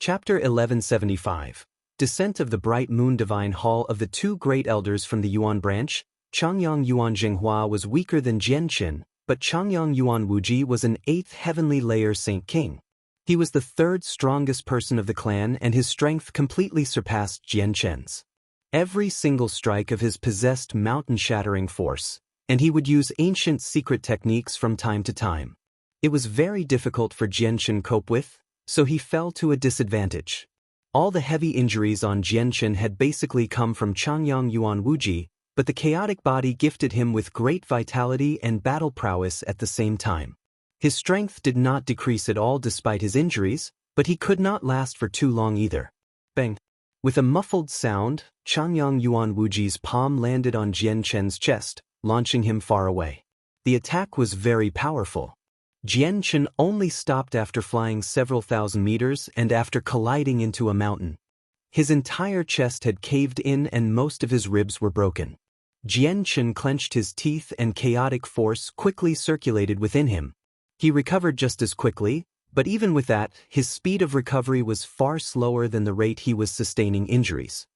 Chapter 1175. Descent of the Bright Moon. Divine Hall of the two great elders from the Yuan branch. Changyang Yuan Jinghua was weaker than Jianqin, but Changyang Yuan Wuji was an 8th heavenly layer Saint King. He was the 3rd strongest person of the clan, and his strength completely surpassed Jianqin's. Every single strike of his possessed mountain-shattering force, and he would use ancient secret techniques from time to time. It was very difficult for Jianqin cope with, so he fell to a disadvantage. All the heavy injuries on Jianqin had basically come from Changyang Yuan Wuji, but the chaotic body gifted him with great vitality and battle prowess at the same time. His strength did not decrease at all despite his injuries, but he could not last for too long either. Bang! With a muffled sound, Changyang Yuan Wuji's palm landed on Jianqin's chest, launching him far away. The attack was very powerful. Jianqin only stopped after flying several thousand meters and after colliding into a mountain. His entire chest had caved in and most of his ribs were broken. Jianqin clenched his teeth and chaotic force quickly circulated within him. He recovered just as quickly, but even with that, his speed of recovery was far slower than the rate he was sustaining injuries.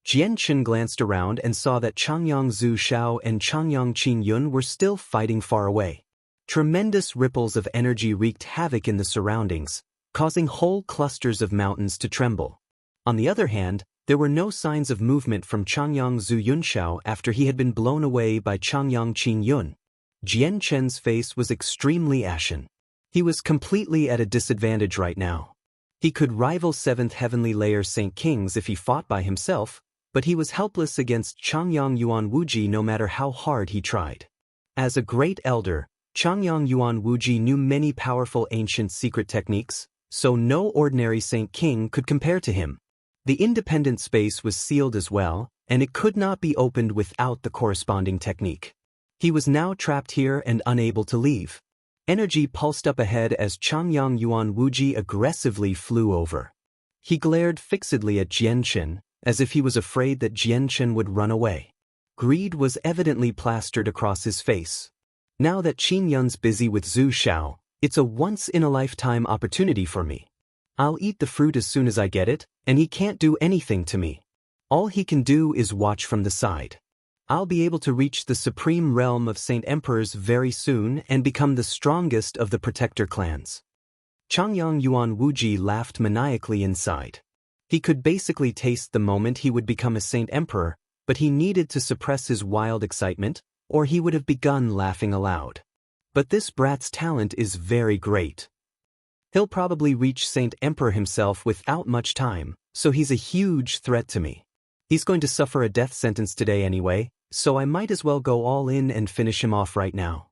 Jianqin glanced around and saw that Changyang Zhu Xiao and Changyang Qin Yun were still fighting far away. Tremendous ripples of energy wreaked havoc in the surroundings, causing whole clusters of mountains to tremble. On the other hand, there were no signs of movement from Changyang Zhu Yunxiao after he had been blown away by Changyang Qin Yun. Jianqin's face was extremely ashen. He was completely at a disadvantage right now. He could rival 7th heavenly layer Saint Kings if he fought by himself, but he was helpless against Changyang Yuan Wuji no matter how hard he tried. As a great elder, Changyang Yuan Wuji knew many powerful ancient secret techniques, so no ordinary Saint King could compare to him. The independent space was sealed as well, and it could not be opened without the corresponding technique. He was now trapped here and unable to leave. Energy pulsed up ahead as Changyang Yuan Wuji aggressively flew over. He glared fixedly at Jianqin, as if he was afraid that Jianqin would run away. Greed was evidently plastered across his face. Now that Qin Yun's busy with Zhu Xiao, it's a once-in-a-lifetime opportunity for me. I'll eat the fruit as soon as I get it, and he can't do anything to me. All he can do is watch from the side. I'll be able to reach the supreme realm of Saint Emperors very soon and become the strongest of the protector clans. Changyang Yuan Wuji laughed maniacally inside. He could basically taste the moment he would become a Saint Emperor, but he needed to suppress his wild excitement, or he would have begun laughing aloud. But this brat's talent is very great. He'll probably reach Saint Emperor himself without much time, so he's a huge threat to me. He's going to suffer a death sentence today anyway, so I might as well go all in and finish him off right now.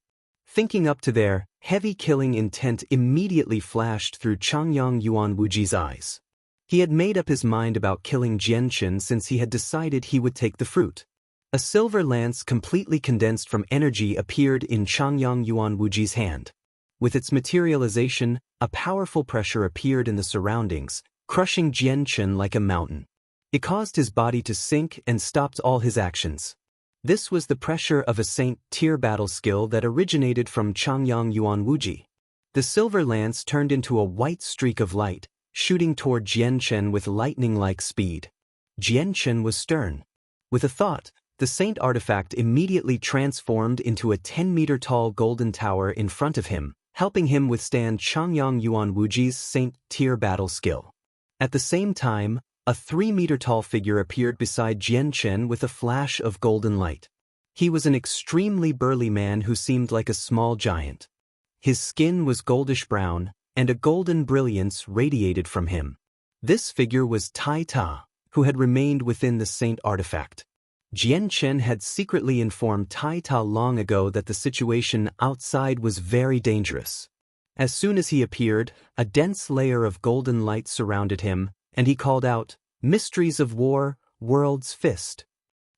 Thinking up to there, heavy killing intent immediately flashed through Changyang Yuan Wuji's eyes. He had made up his mind about killing Jianqin since he had decided he would take the fruit. A silver lance completely condensed from energy appeared in Changyang Yuan Wuji's hand. With its materialization, a powerful pressure appeared in the surroundings, crushing Jianqin like a mountain. It caused his body to sink and stopped all his actions. This was the pressure of a Saint-tier battle skill that originated from Changyang Yuan Wuji. The silver lance turned into a white streak of light, shooting toward Jianqin with lightning-like speed. Jianqin was stern. With a thought, the Saint artifact immediately transformed into a 10-meter-tall golden tower in front of him, helping him withstand Changyang Yuan Wuji's Saint-tier battle skill. At the same time, a 3-meter-tall figure appeared beside Jianqin with a flash of golden light. He was an extremely burly man who seemed like a small giant. His skin was goldish-brown, and a golden brilliance radiated from him. This figure was Tai Ta, who had remained within the Saint artifact. Jianqin had secretly informed Tai Ta long ago that the situation outside was very dangerous. As soon as he appeared, a dense layer of golden light surrounded him, and he called out, "Mysteries of War, World's Fist."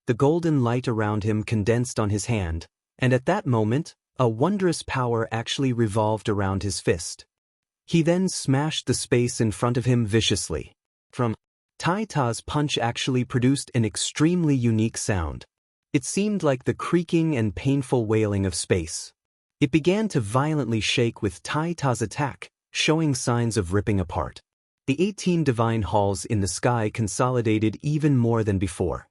The golden light around him condensed on his hand, and at that moment, a wondrous power actually revolved around his fist. He then smashed the space in front of him viciously. From Tai Ta's punch actually produced an extremely unique sound. It seemed like the creaking and painful wailing of space. It began to violently shake with Tai Ta's attack, showing signs of ripping apart. The 18 divine halls in the sky consolidated even more than before.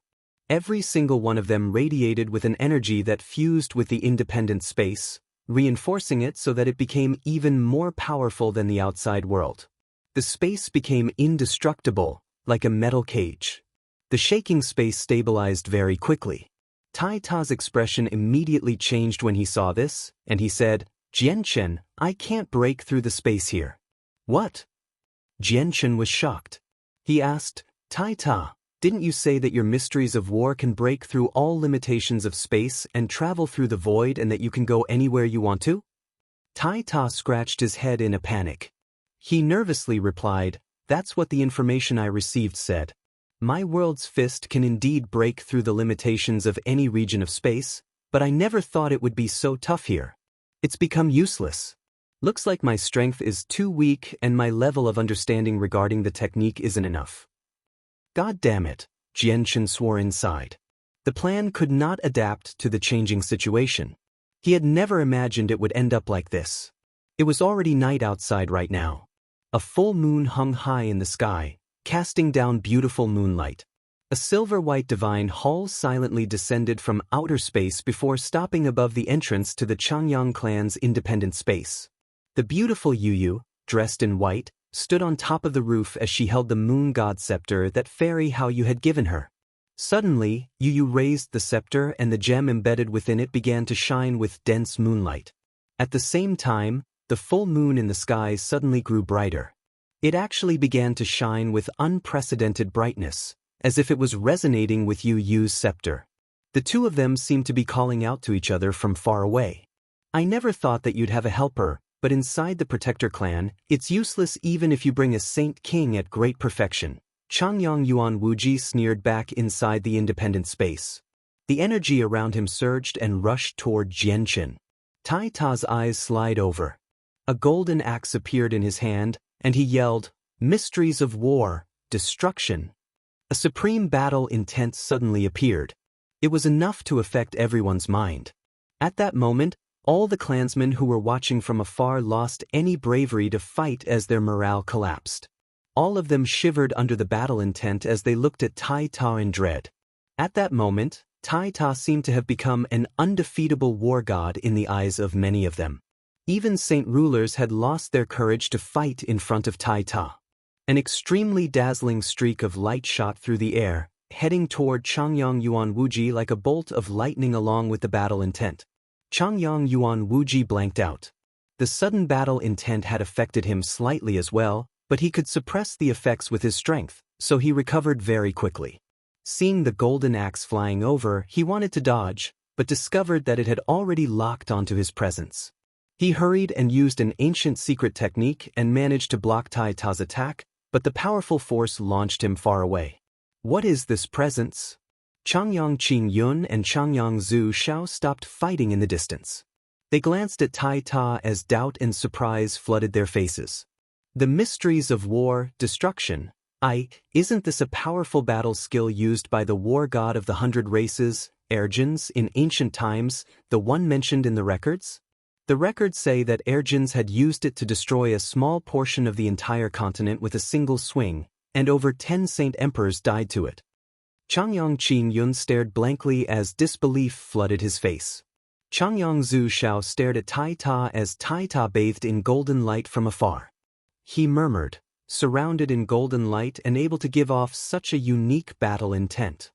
Every single one of them radiated with an energy that fused with the independent space, reinforcing it so that it became even more powerful than the outside world. The space became indestructible, like a metal cage. The shaking space stabilized very quickly. Tai Ta's expression immediately changed when he saw this, and he said, "Jianchen, I can't break through the space here." "What?" Jianchen was shocked. He asked, "Tai Ta, didn't you say that your mysteries of war can break through all limitations of space and travel through the void and that you can go anywhere you want to?" Tai Ta scratched his head in a panic. He nervously replied, "That's what the information I received said. My world's fist can indeed break through the limitations of any region of space, but I never thought it would be so tough here. It's become useless. Looks like my strength is too weak and my level of understanding regarding the technique isn't enough." God damn it, Jianchen swore inside. The plan could not adapt to the changing situation. He had never imagined it would end up like this. It was already night outside right now. A full moon hung high in the sky, casting down beautiful moonlight. A silver-white divine hall silently descended from outer space before stopping above the entrance to the Changyang clan's independent space. The beautiful Yu, dressed in white, stood on top of the roof as she held the moon god scepter that Fairy Hao Yu had given her. Suddenly, Yu raised the scepter and the gem embedded within it began to shine with dense moonlight. At the same time, the full moon in the sky suddenly grew brighter. It actually began to shine with unprecedented brightness, as if it was resonating with Yu's scepter. The two of them seemed to be calling out to each other from far away. "I never thought that you'd have a helper, but inside the Protector clan, it's useless even if you bring a Saint King at great perfection." Changyang Yuan Wuji sneered back inside the independent space. The energy around him surged and rushed toward Jianchen. Tai Ta's eyes slid over. A golden axe appeared in his hand, and he yelled, "Mysteries of war, destruction." A supreme battle intent suddenly appeared. It was enough to affect everyone's mind. At that moment, all the clansmen who were watching from afar lost any bravery to fight as their morale collapsed. All of them shivered under the battle intent as they looked at Tai Ta in dread. At that moment, Tai Ta seemed to have become an undefeatable war god in the eyes of many of them. Even saint rulers had lost their courage to fight in front of Tai Ta. An extremely dazzling streak of light shot through the air, heading toward Changyang Yuan Wuji like a bolt of lightning along with the battle intent. Changyang Yuan Wuji blanked out. The sudden battle intent had affected him slightly as well, but he could suppress the effects with his strength, so he recovered very quickly. Seeing the golden axe flying over, he wanted to dodge, but discovered that it had already locked onto his presence. He hurried and used an ancient secret technique and managed to block Tai Ta's attack, but the powerful force launched him far away. "What is this presence?" Changyang Qing Yun and Changyang Zhu Shao stopped fighting in the distance. They glanced at Tai Ta as doubt and surprise flooded their faces. "The mysteries of war, destruction. Isn't this a powerful battle skill used by the war god of the 100 races, Ergens, in ancient times, the one mentioned in the records? The records say that Ergens had used it to destroy a small portion of the entire continent with a single swing, and over 10 saint emperors died to it." Changyang Qin Yun stared blankly as disbelief flooded his face. Changyang Zhu Shao stared at Tai Ta as Tai Ta bathed in golden light from afar. He murmured, surrounded in golden light and able to give off such a unique battle intent.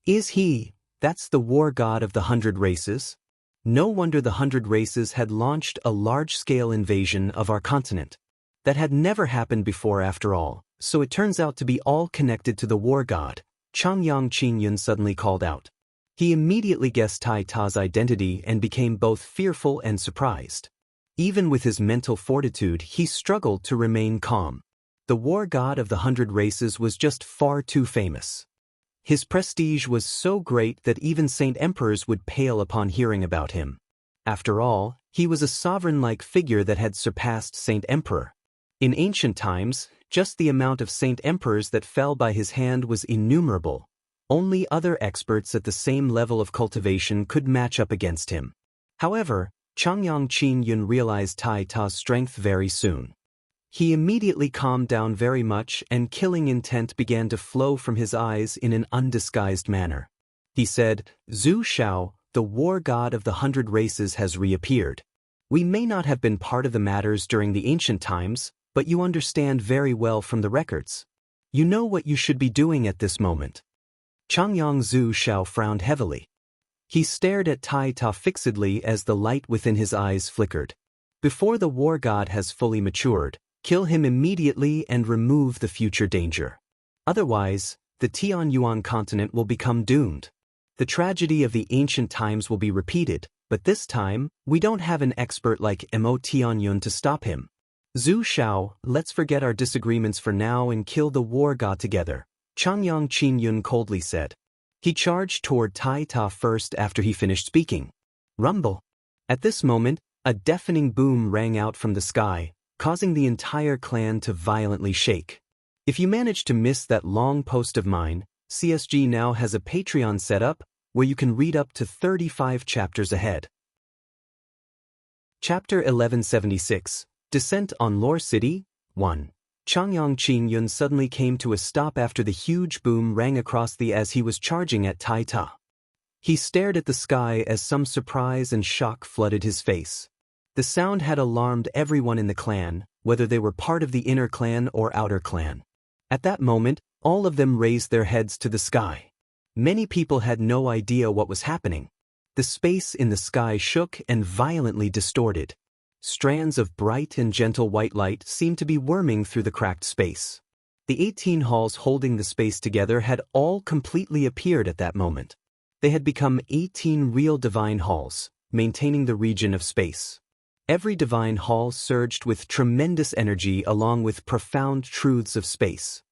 Is he? That's the war god of the 100 races? No wonder the 100 races had launched a large-scale invasion of our continent. That had never happened before after all, so it turns out to be all connected to the war god, Changyang Qingyun suddenly called out. He immediately guessed Tai Ta's identity and became both fearful and surprised. Even with his mental fortitude, he struggled to remain calm. The war god of the 100 races was just far too famous. His prestige was so great that even saint emperors would pale upon hearing about him. After all, he was a sovereign-like figure that had surpassed saint emperor. In ancient times, just the amount of saint emperors that fell by his hand was innumerable. Only other experts at the same level of cultivation could match up against him. However, Changyang Qin Yun realized Tai Ta's strength very soon. He immediately calmed down very much, and killing intent began to flow from his eyes in an undisguised manner. He said, "Zhu Shao, the war god of the 100 races has reappeared. We may not have been part of the matters during the ancient times, but you understand very well from the records. You know what you should be doing at this moment." Changyang Zhu Shao frowned heavily. He stared at Tai Ta fixedly as the light within his eyes flickered. Before the war god has fully matured, kill him immediately and remove the future danger. Otherwise, the Tianyuan continent will become doomed. The tragedy of the ancient times will be repeated, but this time, we don't have an expert like Mo Tianyun to stop him. Zhu Shao, let's forget our disagreements for now and kill the war god together, Changyang Qinyun coldly said. He charged toward Tai Ta first after he finished speaking. Rumble. At this moment, a deafening boom rang out from the sky, causing the entire clan to violently shake. If you managed to miss that long post of mine, CSG now has a Patreon set up where you can read up to 35 chapters ahead. Chapter 1176, Descent on Lore City, 1. Changyang Qinyun suddenly came to a stop after the huge boom rang across the as he was charging at Tai Ta. He stared at the sky as some surprise and shock flooded his face. The sound had alarmed everyone in the clan, whether they were part of the inner clan or outer clan. At that moment, all of them raised their heads to the sky. Many people had no idea what was happening. The space in the sky shook and violently distorted. Strands of bright and gentle white light seemed to be worming through the cracked space. The 18 halls holding the space together had all completely appeared at that moment. They had become 18 real divine halls, maintaining the region of space. Every divine hall surged with tremendous energy along with profound truths of space.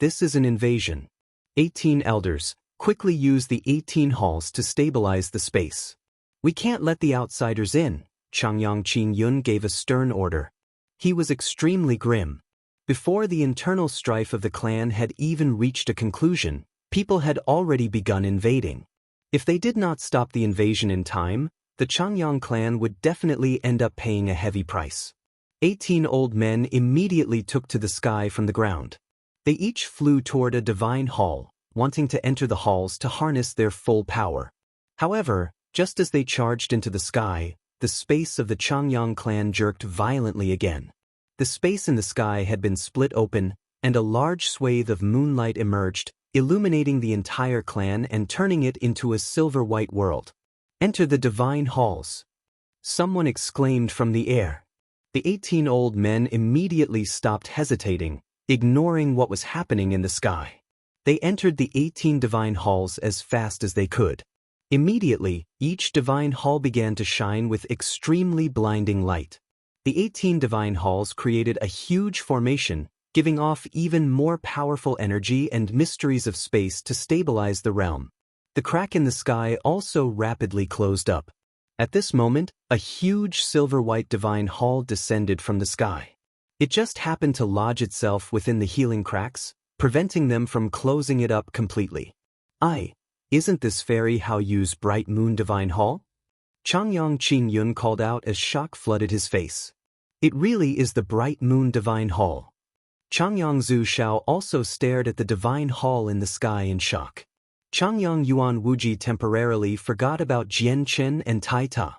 This is an invasion. 18 elders, quickly use the 18 halls to stabilize the space. We can't let the outsiders in, Changyang Qinyun gave a stern order. He was extremely grim. Before the internal strife of the clan had even reached a conclusion, people had already begun invading. If they did not stop the invasion in time, the Changyang clan would definitely end up paying a heavy price. 18 old men immediately took to the sky from the ground. They each flew toward a divine hall, wanting to enter the halls to harness their full power. However, just as they charged into the sky, the space of the Changyang clan jerked violently again. The space in the sky had been split open, and a large swathe of moonlight emerged, illuminating the entire clan and turning it into a silver-white world. Enter the divine halls. Someone exclaimed from the air. The 18 old men immediately stopped hesitating, ignoring what was happening in the sky. They entered the 18 divine halls as fast as they could. Immediately, each divine hall began to shine with extremely blinding light. The 18 divine halls created a huge formation, giving off even more powerful energy and mysteries of space to stabilize the realm. The crack in the sky also rapidly closed up. At this moment, a huge silver-white divine hall descended from the sky. It just happened to lodge itself within the healing cracks, preventing them from closing it up completely. Isn't this Fairy Hao Yu's Bright Moon Divine Hall? Changyang Qinyun called out as shock flooded his face. It really is the Bright Moon Divine Hall. Changyang Zhu Shao also stared at the divine hall in the sky in shock. Changyang Yuan Wuji temporarily forgot about Jian Chen and Tai Ta.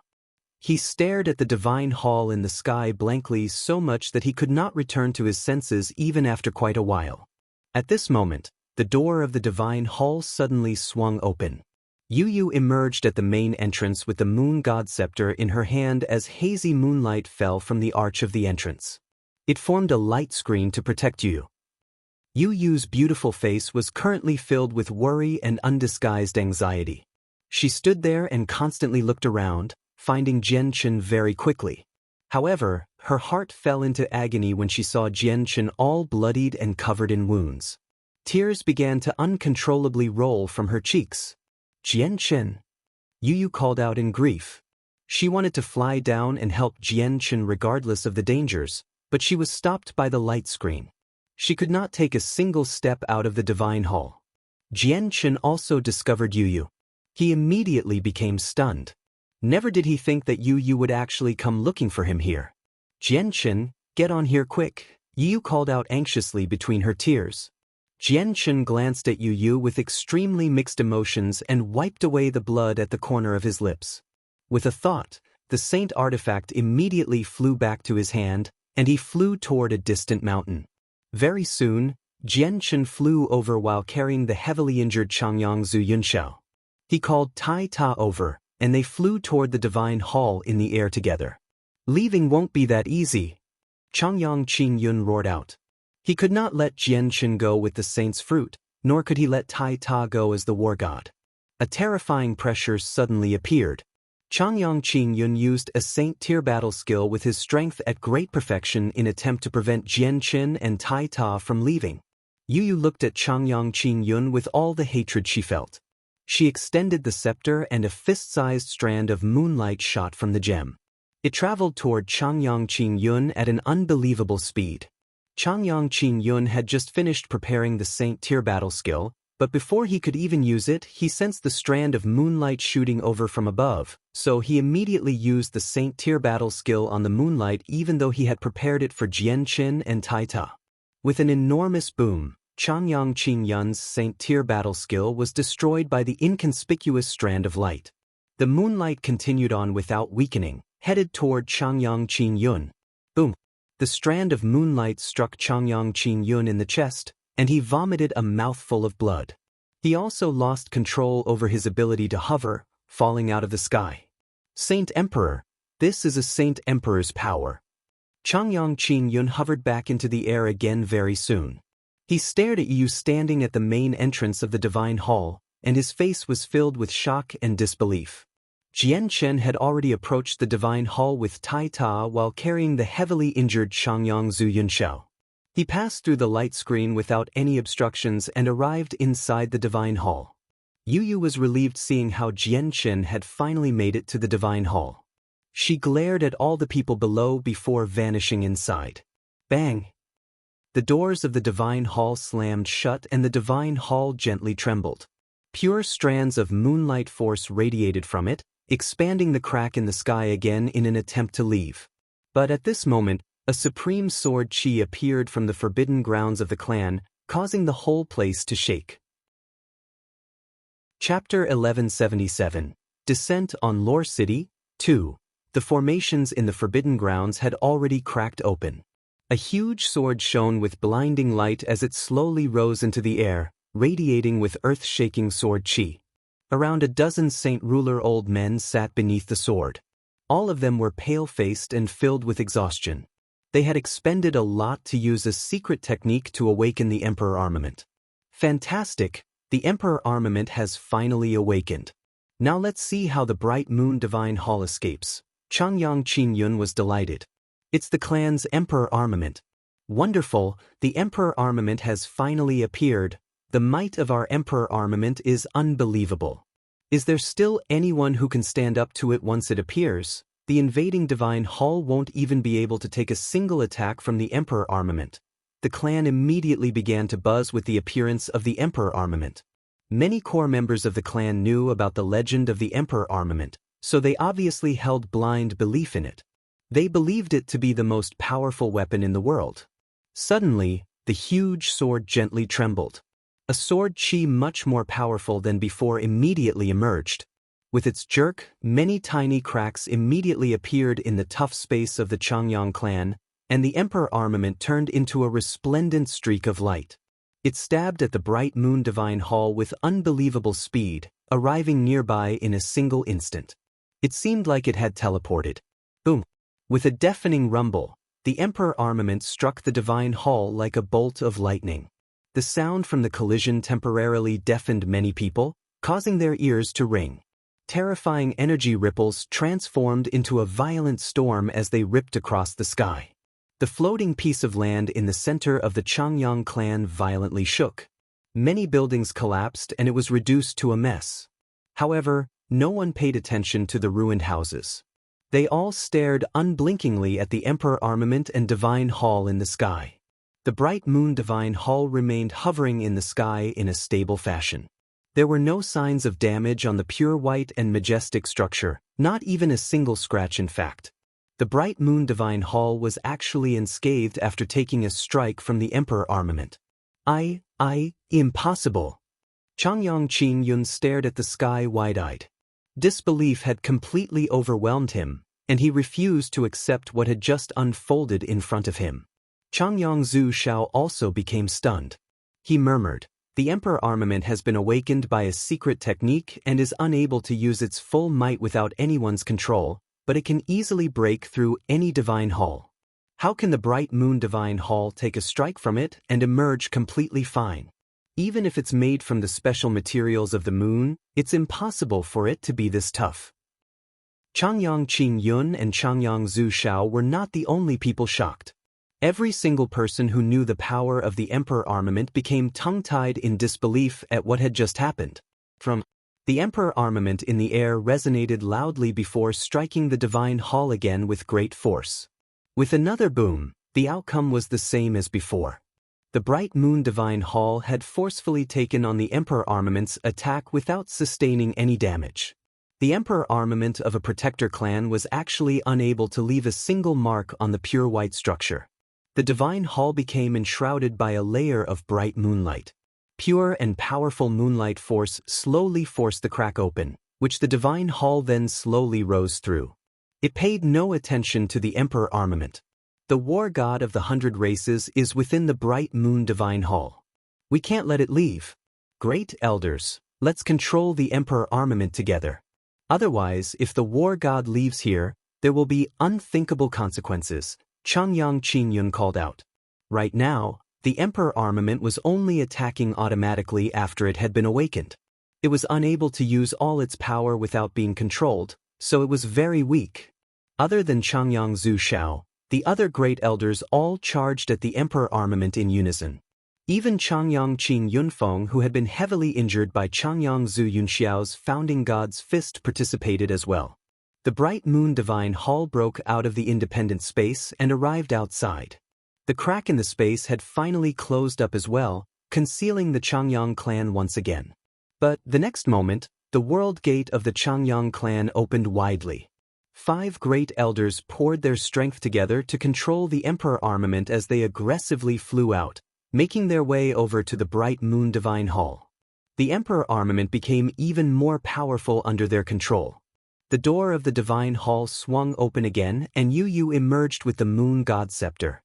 He stared at the divine hall in the sky blankly so much that he could not return to his senses even after quite a while. At this moment, the door of the divine hall suddenly swung open. Yu Yu emerged at the main entrance with the moon god scepter in her hand as hazy moonlight fell from the arch of the entrance. It formed a light screen to protect Yu. Yu Yu's beautiful face was currently filled with worry and undisguised anxiety. She stood there and constantly looked around, finding Jian Chen very quickly. However, her heart fell into agony when she saw Jian Chen all bloodied and covered in wounds. Tears began to uncontrollably roll from her cheeks. Jian Chen. Yu Yu called out in grief. She wanted to fly down and help Jian Chen regardless of the dangers, but she was stopped by the light screen. She could not take a single step out of the divine hall. Jian Chen also discovered Yu Yu. He immediately became stunned. Never did he think that Yu Yu would actually come looking for him here. Jian Chen, Get on here quick, Yu called out anxiously between her tears. Jianchen glanced at Yu with extremely mixed emotions and wiped away the blood at the corner of his lips. With a thought, the saint artifact immediately flew back to his hand, and he flew toward a distant mountain. Very soon, Jianchen flew over while carrying the heavily injured Changyang Zhu Yunxiao. He called Tai Ta over, and they flew toward the divine hall in the air together. Leaving won't be that easy, Changyang Qing Yun roared out. He could not let Jianchen go with the saint's fruit, nor could he let Tai Ta go as the war god. A terrifying pressure suddenly appeared. Changyang Qing Yun used a saint-tier battle skill with his strength at great perfection in attempt to prevent Jianchen and Tai Ta from leaving. Yu looked at Changyang Qing Yun with all the hatred she felt. She extended the scepter and a fist-sized strand of moonlight shot from the gem. It traveled toward Changyang Qing Yun at an unbelievable speed. Changyang Qing Yun had just finished preparing the saint-tier battle skill, but before he could even use it, he sensed the strand of moonlight shooting over from above, so he immediately used the saint-tier battle skill on the moonlight even though he had prepared it for Jianchen and Tai Ta. With an enormous boom, Changyang Qing Yun's saint-tier battle skill was destroyed by the inconspicuous strand of light. The moonlight continued on without weakening, headed toward Changyang Qing Yun. Boom! The strand of moonlight struck Changyang Qing Yun in the chest, and he vomited a mouthful of blood. He also lost control over his ability to hover, falling out of the sky. Saint Emperor, this is a Saint Emperor's power. Changyang Qing Yun hovered back into the air again very soon. He stared at Yu standing at the main entrance of the divine hall, and his face was filled with shock and disbelief. Jianchen had already approached the divine hall with Tai Ta while carrying the heavily injured Changyang Zhu Yunxiao. He passed through the light screen without any obstructions and arrived inside the divine hall. Yu was relieved seeing how Jianchen had finally made it to the divine hall. She glared at all the people below before vanishing inside. Bang! The doors of the divine hall slammed shut and the divine hall gently trembled. Pure strands of moonlight force radiated from it, expanding the crack in the sky again in an attempt to leave. But at this moment, a supreme sword chi appeared from the forbidden grounds of the clan, causing the whole place to shake. Chapter 1177, Descent on Lore City, 2. The formations in the forbidden grounds had already cracked open. A huge sword shone with blinding light as it slowly rose into the air, radiating with earth-shaking sword chi. Around a dozen Saint Ruler old men sat beneath the sword. All of them were pale-faced and filled with exhaustion. They had expended a lot to use a secret technique to awaken the Emperor armament. Fantastic! The Emperor armament has finally awakened. Now let's see how the Bright Moon Divine Hall escapes. Changyang Qing Yun was delighted. It's the clan's Emperor armament. Wonderful, the Emperor armament has finally appeared. The might of our Emperor armament is unbelievable. Is there still anyone who can stand up to it once it appears? The invading Divine Hall won't even be able to take a single attack from the Emperor armament. The clan immediately began to buzz with the appearance of the Emperor armament. Many core members of the clan knew about the legend of the Emperor armament, so they obviously held blind belief in it. They believed it to be the most powerful weapon in the world. Suddenly, the huge sword gently trembled. A sword chi much more powerful than before immediately emerged. With its jerk, many tiny cracks immediately appeared in the tough space of the Changyang clan, and the Emperor armament turned into a resplendent streak of light. It stabbed at the Bright Moon Divine Hall with unbelievable speed, arriving nearby in a single instant. It seemed like it had teleported. Boom! With a deafening rumble, the Emperor armament struck the Divine Hall like a bolt of lightning. The sound from the collision temporarily deafened many people, causing their ears to ring. Terrifying energy ripples transformed into a violent storm as they ripped across the sky. The floating piece of land in the center of the Changyang clan violently shook. Many buildings collapsed and it was reduced to a mess. However, no one paid attention to the ruined houses. They all stared unblinkingly at the Emperor armament and Divine Hall in the sky. The Bright Moon Divine Hall remained hovering in the sky in a stable fashion. There were no signs of damage on the pure white and majestic structure, not even a single scratch in fact. The Bright Moon Divine Hall was actually unscathed after taking a strike from the Emperor armament. Impossible. Changyang Qingyun stared at the sky wide-eyed. Disbelief had completely overwhelmed him, and he refused to accept what had just unfolded in front of him. Changyang Zhu Xiao also became stunned. He murmured, "The Emperor armament has been awakened by a secret technique and is unable to use its full might without anyone's control, but it can easily break through any divine hall. How can the Bright Moon Divine Hall take a strike from it and emerge completely fine? Even if it's made from the special materials of the moon, it's impossible for it to be this tough." Changyang Qingyun and Changyang Zhu Xiao were not the only people shocked. Every single person who knew the power of the Emperor armament became tongue-tied in disbelief at what had just happened. The Emperor armament in the air resonated loudly before striking the Divine Hall again with great force. With another boom, the outcome was the same as before. The Bright Moon Divine Hall had forcefully taken on the Emperor armament's attack without sustaining any damage. The Emperor armament of a protector clan was actually unable to leave a single mark on the pure white structure. The Divine Hall became enshrouded by a layer of bright moonlight. Pure and powerful moonlight force slowly forced the crack open, which the Divine Hall then slowly rose through. It paid no attention to the Emperor armament. The war god of the 100 races is within the Bright Moon Divine Hall. We can't let it leave. Great elders, let's control the Emperor armament together. Otherwise, if the war god leaves here, there will be unthinkable consequences, Changyang Qingyun called out. Right now, the Emperor armament was only attacking automatically after it had been awakened. It was unable to use all its power without being controlled, so it was very weak. Other than Changyang Zhu Xiao, the other great elders all charged at the Emperor armament in unison. Even Changyang Qin Yunfeng, who had been heavily injured by Changyang Zhu Yunxiao's founding god's fist, participated as well. The Bright Moon Divine Hall broke out of the independent space and arrived outside. The crack in the space had finally closed up as well, concealing the Changyang clan once again. But the next moment, the world gate of the Changyang clan opened widely. 5 great elders poured their strength together to control the Emperor armament as they aggressively flew out, making their way over to the Bright Moon Divine Hall. The Emperor armament became even more powerful under their control. The door of the Divine Hall swung open again and Yu Yu emerged with the Moon God Scepter.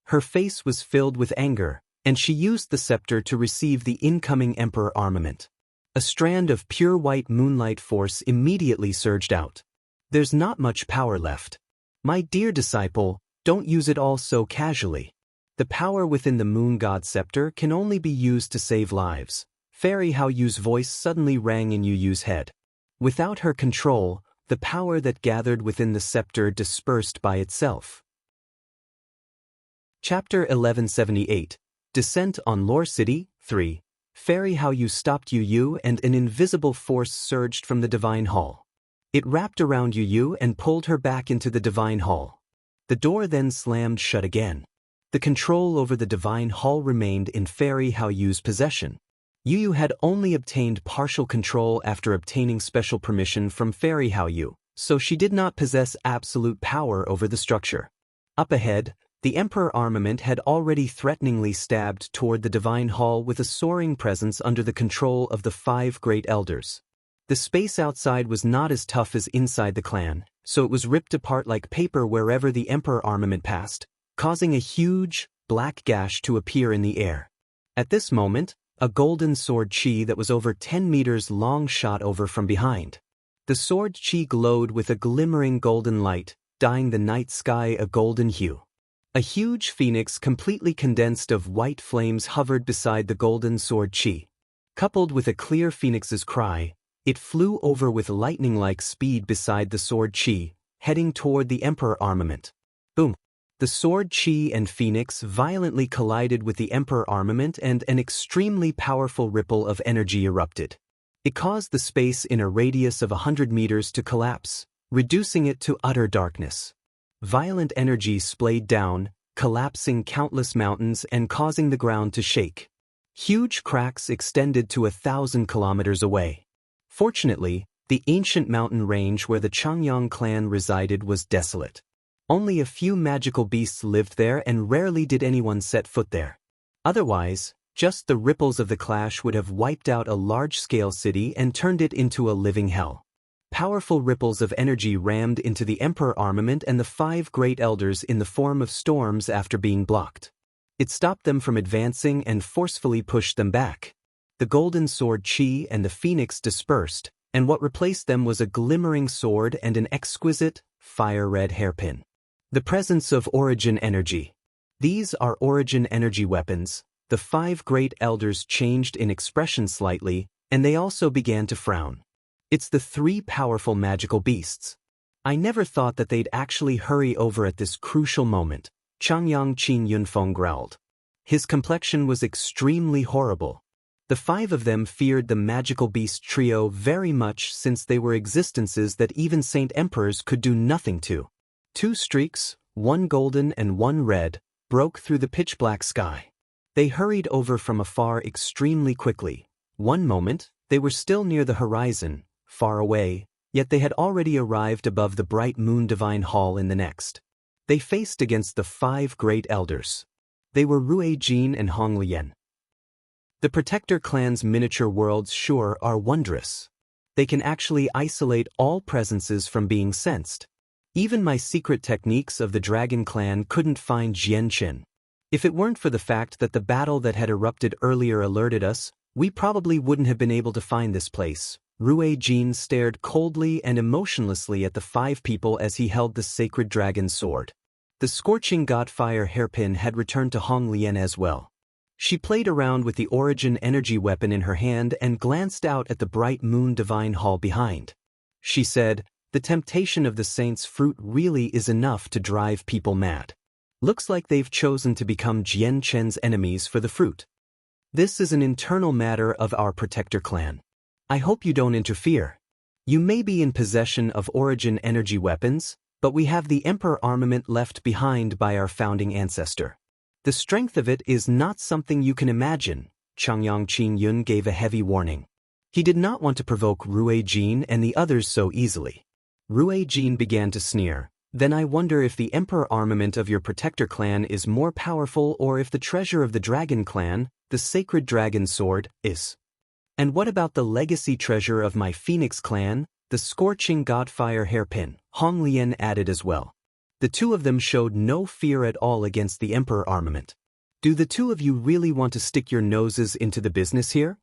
Her face was filled with anger, and she used the scepter to receive the incoming Emperor armament. A strand of pure white moonlight force immediately surged out. "There's not much power left. My dear disciple, don't use it all so casually. The power within the Moon God Scepter can only be used to save lives." Fairy Hao Yu's voice suddenly rang in Yu Yu's head. Without her control, the power that gathered within the scepter dispersed by itself. Chapter 1178, Descent on Lore City, 3. Fairy Hao Yu stopped Yu Yu and an invisible force surged from the Divine Hall. It wrapped around Yu Yu and pulled her back into the Divine Hall. The door then slammed shut again. The control over the Divine Hall remained in Fairy Hao Yu's possession. Yu Yu had only obtained partial control after obtaining special permission from Fairy Hao Yu, so she did not possess absolute power over the structure. Up ahead, the Emperor armament had already threateningly stabbed toward the Divine Hall with a soaring presence under the control of the 5 great elders. The space outside was not as tough as inside the clan, so it was ripped apart like paper wherever the Emperor armament passed, causing a huge, black gash to appear in the air. At this moment, a golden sword chi that was over 10 meters long shot over from behind. The sword chi glowed with a glimmering golden light, dyeing the night sky a golden hue. A huge phoenix completely condensed of white flames hovered beside the golden sword chi. Coupled with a clear phoenix's cry, it flew over with lightning-like speed beside the sword chi, heading toward the Emperor armament. Boom! The sword chi and phoenix violently collided with the Emperor armament and an extremely powerful ripple of energy erupted. It caused the space in a radius of 100 meters to collapse, reducing it to utter darkness. Violent energy splayed down, collapsing countless mountains and causing the ground to shake. Huge cracks extended to 1,000 kilometers away. Fortunately, the ancient mountain range where the Changyang clan resided was desolate. Only a few magical beasts lived there and rarely did anyone set foot there. Otherwise, just the ripples of the clash would have wiped out a large-scale city and turned it into a living hell. Powerful ripples of energy rammed into the Emperor armament and the 5 great elders in the form of storms after being blocked. It stopped them from advancing and forcefully pushed them back. The golden sword Qi and the phoenix dispersed, and what replaced them was a glimmering sword and an exquisite, fire-red hairpin. The presence of origin energy. These are origin energy weapons. The 5 great elders changed in expression slightly, and they also began to frown. It's the 3 powerful magical beasts. I never thought that they'd actually hurry over at this crucial moment, Changyang Qin Yunfeng growled. His complexion was extremely horrible. The 5 of them feared the magical beast trio very much since they were existences that even Saint Emperors could do nothing to. 2 streaks, 1 golden and 1 red, broke through the pitch-black sky. They hurried over from afar extremely quickly. One moment, they were still near the horizon, far away, yet they had already arrived above the bright moon divine hall in the next. They faced against the 5 great elders. They were Rui Jin and Hong Lian. The Protector clan's miniature worlds sure are wondrous. They can actually isolate all presences from being sensed. Even my secret techniques of the Dragon clan couldn't find Jianqin. If it weren't for the fact that the battle that had erupted earlier alerted us, we probably wouldn't have been able to find this place. Rui Jin stared coldly and emotionlessly at the 5 people as he held the sacred dragon sword. The scorching godfire hairpin had returned to Hong Lian as well. She played around with the origin energy weapon in her hand and glanced out at the bright moon divine hall behind. She said, "The temptation of the saint's fruit really is enough to drive people mad. Looks like they've chosen to become Jian Chen's enemies for the fruit. This is an internal matter of our Protector clan. I hope you don't interfere. You may be in possession of origin energy weapons, but we have the Emperor armament left behind by our founding ancestor. The strength of it is not something you can imagine." Changyang Qin Yun gave a heavy warning. He did not want to provoke Rui Jin and the others so easily. Rui Jin began to sneer. "Then I wonder if the Emperor armament of your Protector clan is more powerful or if the treasure of the Dragon clan, the sacred dragon sword, is. And what about the legacy treasure of my Phoenix clan, the scorching godfire hairpin?" Hong Lian added as well. The 2 of them showed no fear at all against the Emperor armament. "Do the 2 of you really want to stick your noses into the business here?"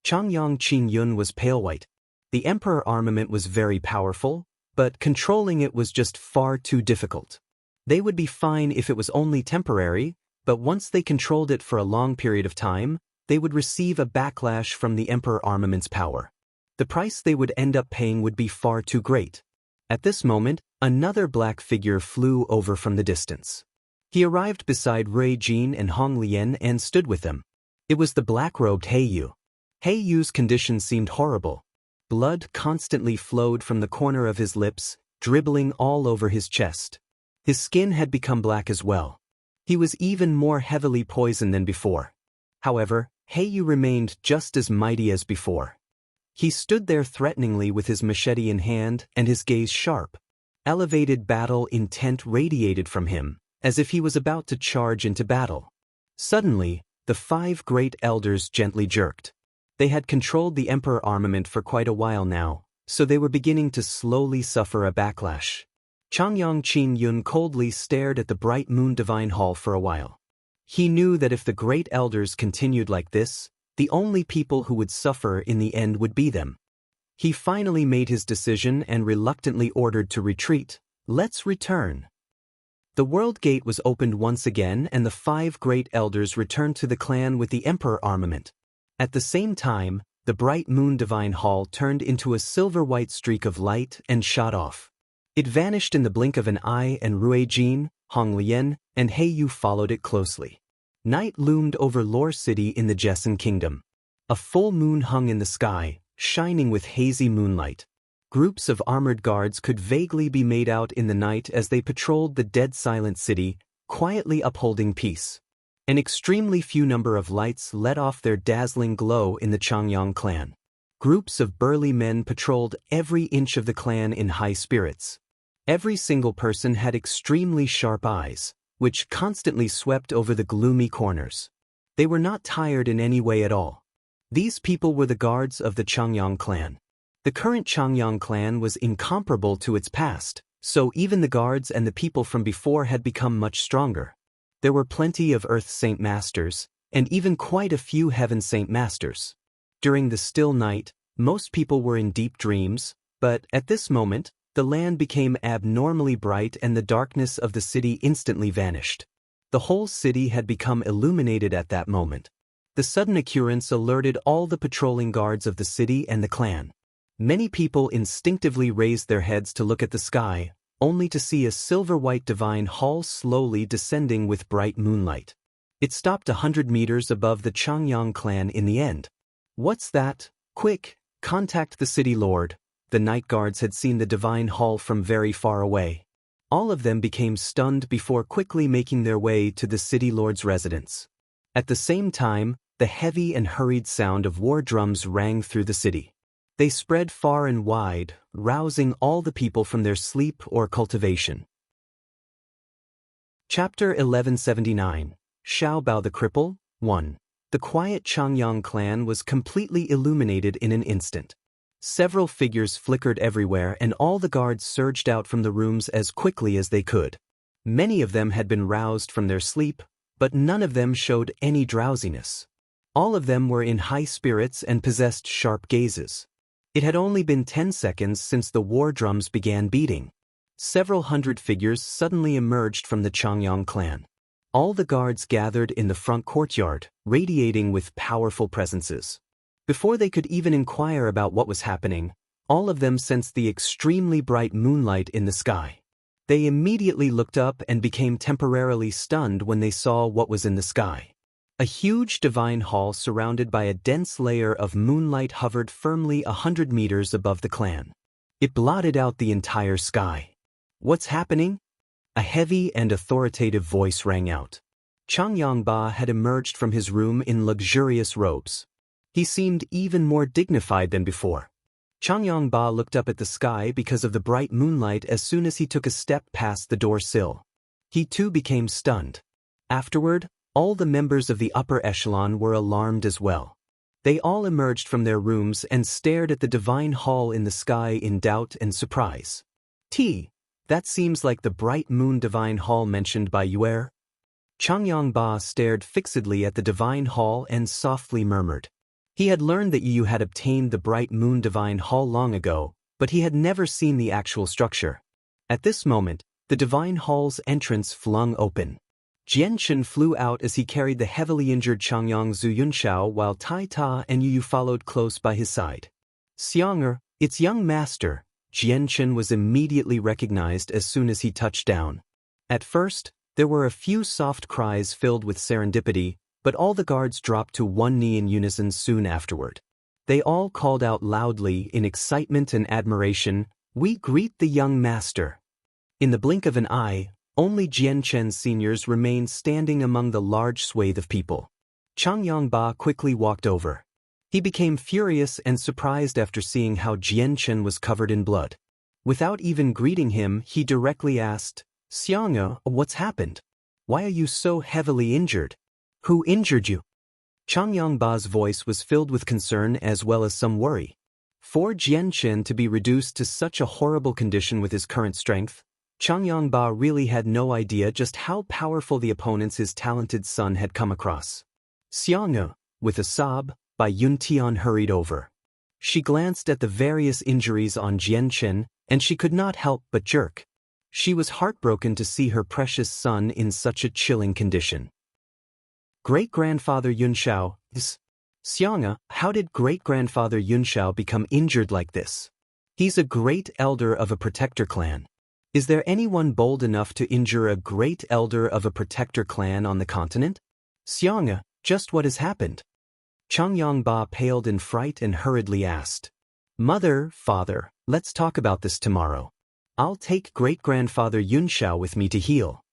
Changyang Qin Yun was pale white. The Emperor armament was very powerful, but controlling it was just far too difficult. They would be fine if it was only temporary, but once they controlled it for a long period of time, they would receive a backlash from the Emperor armament's power. The price they would end up paying would be far too great. At this moment, another black figure flew over from the distance. He arrived beside Rui Jin and Hong Lian and stood with them. It was the black-robed Heiyu. Heiyu's condition seemed horrible. Blood constantly flowed from the corner of his lips, dribbling all over his chest. His skin had become black as well. He was even more heavily poisoned than before. However, Heiyu remained just as mighty as before. He stood there threateningly with his machete in hand and his gaze sharp. Elevated battle intent radiated from him, as if he was about to charge into battle. Suddenly, the 5 great elders gently jerked. They had controlled the Emperor armament for quite a while now, so they were beginning to slowly suffer a backlash. Changyang Qin Yun coldly stared at the bright moon divine hall for a while. He knew that if the great elders continued like this, the only people who would suffer in the end would be them. He finally made his decision and reluctantly ordered to retreat. "Let's return." The world gate was opened once again and the 5 great elders returned to the clan with the Emperor armament. At the same time, the bright moon divine hall turned into a silver-white streak of light and shot off. It vanished in the blink of an eye and Rui Jin, Hong Lian, and Heiyu followed it closely. Night loomed over Lore City in the Jessen Kingdom. A full moon hung in the sky, shining with hazy moonlight. Groups of armored guards could vaguely be made out in the night as they patrolled the dead silent city, quietly upholding peace. An extremely few number of lights let off their dazzling glow in the Changyang clan. Groups of burly men patrolled every inch of the clan in high spirits. Every single person had extremely sharp eyes, which constantly swept over the gloomy corners. They were not tired in any way at all. These people were the guards of the Changyang clan. The current Changyang clan was incomparable to its past, so even the guards and the people from before had become much stronger. There were plenty of Earth Saint Masters, and even quite a few Heaven Saint Masters. During the still night, most people were in deep dreams, but at this moment, the land became abnormally bright and the darkness of the city instantly vanished. The whole city had become illuminated at that moment. The sudden occurrence alerted all the patrolling guards of the city and the clan. Many people instinctively raised their heads to look at the sky, only to see a silver-white divine hall slowly descending with bright moonlight. It stopped 100 meters above the Changyang clan in the end. "What's that? Quick, contact the city lord." The night guards had seen the divine hall from very far away. All of them became stunned before quickly making their way to the city lord's residence. At the same time, the heavy and hurried sound of war drums rang through the city. They spread far and wide, rousing all the people from their sleep or cultivation. Chapter 1179. Xiao Bao the Cripple. 1. The quiet Changyang clan was completely illuminated in an instant. Several figures flickered everywhere and all the guards surged out from the rooms as quickly as they could. Many of them had been roused from their sleep, but none of them showed any drowsiness. All of them were in high spirits and possessed sharp gazes. It had only been 10 seconds since the war drums began beating. Several hundred figures suddenly emerged from the Changyang clan. All the guards gathered in the front courtyard, radiating with powerful presences. Before they could even inquire about what was happening, all of them sensed the extremely bright moonlight in the sky. They immediately looked up and became temporarily stunned when they saw what was in the sky. A huge divine hall surrounded by a dense layer of moonlight hovered firmly 100 meters above the clan. It blotted out the entire sky. "What's happening?" A heavy and authoritative voice rang out. Changyang Ba had emerged from his room in luxurious robes. He seemed even more dignified than before. Changyang Ba looked up at the sky because of the bright moonlight as soon as he took a step past the door sill. He too became stunned. Afterward, all the members of the upper echelon were alarmed as well. They all emerged from their rooms and stared at the divine hall in the sky in doubt and surprise. That seems like the bright moon divine hall mentioned by Yuer." Changyang Ba stared fixedly at the divine hall and softly murmured. He had learned that Yu had obtained the bright moon divine hall long ago, but he had never seen the actual structure. At this moment, the divine hall's entrance flung open. Jianchen flew out as he carried the heavily injured Changyang Zhu Yunxiao while Tai Ta and Yu followed close by his side. "Xianger, its young master." Jianchen was immediately recognized as soon as he touched down. At first, there were a few soft cries filled with serendipity, but all the guards dropped to one knee in unison soon afterward. They all called out loudly in excitement and admiration, "We greet the young master." In the blink of an eye, only Jianchen's seniors remained standing among the large swathe of people. Changyang Ba quickly walked over. He became furious and surprised after seeing how Jianchen was covered in blood. Without even greeting him, he directly asked, "Xiang, what's happened? Why are you so heavily injured? Who injured you?" Changyang Ba's voice was filled with concern as well as some worry. For Jianchen to be reduced to such a horrible condition with his current strength, Changyang Ba really had no idea just how powerful the opponents his talented son had come across. "Xiang," with a sob, Bai Yuntian hurried over. She glanced at the various injuries on Jianchen, and she could not help but jerk. She was heartbroken to see her precious son in such a chilling condition. "Great-grandfather Yunxiao, Xiang, how did great-grandfather Yunxiao become injured like this? He's a great elder of a protector clan. Is there anyone bold enough to injure a great elder of a protector clan on the continent? Xiang, just what has happened?" Changyang Ba paled in fright and hurriedly asked. "Mother, father, let's talk about this tomorrow. I'll take great-grandfather Yunxiao with me to heal."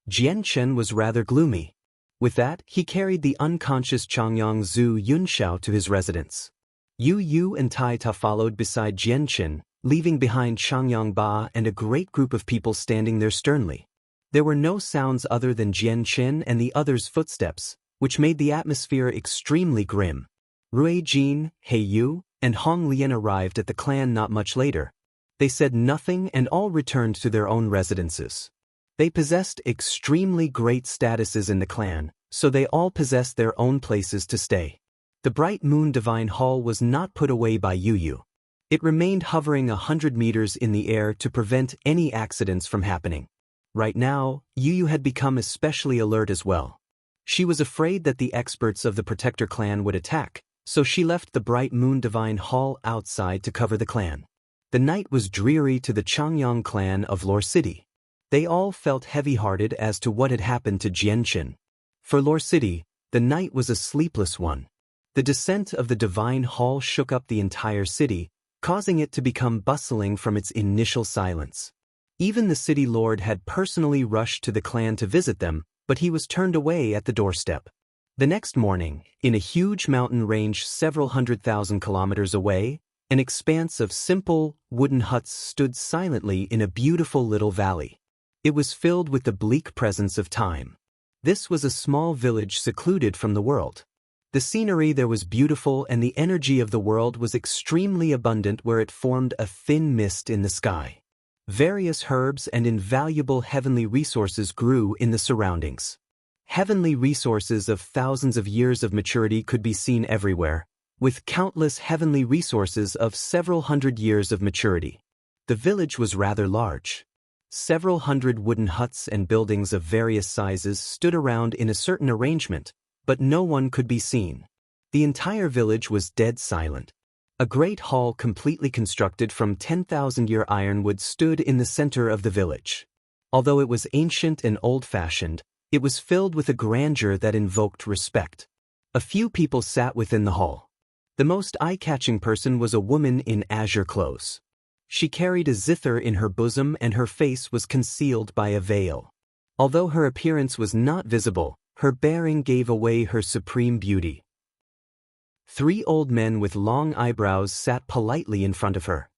Jianchen was rather gloomy. With that, he carried the unconscious Changyang Zhu Yunxiao to his residence. Yu and Tai Ta followed beside Jianchen, leaving behind Changyang Ba and a great group of people standing there sternly. There were no sounds other than Jian Qin and the others' footsteps, which made the atmosphere extremely grim. Rui Jin, He Yu, and Hong Lian arrived at the clan not much later. They said nothing and all returned to their own residences. They possessed extremely great statuses in the clan, so they all possessed their own places to stay. The Bright Moon Divine Hall was not put away by Yu Yu. It remained hovering 100 meters in the air to prevent any accidents from happening. Right now, Yu Yu had become especially alert as well. She was afraid that the experts of the Protector clan would attack, so she left the Bright Moon Divine Hall outside to cover the clan. The night was dreary to the Changyang clan of Lore City. They all felt heavy-hearted as to what had happened to Jianqin. For Lore City, the night was a sleepless one. The descent of the Divine Hall shook up the entire city, causing it to become bustling from its initial silence. Even the city lord had personally rushed to the clan to visit them, but he was turned away at the doorstep. The next morning, in a huge mountain range several 100,000 kilometers away, an expanse of simple, wooden huts stood silently in a beautiful little valley. It was filled with the bleak presence of time. This was a small village secluded from the world. The scenery there was beautiful and the energy of the world was extremely abundant where it formed a thin mist in the sky. Various herbs and invaluable heavenly resources grew in the surroundings. Heavenly resources of thousands of years of maturity could be seen everywhere, with countless heavenly resources of several hundred years of maturity. The village was rather large. Several hundred wooden huts and buildings of various sizes stood around in a certain arrangement, but no one could be seen. The entire village was dead silent. A great hall completely constructed from 10,000-year ironwood stood in the center of the village. Although it was ancient and old-fashioned, it was filled with a grandeur that invoked respect. A few people sat within the hall. The most eye-catching person was a woman in azure clothes. She carried a zither in her bosom and her face was concealed by a veil. Although her appearance was not visible, her bearing gave away her supreme beauty. 3 old men with long eyebrows sat politely in front of her.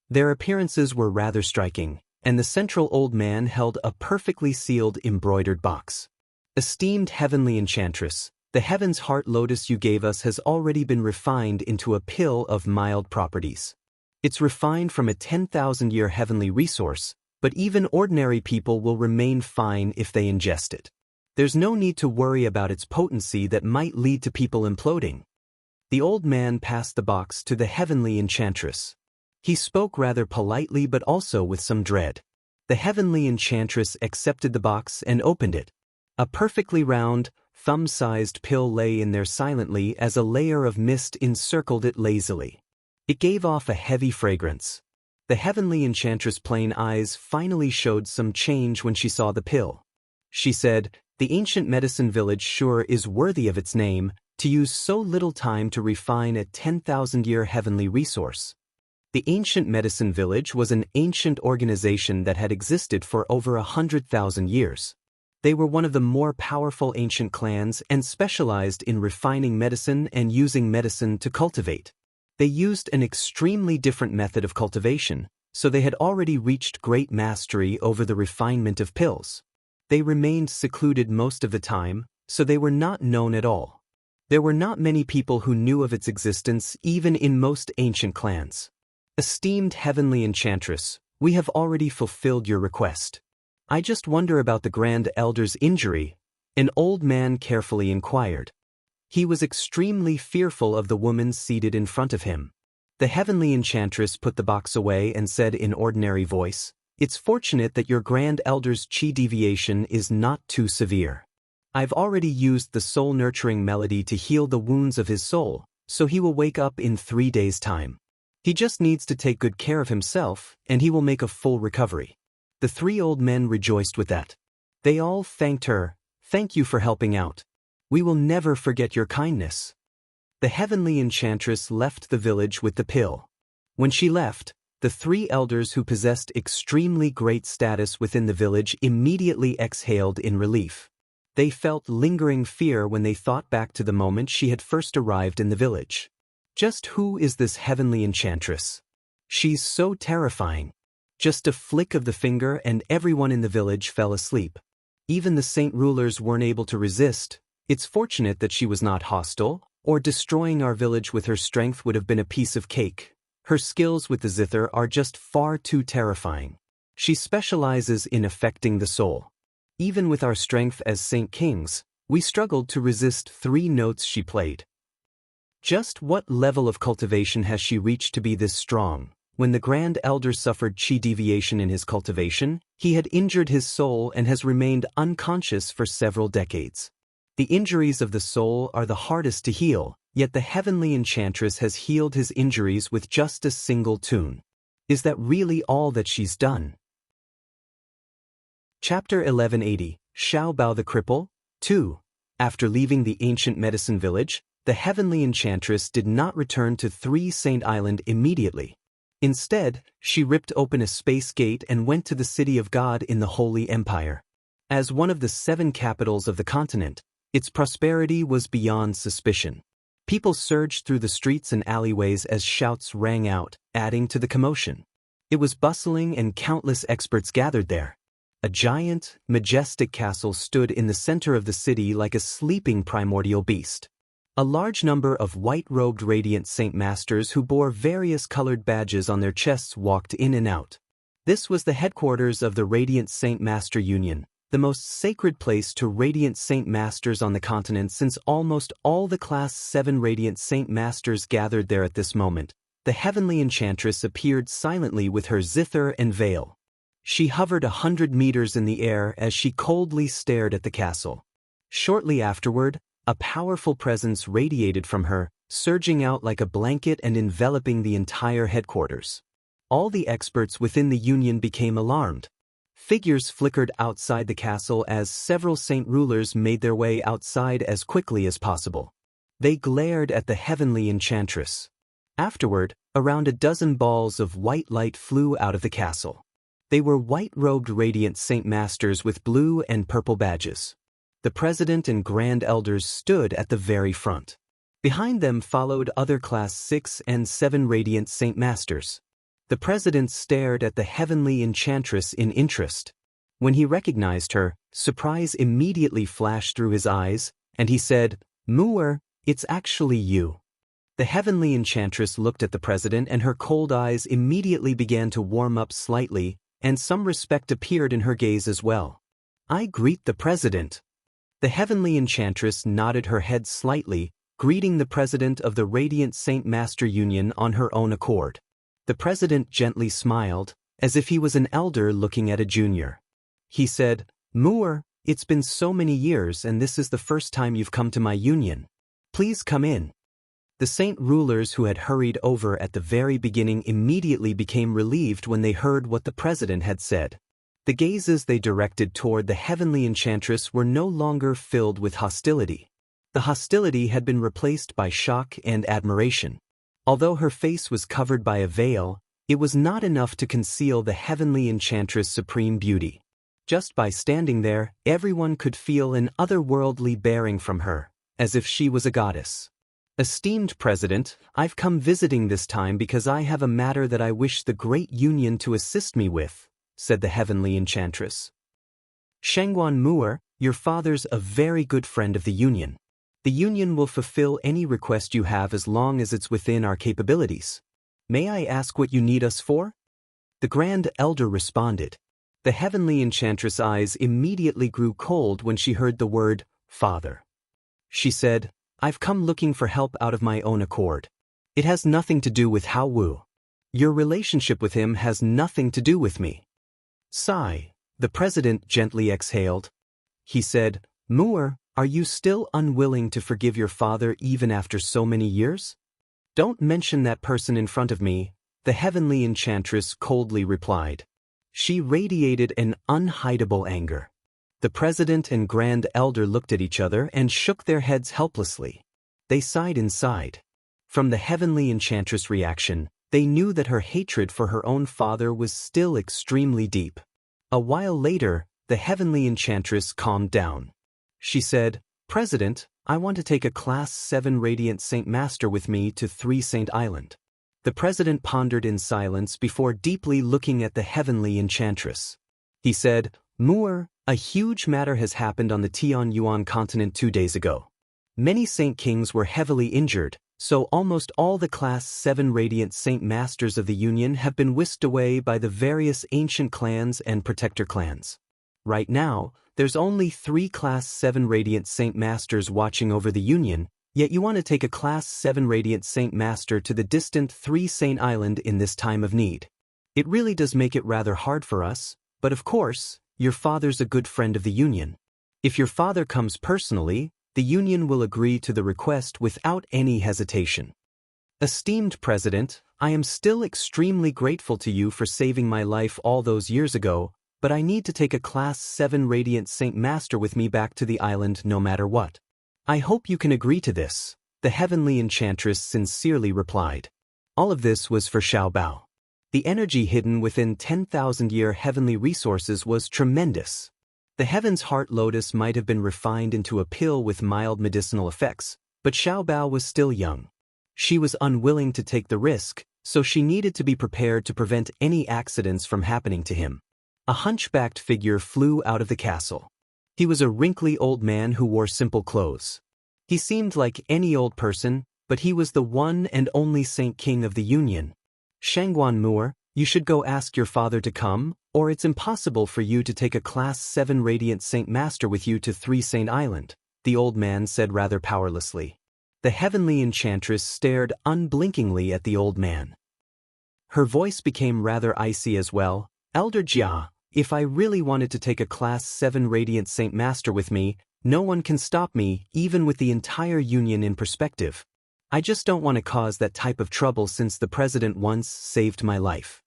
Their appearances were rather striking, and the central old man held a perfectly sealed embroidered box. Esteemed heavenly enchantress, the heaven's heart lotus you gave us has already been refined into a pill of mild properties. It's refined from a 10,000-year heavenly resource, but even ordinary people will remain fine if they ingest it. There's no need to worry about its potency that might lead to people imploding. The old man passed the box to the heavenly enchantress. He spoke rather politely but also with some dread. The heavenly enchantress accepted the box and opened it. A perfectly round, thumb-sized pill lay in there silently as a layer of mist encircled it lazily. It gave off a heavy fragrance. The heavenly enchantress' plain eyes finally showed some change when she saw the pill. She said, "The ancient medicine village sure is worthy of its name, to use so little time to refine a 10,000-year heavenly resource." The ancient medicine village was an ancient organization that had existed for over 100,000 years. They were one of the more powerful ancient clans and specialized in refining medicine and using medicine to cultivate. They used an extremely different method of cultivation, so they had already reached great mastery over the refinement of pills. They remained secluded most of the time, so they were not known at all. There were not many people who knew of its existence even in most ancient clans. "Esteemed heavenly enchantress, we have already fulfilled your request. I just wonder about the Grand Elder's injury," an old man carefully inquired. He was extremely fearful of the woman seated in front of him. The heavenly enchantress put the box away and said in ordinary voice, "It's fortunate that your Grand Elder's chi deviation is not too severe. I've already used the soul-nurturing melody to heal the wounds of his soul, so he will wake up in 3 days' time. He just needs to take good care of himself, and he will make a full recovery." The 3 old men rejoiced with that. They all thanked her. "Thank you for helping out. We will never forget your kindness." The heavenly enchantress left the village with the pill. When she left, the 3 elders who possessed extremely great status within the village immediately exhaled in relief. They felt lingering fear when they thought back to the moment she had first arrived in the village. Just who is this heavenly enchantress? She's so terrifying. Just a flick of the finger and everyone in the village fell asleep. Even the saint rulers weren't able to resist. It's fortunate that she was not hostile, or destroying our village with her strength would have been a piece of cake. Her skills with the zither are just far too terrifying. She specializes in affecting the soul. Even with our strength as saint kings, we struggled to resist 3 notes she played. Just what level of cultivation has she reached to be this strong? When the Grand Elder suffered chi deviation in his cultivation, he had injured his soul and has remained unconscious for several decades. The injuries of the soul are the hardest to heal, yet the heavenly enchantress has healed his injuries with just a single tune. Is that really all that she's done? Chapter 1180, Xiao Bao the Cripple, 2. After leaving the ancient medicine village, the heavenly enchantress did not return to 3 Saint Island immediately. Instead, she ripped open a space gate and went to the city of God in the Holy Empire. As one of the 7 capitals of the continent, its prosperity was beyond suspicion. People surged through the streets and alleyways as shouts rang out, adding to the commotion. It was bustling and countless experts gathered there. A giant, majestic castle stood in the center of the city like a sleeping primordial beast. A large number of white-robed radiant saint masters who bore various colored badges on their chests walked in and out. This was the headquarters of the Radiant Saint Master Union, the most sacred place to Radiant Saint Masters on the continent since almost all the Class 7 Radiant Saint Masters gathered there at this moment. The heavenly enchantress appeared silently with her zither and veil. She hovered 100 meters in the air as she coldly stared at the castle. Shortly afterward, a powerful presence radiated from her, surging out like a blanket and enveloping the entire headquarters. All the experts within the Union became alarmed. Figures flickered outside the castle as several saint rulers made their way outside as quickly as possible. They glared at the heavenly enchantress. Afterward, around a dozen balls of white light flew out of the castle. They were white-robed radiant saint masters with blue and purple badges. The president and grand elders stood at the very front. Behind them followed other Class 6 and 7 radiant saint masters. The president stared at the heavenly enchantress in interest. When he recognized her, surprise immediately flashed through his eyes, and he said, "Muir, it's actually you." The heavenly enchantress looked at the president and her cold eyes immediately began to warm up slightly, and some respect appeared in her gaze as well. "I greet the president." The heavenly enchantress nodded her head slightly, greeting the president of the Radiant Saint Master Union on her own accord. The president gently smiled, as if he was an elder looking at a junior. He said, "Muir, it's been so many years and this is the first time you've come to my union. Please come in." The saint rulers who had hurried over at the very beginning immediately became relieved when they heard what the president had said. The gazes they directed toward the heavenly enchantress were no longer filled with hostility. The hostility had been replaced by shock and admiration. Although her face was covered by a veil, it was not enough to conceal the heavenly enchantress' supreme beauty. Just by standing there, everyone could feel an otherworldly bearing from her, as if she was a goddess. "Esteemed President, I've come visiting this time because I have a matter that I wish the Great Union to assist me with," said the heavenly enchantress. "Shangguan Muir, your father's a very good friend of the Union. The Union will fulfill any request you have as long as it's within our capabilities. May I ask what you need us for?" The Grand Elder responded. The heavenly enchantress' eyes immediately grew cold when she heard the word, "father." She said, "I've come looking for help out of my own accord. It has nothing to do with Hao Wu. Your relationship with him has nothing to do with me." Sigh. The president gently exhaled. He said, "Muir, are you still unwilling to forgive your father even after so many years?" "Don't mention that person in front of me," the heavenly enchantress coldly replied. She radiated an unhideable anger. The president and grand elder looked at each other and shook their heads helplessly. They sighed inside. From the heavenly enchantress' reaction, they knew that her hatred for her own father was still extremely deep. A while later, the heavenly enchantress calmed down. She said, "President, I want to take a Class 7 Radiant Saint Master with me to 3 Saint Island." The president pondered in silence before deeply looking at the heavenly enchantress. He said, "Moor, a huge matter has happened on the Tianyuan continent 2 days ago. Many Saint Kings were heavily injured, so almost all the Class 7 Radiant Saint Masters of the Union have been whisked away by the various ancient clans and protector clans. Right now, there's only 3 Class 7 Radiant Saint Masters watching over the Union, yet you want to take a Class 7 Radiant Saint Master to the distant 3 Saint Island in this time of need. It really does make it rather hard for us, but of course, your father's a good friend of the Union. If your father comes personally, the Union will agree to the request without any hesitation. Esteemed President, I am still extremely grateful to you for saving my life all those years ago, but I need to take a Class 7 Radiant Saint Master with me back to the island no matter what. I hope you can agree to this," the heavenly enchantress sincerely replied. All of this was for Xiao Bao. The energy hidden within 10,000-year heavenly resources was tremendous. The Heaven's Heart Lotus might have been refined into a pill with mild medicinal effects, but Xiao Bao was still young. She was unwilling to take the risk, so she needed to be prepared to prevent any accidents from happening to him. A hunchbacked figure flew out of the castle. He was a wrinkly old man who wore simple clothes. He seemed like any old person, but he was the one and only Saint King of the Union. "Shangguan Moor, you should go ask your father to come, or it's impossible for you to take a Class 7 Radiant Saint Master with you to 3 Saint Island," the old man said rather powerlessly. The heavenly enchantress stared unblinkingly at the old man. Her voice became rather icy as well. "Elder Jia, if I really wanted to take a Class 7 Radiant Saint Master with me, no one can stop me, even with the entire Union in perspective. I just don't want to cause that type of trouble since the president once saved my life."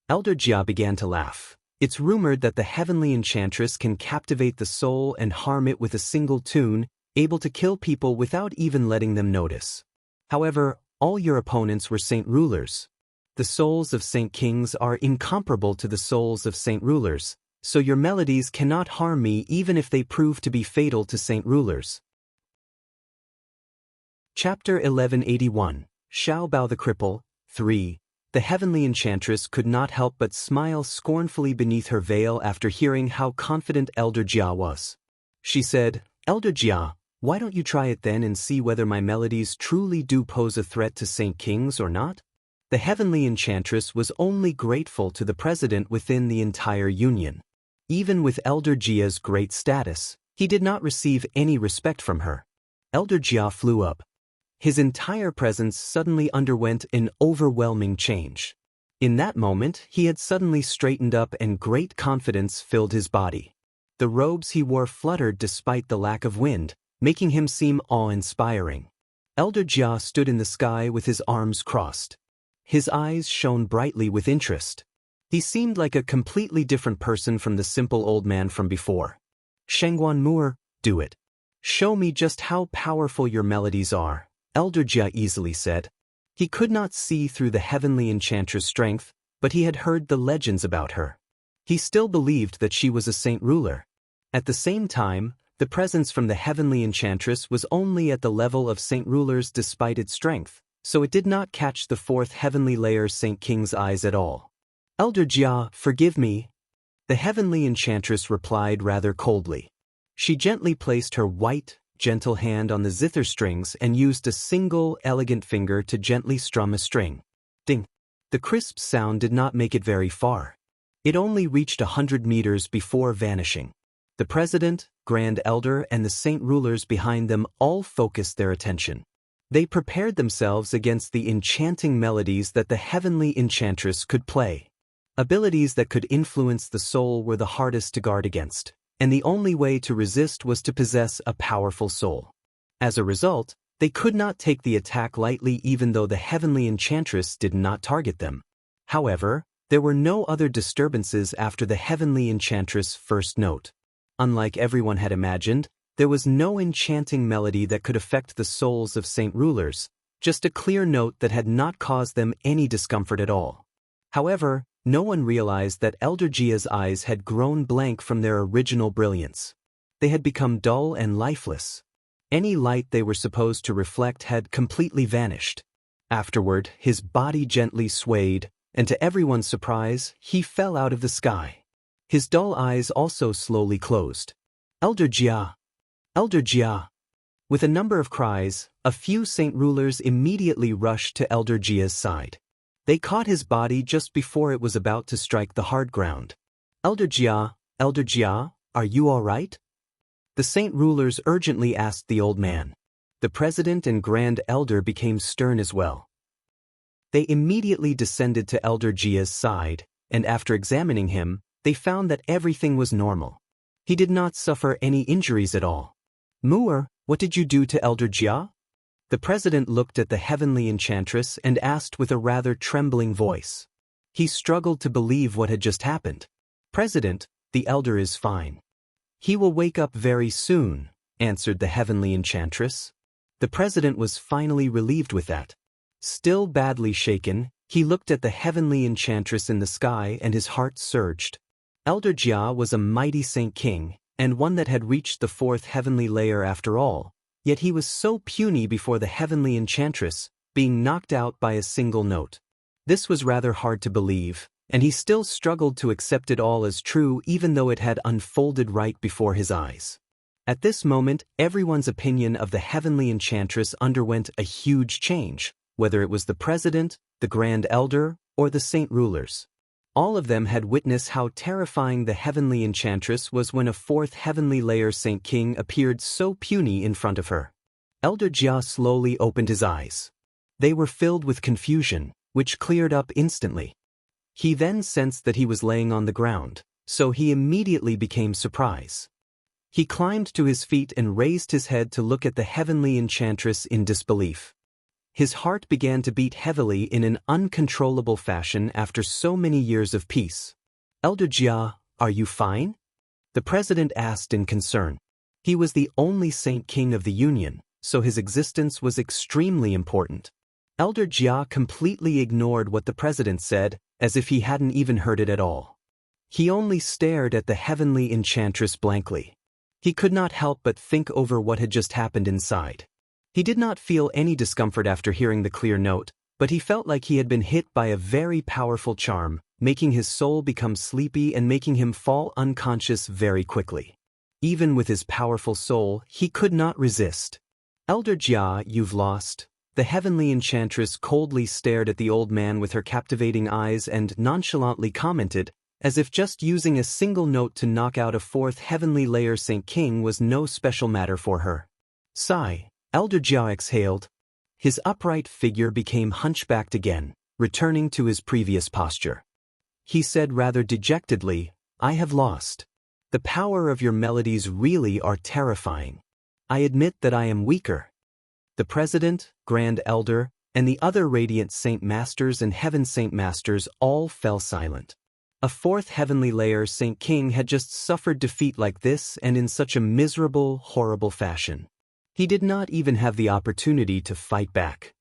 Elder Jia began to laugh. It's rumored that the heavenly enchantress can captivate the soul and harm it with a single tune, able to kill people without even letting them notice. However, all your opponents were saint rulers. The souls of Saint Kings are incomparable to the souls of saint rulers, so your melodies cannot harm me even if they prove to be fatal to saint rulers. Chapter 1181, Xiao Bao the Cripple, 3. The heavenly enchantress could not help but smile scornfully beneath her veil after hearing how confident Elder Jia was. She said, "Elder Jia, why don't you try it then and see whether my melodies truly do pose a threat to Saint Kings or not?" The heavenly enchantress was only grateful to the president within the entire Union. Even with Elder Jia's great status, he did not receive any respect from her. Elder Jia flew up. His entire presence suddenly underwent an overwhelming change. In that moment, he had suddenly straightened up and great confidence filled his body. The robes he wore fluttered despite the lack of wind, making him seem awe-inspiring. Elder Jia stood in the sky with his arms crossed. His eyes shone brightly with interest. He seemed like a completely different person from the simple old man from before. "Shangguan Moor, do it. Show me just how powerful your melodies are," Elder Jia easily said. He could not see through the heavenly enchantress' strength, but he had heard the legends about her. He still believed that she was a saint ruler. At the same time, the presence from the heavenly enchantress was only at the level of saint rulers despite its strength, so it did not catch the 4th heavenly layer Saint King's eyes at all. "Elder Jia, forgive me," the heavenly enchantress replied rather coldly. She gently placed her white, gentle hand on the zither strings and used a single, elegant finger to gently strum a string. Ding! The crisp sound did not make it very far. It only reached 100 meters before vanishing. The president, grand elder, and the saint rulers behind them all focused their attention. They prepared themselves against the enchanting melodies that the heavenly enchantress could play. Abilities that could influence the soul were the hardest to guard against, and the only way to resist was to possess a powerful soul. As a result, they could not take the attack lightly even though the heavenly enchantress did not target them. However, there were no other disturbances after the heavenly enchantress' first note. Unlike everyone had imagined, there was no enchanting melody that could affect the souls of saint rulers, just a clear note that had not caused them any discomfort at all. However, no one realized that Elder Jia's eyes had grown blank from their original brilliance. They had become dull and lifeless. Any light they were supposed to reflect had completely vanished. Afterward, his body gently swayed, and to everyone's surprise, he fell out of the sky. His dull eyes also slowly closed. Elder Jia! Elder Jia! With a number of cries, a few saint rulers immediately rushed to Elder Jia's side. They caught his body just before it was about to strike the hard ground. Elder Jia, are you all right? The saint rulers urgently asked the old man. The president and grand elder became stern as well. They immediately descended to Elder Jia's side, and after examining him, they found that everything was normal. He did not suffer any injuries at all. Mu'er, what did you do to Elder Jia? The president looked at the heavenly enchantress and asked with a rather trembling voice. He struggled to believe what had just happened. President, the elder is fine. He will wake up very soon, answered the heavenly enchantress. The president was finally relieved with that. Still badly shaken, he looked at the heavenly enchantress in the sky and his heart surged. Elder Jia was a mighty saint king, and one that had reached the fourth heavenly layer after all, yet he was so puny before the heavenly enchantress, being knocked out by a single note. This was rather hard to believe, and he still struggled to accept it all as true even though it had unfolded right before his eyes. At this moment, everyone's opinion of the heavenly enchantress underwent a huge change, whether it was the president, the grand elder, or the saint rulers. All of them had witnessed how terrifying the heavenly enchantress was when a fourth heavenly layer saint king appeared so puny in front of her. Elder Jia slowly opened his eyes. They were filled with confusion, which cleared up instantly. He then sensed that he was laying on the ground, so he immediately became surprised. He climbed to his feet and raised his head to look at the heavenly enchantress in disbelief. His heart began to beat heavily in an uncontrollable fashion after so many years of peace. Elder Jia, are you fine? The president asked in concern. He was the only saint king of the Union, so his existence was extremely important. Elder Jia completely ignored what the president said, as if he hadn't even heard it at all. He only stared at the heavenly enchantress blankly. He could not help but think over what had just happened inside. He did not feel any discomfort after hearing the clear note, but he felt like he had been hit by a very powerful charm, making his soul become sleepy and making him fall unconscious very quickly. Even with his powerful soul, he could not resist. Elder Jia, you've lost. The heavenly enchantress coldly stared at the old man with her captivating eyes and nonchalantly commented, as if just using a single note to knock out a fourth heavenly layer saint king was no special matter for her. Sigh. Elder Jia exhaled. His upright figure became hunchbacked again, returning to his previous posture. He said rather dejectedly, I have lost. The power of your melodies really are terrifying. I admit that I am weaker. The president, grand elder, and the other radiant saint masters and heaven saint masters all fell silent. A fourth heavenly layer saint king had just suffered defeat like this and in such a miserable, horrible fashion. He did not even have the opportunity to fight back.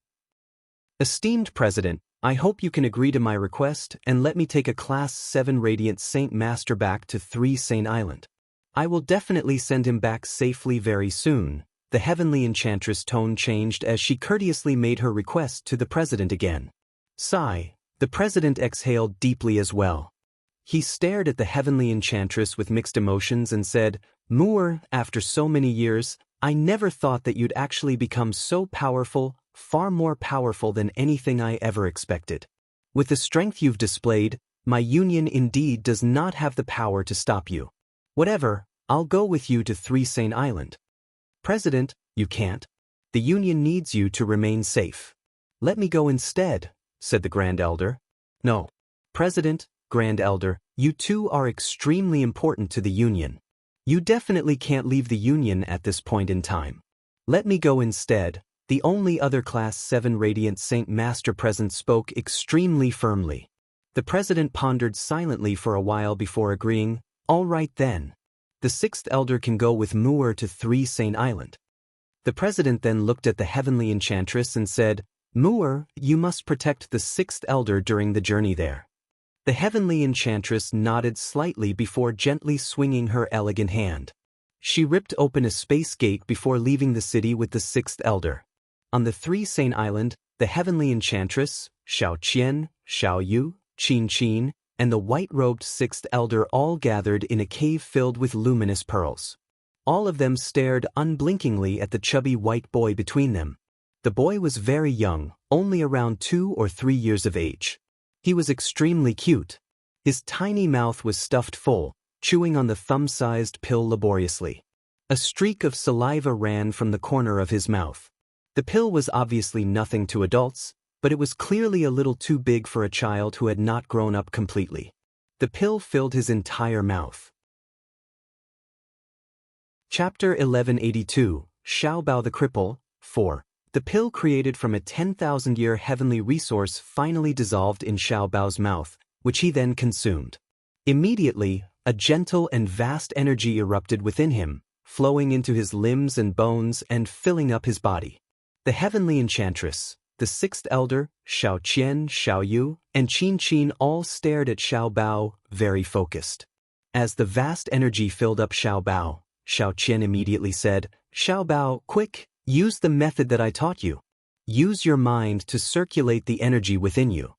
Esteemed President, I hope you can agree to my request and let me take a Class 7 Radiant Saint Master back to 3 Saint Island. I will definitely send him back safely very soon. The heavenly enchantress' tone changed as she courteously made her request to the president again. Sigh. The president exhaled deeply as well. He stared at the heavenly enchantress with mixed emotions and said, Mu'er, after so many years, I never thought that you'd actually become so powerful, far more powerful than anything I ever expected. With the strength you've displayed, my union indeed does not have the power to stop you. Whatever, I'll go with you to 3 Saint Island. President, you can't. The union needs you to remain safe. Let me go instead, said the Grand Elder. No. President, Grand Elder, you two are extremely important to the union. You definitely can't leave the union at this point in time. Let me go instead. The only other Class 7 Radiant Saint Master present spoke extremely firmly. The president pondered silently for a while before agreeing, all right then. The 6th Elder can go with Mu'er to 3 Saint Island. The president then looked at the heavenly enchantress and said, Mu'er, you must protect the 6th Elder during the journey there. The heavenly enchantress nodded slightly before gently swinging her elegant hand. She ripped open a space gate before leaving the city with the 6th Elder. On the 3 Saint Island, the heavenly enchantress, Xiao Qian, Xiao Yu, Qin Qin, and the white-robed sixth elder all gathered in a cave filled with luminous pearls. All of them stared unblinkingly at the chubby white boy between them. The boy was very young, only around 2 or 3 years of age. He was extremely cute. His tiny mouth was stuffed full, chewing on the thumb-sized pill laboriously. A streak of saliva ran from the corner of his mouth. The pill was obviously nothing to adults, but it was clearly a little too big for a child who had not grown up completely. The pill filled his entire mouth. Chapter 1182, Xiao Bao the Cripple, 4. The pill created from a 10,000-year heavenly resource finally dissolved in Xiao Bao's mouth, which he then consumed. Immediately, a gentle and vast energy erupted within him, flowing into his limbs and bones and filling up his body. The heavenly enchantress, the sixth elder, Xiao Qian, Xiao Yu, and Qin Qin all stared at Xiao Bao, very focused. As the vast energy filled up Xiao Bao, Xiao Qian immediately said, "Xiao Bao, quick, use the method that I taught you. Use your mind to circulate the energy within you."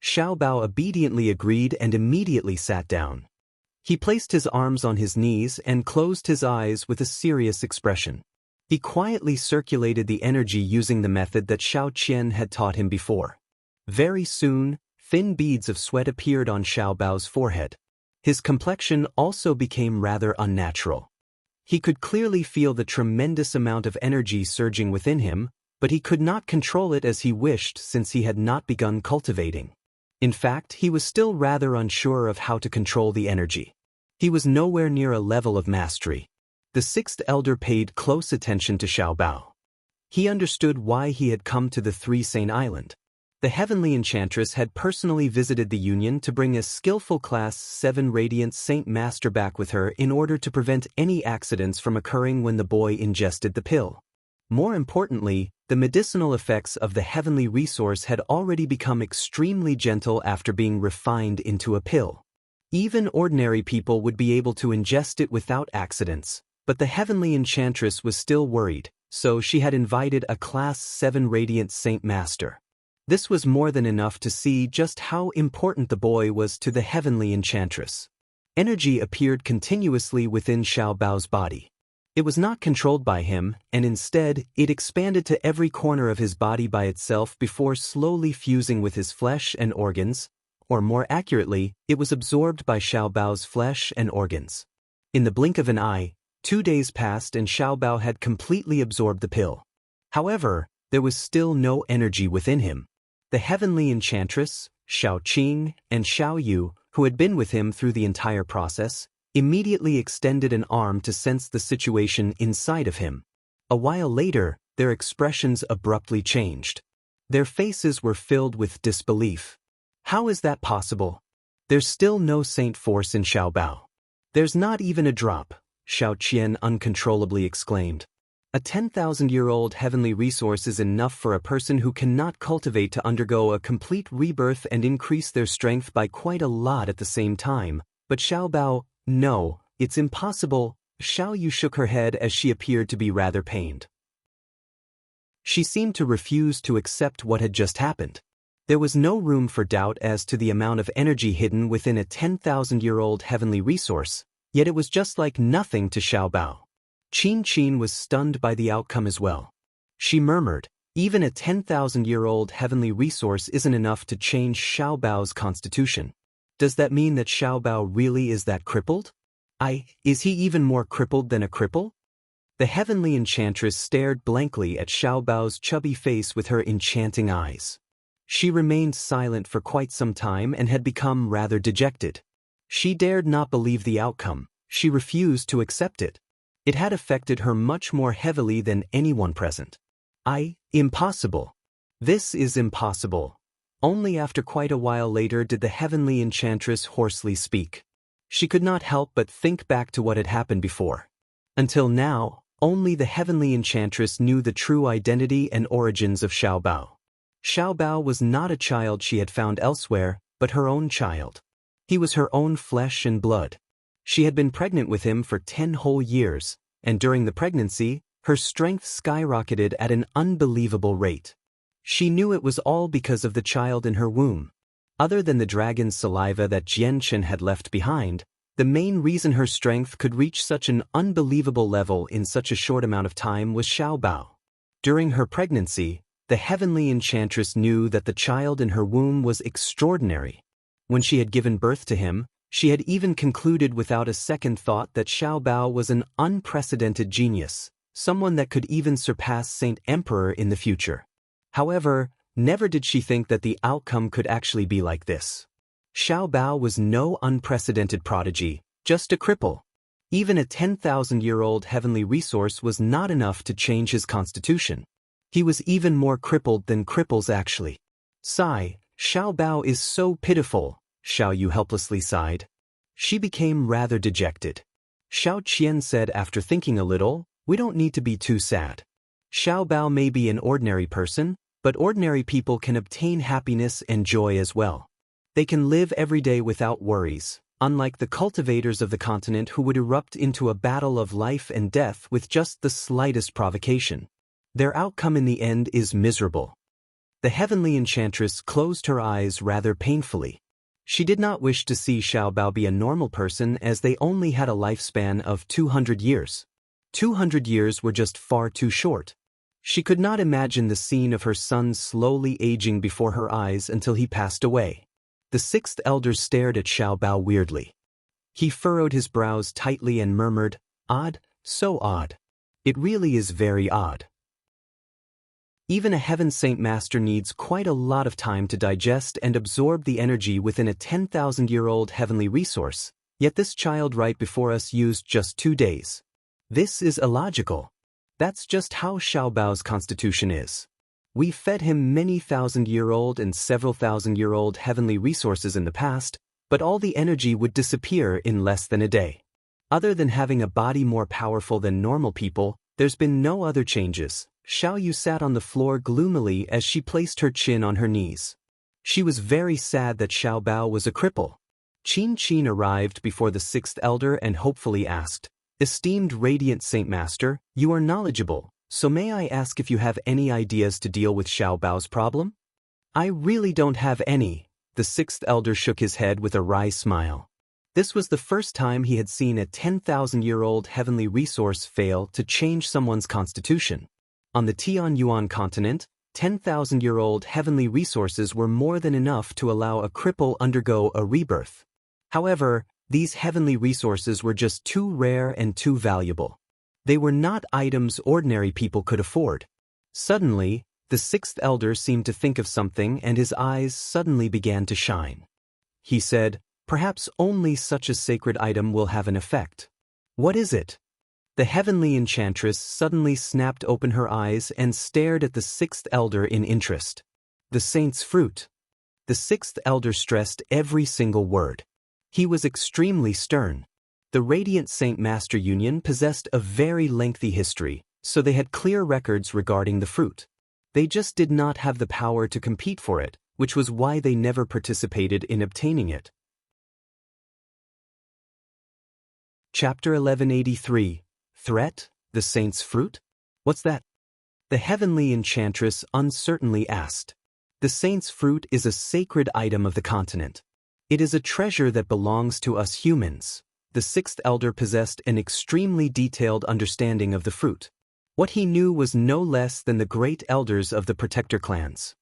Xiao Bao obediently agreed and immediately sat down. He placed his arms on his knees and closed his eyes with a serious expression. He quietly circulated the energy using the method that Xiao Qian had taught him before. Very soon, thin beads of sweat appeared on Xiao Bao's forehead. His complexion also became rather unnatural. He could clearly feel the tremendous amount of energy surging within him, but he could not control it as he wished since he had not begun cultivating. In fact, he was still rather unsure of how to control the energy. He was nowhere near a level of mastery. The sixth elder paid close attention to Xiao Bao. He understood why he had come to the Three-Sane Island. The heavenly enchantress had personally visited the Union to bring a skillful Class 7 Radiant Saint Master back with her in order to prevent any accidents from occurring when the boy ingested the pill. More importantly, the medicinal effects of the heavenly resource had already become extremely gentle after being refined into a pill. Even ordinary people would be able to ingest it without accidents, but the heavenly enchantress was still worried, so she had invited a Class 7 Radiant Saint Master. This was more than enough to see just how important the boy was to the heavenly enchantress. Energy appeared continuously within Xiao Bao's body. It was not controlled by him, and instead, it expanded to every corner of his body by itself before slowly fusing with his flesh and organs, or more accurately, it was absorbed by Xiao Bao's flesh and organs. In the blink of an eye, 2 days passed and Xiao Bao had completely absorbed the pill. However, there was still no energy within him. The heavenly enchantress, Xiao Qing, and Xiao Yu, who had been with him through the entire process, immediately extended an arm to sense the situation inside of him. A while later, their expressions abruptly changed. Their faces were filled with disbelief. How is that possible? There's still no saint force in Xiao Bao. There's not even a drop, Xiao Qian uncontrollably exclaimed. A 10,000-year-old heavenly resource is enough for a person who cannot cultivate to undergo a complete rebirth and increase their strength by quite a lot at the same time. But Xiao Bao, no, it's impossible. Xiao Yu shook her head as she appeared to be rather pained. She seemed to refuse to accept what had just happened. There was no room for doubt as to the amount of energy hidden within a 10,000-year-old heavenly resource, yet it was just like nothing to Xiao Bao. Qin Qin was stunned by the outcome as well. She murmured, "Even a 10,000-year-old heavenly resource isn't enough to change Xiao Bao's constitution. Does that mean that Xiao Bao really is that crippled? Is he even more crippled than a cripple?" The heavenly enchantress stared blankly at Xiao Bao's chubby face with her enchanting eyes. She remained silent for quite some time and had become rather dejected. She dared not believe the outcome. She refused to accept it. It had affected her much more heavily than anyone present. Impossible. This is impossible. Only after quite a while later did the heavenly enchantress hoarsely speak. She could not help but think back to what had happened before. Until now, only the heavenly enchantress knew the true identity and origins of Xiao Bao. Xiao Bao was not a child she had found elsewhere, but her own child. He was her own flesh and blood. She had been pregnant with him for 10 whole years, and during the pregnancy, her strength skyrocketed at an unbelievable rate. She knew it was all because of the child in her womb. Other than the dragon's saliva that Jianchen had left behind, the main reason her strength could reach such an unbelievable level in such a short amount of time was Xiaobao. During her pregnancy, the heavenly enchantress knew that the child in her womb was extraordinary. When she had given birth to him, she had even concluded without a second thought that Xiaobao was an unprecedented genius, someone that could even surpass Saint Emperor in the future. However, never did she think that the outcome could actually be like this. Xiaobao was no unprecedented prodigy, just a cripple. Even a 10,000-year-old heavenly resource was not enough to change his constitution. He was even more crippled than cripples actually. Sigh, Xiaobao is so pitiful, Xiao Yu helplessly sighed. She became rather dejected. Xiao Qian said after thinking a little, we don't need to be too sad. Xiaobao may be an ordinary person, but ordinary people can obtain happiness and joy as well. They can live every day without worries, unlike the cultivators of the continent who would erupt into a battle of life and death with just the slightest provocation. Their outcome in the end is miserable. The heavenly enchantress closed her eyes rather painfully. She did not wish to see Xiaobao be a normal person as they only had a lifespan of 200 years. 200 years were just far too short. She could not imagine the scene of her son slowly aging before her eyes until he passed away. The sixth elder stared at Xiaobao weirdly. He furrowed his brows tightly and murmured, "Odd, so odd. It really is very odd." Even a heaven saint master needs quite a lot of time to digest and absorb the energy within a 10,000-year-old heavenly resource, yet this child right before us used just 2 days. This is illogical. That's just how Xiaobao's constitution is. We fed him many thousand-year-old and several thousand-year-old heavenly resources in the past, but all the energy would disappear in less than a day. Other than having a body more powerful than normal people, there's been no other changes. Xiao Yu sat on the floor gloomily as she placed her chin on her knees. She was very sad that Xiaobao was a cripple. Qin Qin arrived before the sixth elder and hopefully asked, "Esteemed Radiant Saint Master, you are knowledgeable, so may I ask if you have any ideas to deal with Xiaobao's problem?" "I really don't have any." The sixth elder shook his head with a wry smile. This was the first time he had seen a 10,000-year-old heavenly resource fail to change someone's constitution. On the Tianyuan continent, 10,000-year-old heavenly resources were more than enough to allow a cripple undergo a rebirth. However, these heavenly resources were just too rare and too valuable. They were not items ordinary people could afford. Suddenly, the sixth elder seemed to think of something and his eyes suddenly began to shine. He said, "Perhaps only such a sacred item will have an effect." "What is it?" The heavenly enchantress suddenly snapped open her eyes and stared at the sixth elder in interest. "The saint's fruit." The sixth elder stressed every single word. He was extremely stern. The Radiant Saint Master Union possessed a very lengthy history, so they had clear records regarding the fruit. They just did not have the power to compete for it, which was why they never participated in obtaining it. Chapter 1183. Threat? The saint's fruit? What's that? The heavenly enchantress uncertainly asked. The saint's fruit is a sacred item of the continent. It is a treasure that belongs to us humans. The sixth elder possessed an extremely detailed understanding of the fruit. What he knew was no less than the great elders of the protector clans.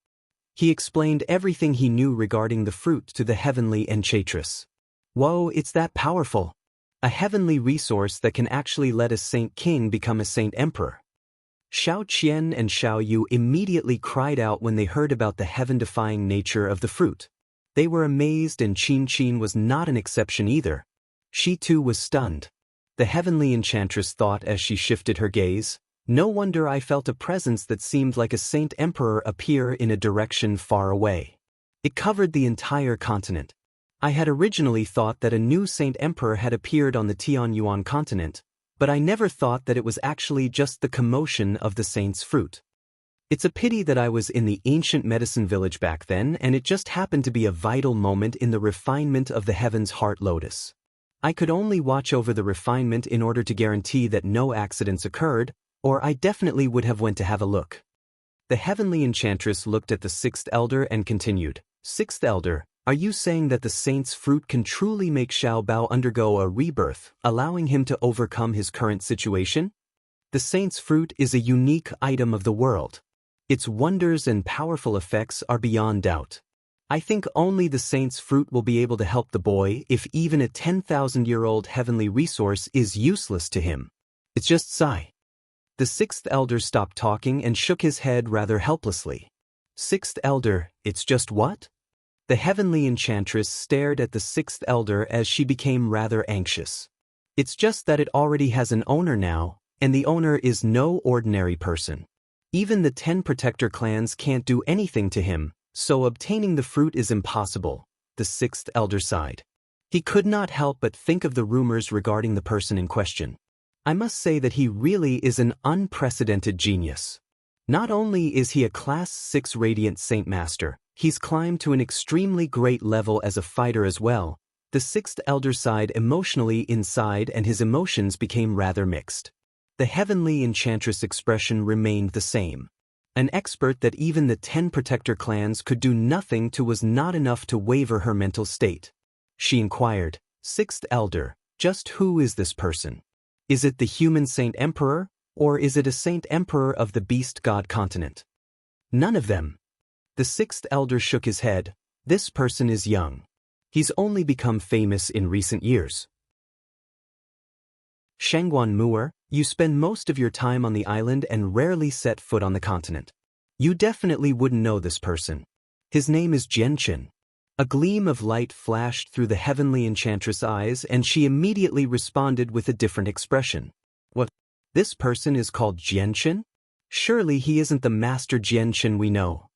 He explained everything he knew regarding the fruit to the heavenly enchantress. Whoa, it's that powerful. A heavenly resource that can actually let a saint king become a saint emperor. Xiao Qian and Xiao Yu immediately cried out when they heard about the heaven-defying nature of the fruit. They were amazed, and Qin Qin was not an exception either. She too was stunned. The heavenly enchantress thought as she shifted her gaze, "No wonder I felt a presence that seemed like a saint emperor appear in a direction far away. It covered the entire continent. I had originally thought that a new saint emperor had appeared on the Tianyuan continent, but I never thought that it was actually just the commotion of the saint's fruit. It's a pity that I was in the ancient medicine village back then, and it just happened to be a vital moment in the refinement of the heaven's heart lotus. I could only watch over the refinement in order to guarantee that no accidents occurred, or I definitely would have went to have a look." The heavenly enchantress looked at the sixth elder and continued, "Sixth elder, are you saying that the saint's fruit can truly make Xiao Bao undergo a rebirth, allowing him to overcome his current situation? The saint's fruit is a unique item of the world. Its wonders and powerful effects are beyond doubt. I think only the saint's fruit will be able to help the boy if even a 10,000-year-old heavenly resource is useless to him. It's just Sai." The sixth elder stopped talking and shook his head rather helplessly. "Sixth elder, it's just what?" The heavenly enchantress stared at the sixth elder as she became rather anxious. "It's just that it already has an owner now, and the owner is no ordinary person. Even the 10 protector clans can't do anything to him, so obtaining the fruit is impossible," the sixth elder sighed. He could not help but think of the rumors regarding the person in question. "I must say that he really is an unprecedented genius. Not only is he a Class 6 Radiant Saint Master, he's climbed to an extremely great level as a fighter as well." The sixth elder sighed emotionally inside and his emotions became rather mixed. The heavenly enchantress' expression remained the same. An expert that even the 10 protector clans could do nothing to was not enough to waver her mental state. She inquired, "Sixth elder, just who is this person? Is it the human Saint Emperor, or is it a Saint Emperor of the Beast God continent?" "None of them." The sixth elder shook his head. "This person is young. He's only become famous in recent years." "Shangguan Mu'er, you spend most of your time on the island and rarely set foot on the continent. You definitely wouldn't know this person. His name is Jianqin." A gleam of light flashed through the heavenly enchantress' eyes and she immediately responded with a different expression. "What? This person is called Jianqin? Surely he isn't the master Jianqin we know."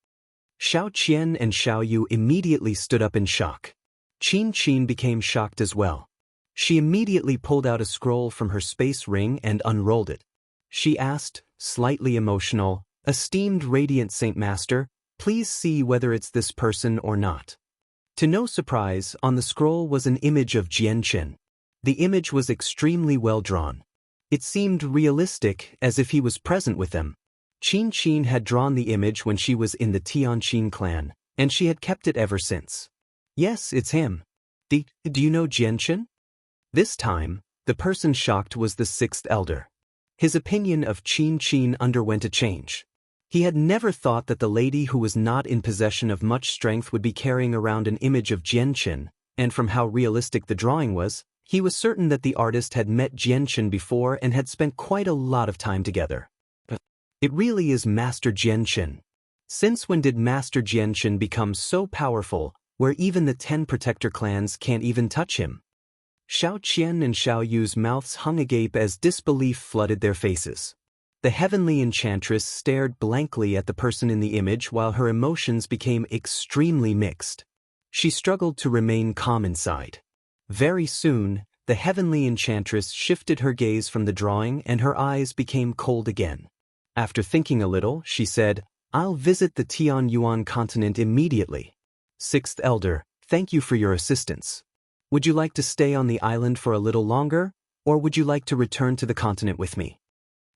Xiao Qian and Xiao Yu immediately stood up in shock. Qin Qin became shocked as well. She immediately pulled out a scroll from her space ring and unrolled it. She asked, slightly emotional, "Esteemed Radiant Saint Master, please see whether it's this person or not." To no surprise, on the scroll was an image of Jianqin. The image was extremely well drawn. It seemed realistic, as if he was present with them. Qin Qin had drawn the image when she was in the Tianqin clan, and she had kept it ever since. "Yes, it's him. Do you know Jianqin?" This time, the person shocked was the sixth elder. His opinion of Qin Qin underwent a change. He had never thought that the lady who was not in possession of much strength would be carrying around an image of Jianqin, and from how realistic the drawing was, he was certain that the artist had met Jianqin before and had spent quite a lot of time together. It really is Master Jianqin. Since when did Master Jianqin become so powerful, where even the 10 protector clans can't even touch him? Xiao Qian and Xiao Yu's mouths hung agape as disbelief flooded their faces. The heavenly enchantress stared blankly at the person in the image while her emotions became extremely mixed. She struggled to remain calm inside. Very soon, the heavenly enchantress shifted her gaze from the drawing and her eyes became cold again. After thinking a little, she said, "I'll visit the Tianyuan continent immediately. Sixth elder, thank you for your assistance. Would you like to stay on the island for a little longer, or would you like to return to the continent with me?"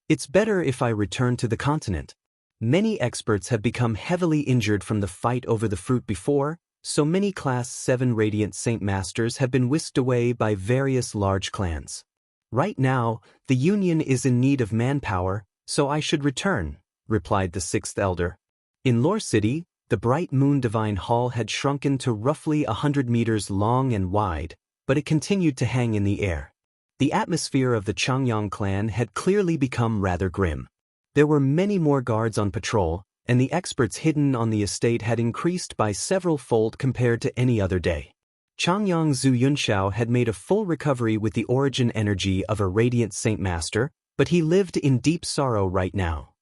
"It's better if I return to the continent. Many experts have become heavily injured from the fight over the fruit before, so many Class 7 Radiant Saint Masters have been whisked away by various large clans. Right now, the Union is in need of manpower, so I should return," replied the sixth elder. In Lore City, the bright moon divine hall had shrunken to roughly 100 meters long and wide, but it continued to hang in the air. The atmosphere of the Changyang clan had clearly become rather grim. There were many more guards on patrol, and the experts hidden on the estate had increased by several-fold compared to any other day. Changyang Zhu Yunxiao had made a full recovery with the origin energy of a Radiant Saint Master, but he lived in deep sorrow right now.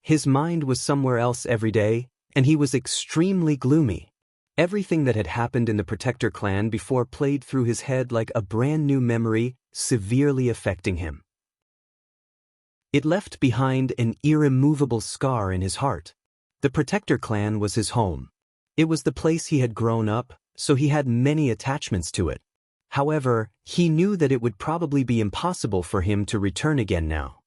His mind was somewhere else every day, and he was extremely gloomy. Everything that had happened in the Protector clan before played through his head like a brand new memory, severely affecting him. It left behind an irremovable scar in his heart. The Protector clan was his home. It was the place he had grown up, so he had many attachments to it. However, he knew that it would probably be impossible for him to return again now.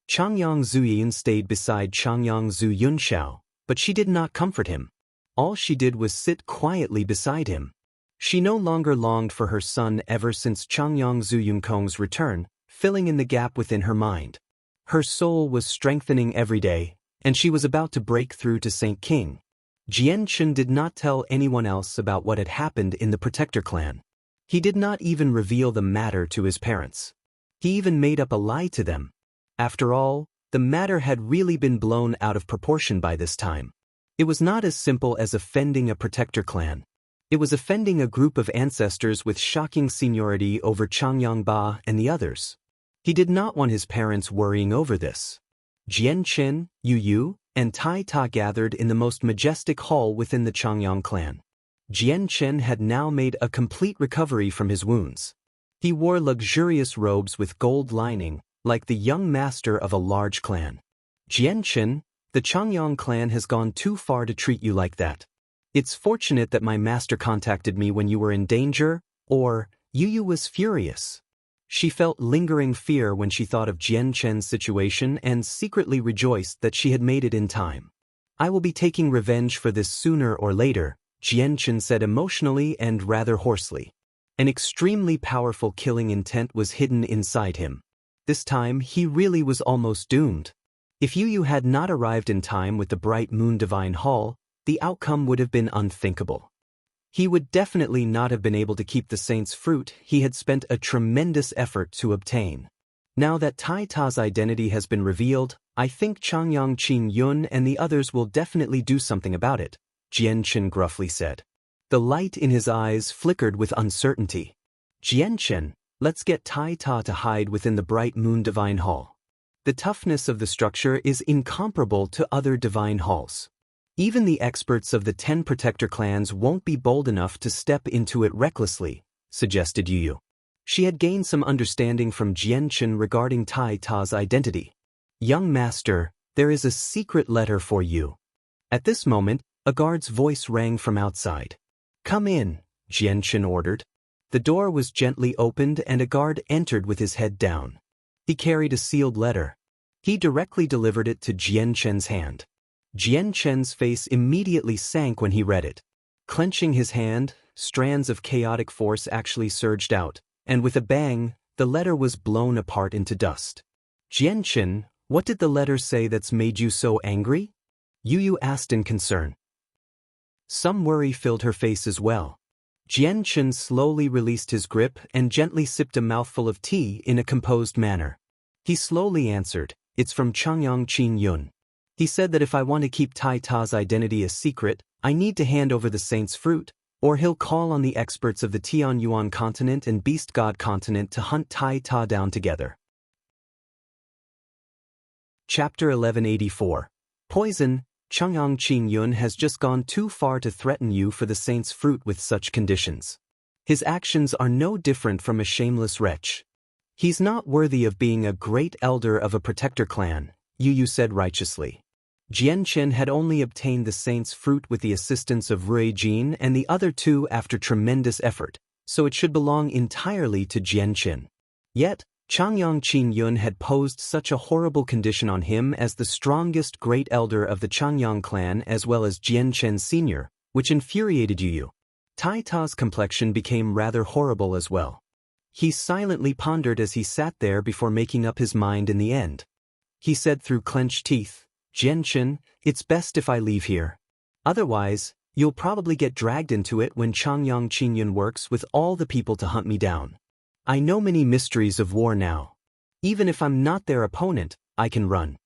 Changyang Zuyin stayed beside Changyang Zhu Yunxiao, but she did not comfort him. All she did was sit quietly beside him. She no longer longed for her son ever since Changyang Zuyunkong's return, filling in the gap within her mind. Her soul was strengthening every day, and she was about to break through to Saint King. Jianchen did not tell anyone else about what had happened in the Protector clan. He did not even reveal the matter to his parents. He even made up a lie to them. After all, the matter had really been blown out of proportion by this time. It was not as simple as offending a Protector clan. It was offending a group of ancestors with shocking seniority over Changyang Ba and the others. He did not want his parents worrying over this. Jian Chen, Yu Yu, and Tai Ta gathered in the most majestic hall within the Changyang clan. Jian Chen had now made a complete recovery from his wounds. He wore luxurious robes with gold lining, like the young master of a large clan. Jian Chen, the Changyang clan has gone too far to treat you like that. It's fortunate that my master contacted me when you were in danger, or Yu Yu was furious. She felt lingering fear when she thought of Jian Chen's situation and secretly rejoiced that she had made it in time. I will be taking revenge for this sooner or later, Jian Chen said emotionally and rather hoarsely. An extremely powerful killing intent was hidden inside him. This time he really was almost doomed. If Yu Yu had not arrived in time with the Bright Moon Divine Hall, the outcome would have been unthinkable. He would definitely not have been able to keep the saint's fruit he had spent a tremendous effort to obtain. Now that Tai Ta's identity has been revealed, I think Changyang Qin Yun and the others will definitely do something about it, Jian Chen gruffly said. The light in his eyes flickered with uncertainty. Jian Chen, let's get Tai Ta to hide within the Bright Moon Divine Hall. The toughness of the structure is incomparable to other divine halls. Even the experts of the 10 Protector clans won't be bold enough to step into it recklessly, suggested Yu Yu. She had gained some understanding from Jian Chen regarding Tai Ta's identity. Young master, there is a secret letter for you. At this moment, a guard's voice rang from outside. Come in, Jian Chen ordered. The door was gently opened and a guard entered with his head down. He carried a sealed letter. He directly delivered it to Jian Chen's hand. Jian Chen's face immediately sank when he read it. Clenching his hand, strands of chaotic force actually surged out, and with a bang, the letter was blown apart into dust. Jian Chen, what did the letter say that's made you so angry? Yu Yu asked in concern. Some worry filled her face as well. Jian Chen slowly released his grip and gently sipped a mouthful of tea in a composed manner. He slowly answered, it's from Changyang Qin Yun. He said that if I want to keep Tai Ta's identity a secret, I need to hand over the saint's fruit, or he'll call on the experts of the Tian Yuan continent and Beast God continent to hunt Tai Ta down together. Chapter 1184. Poison. Changyang Qin Yun has just gone too far to threaten you for the saint's fruit with such conditions. His actions are no different from a shameless wretch. He's not worthy of being a great elder of a Protector clan, Yu Yu said righteously. Jian Chen had only obtained the saint's fruit with the assistance of Rui Jin and the other two after tremendous effort, so it should belong entirely to Jian Chen. Yet, Changyang Qin Yun had posed such a horrible condition on him as the strongest great elder of the Changyang clan as well as Jian Chen Sr., which infuriated Yu Yu. Tai Ta's complexion became rather horrible as well. He silently pondered as he sat there before making up his mind in the end. He said through clenched teeth, Jian Chen, it's best if I leave here. Otherwise, you'll probably get dragged into it when Changyang Qin Yun works with all the people to hunt me down. I know many mysteries of war now. Even if I'm not their opponent, I can run.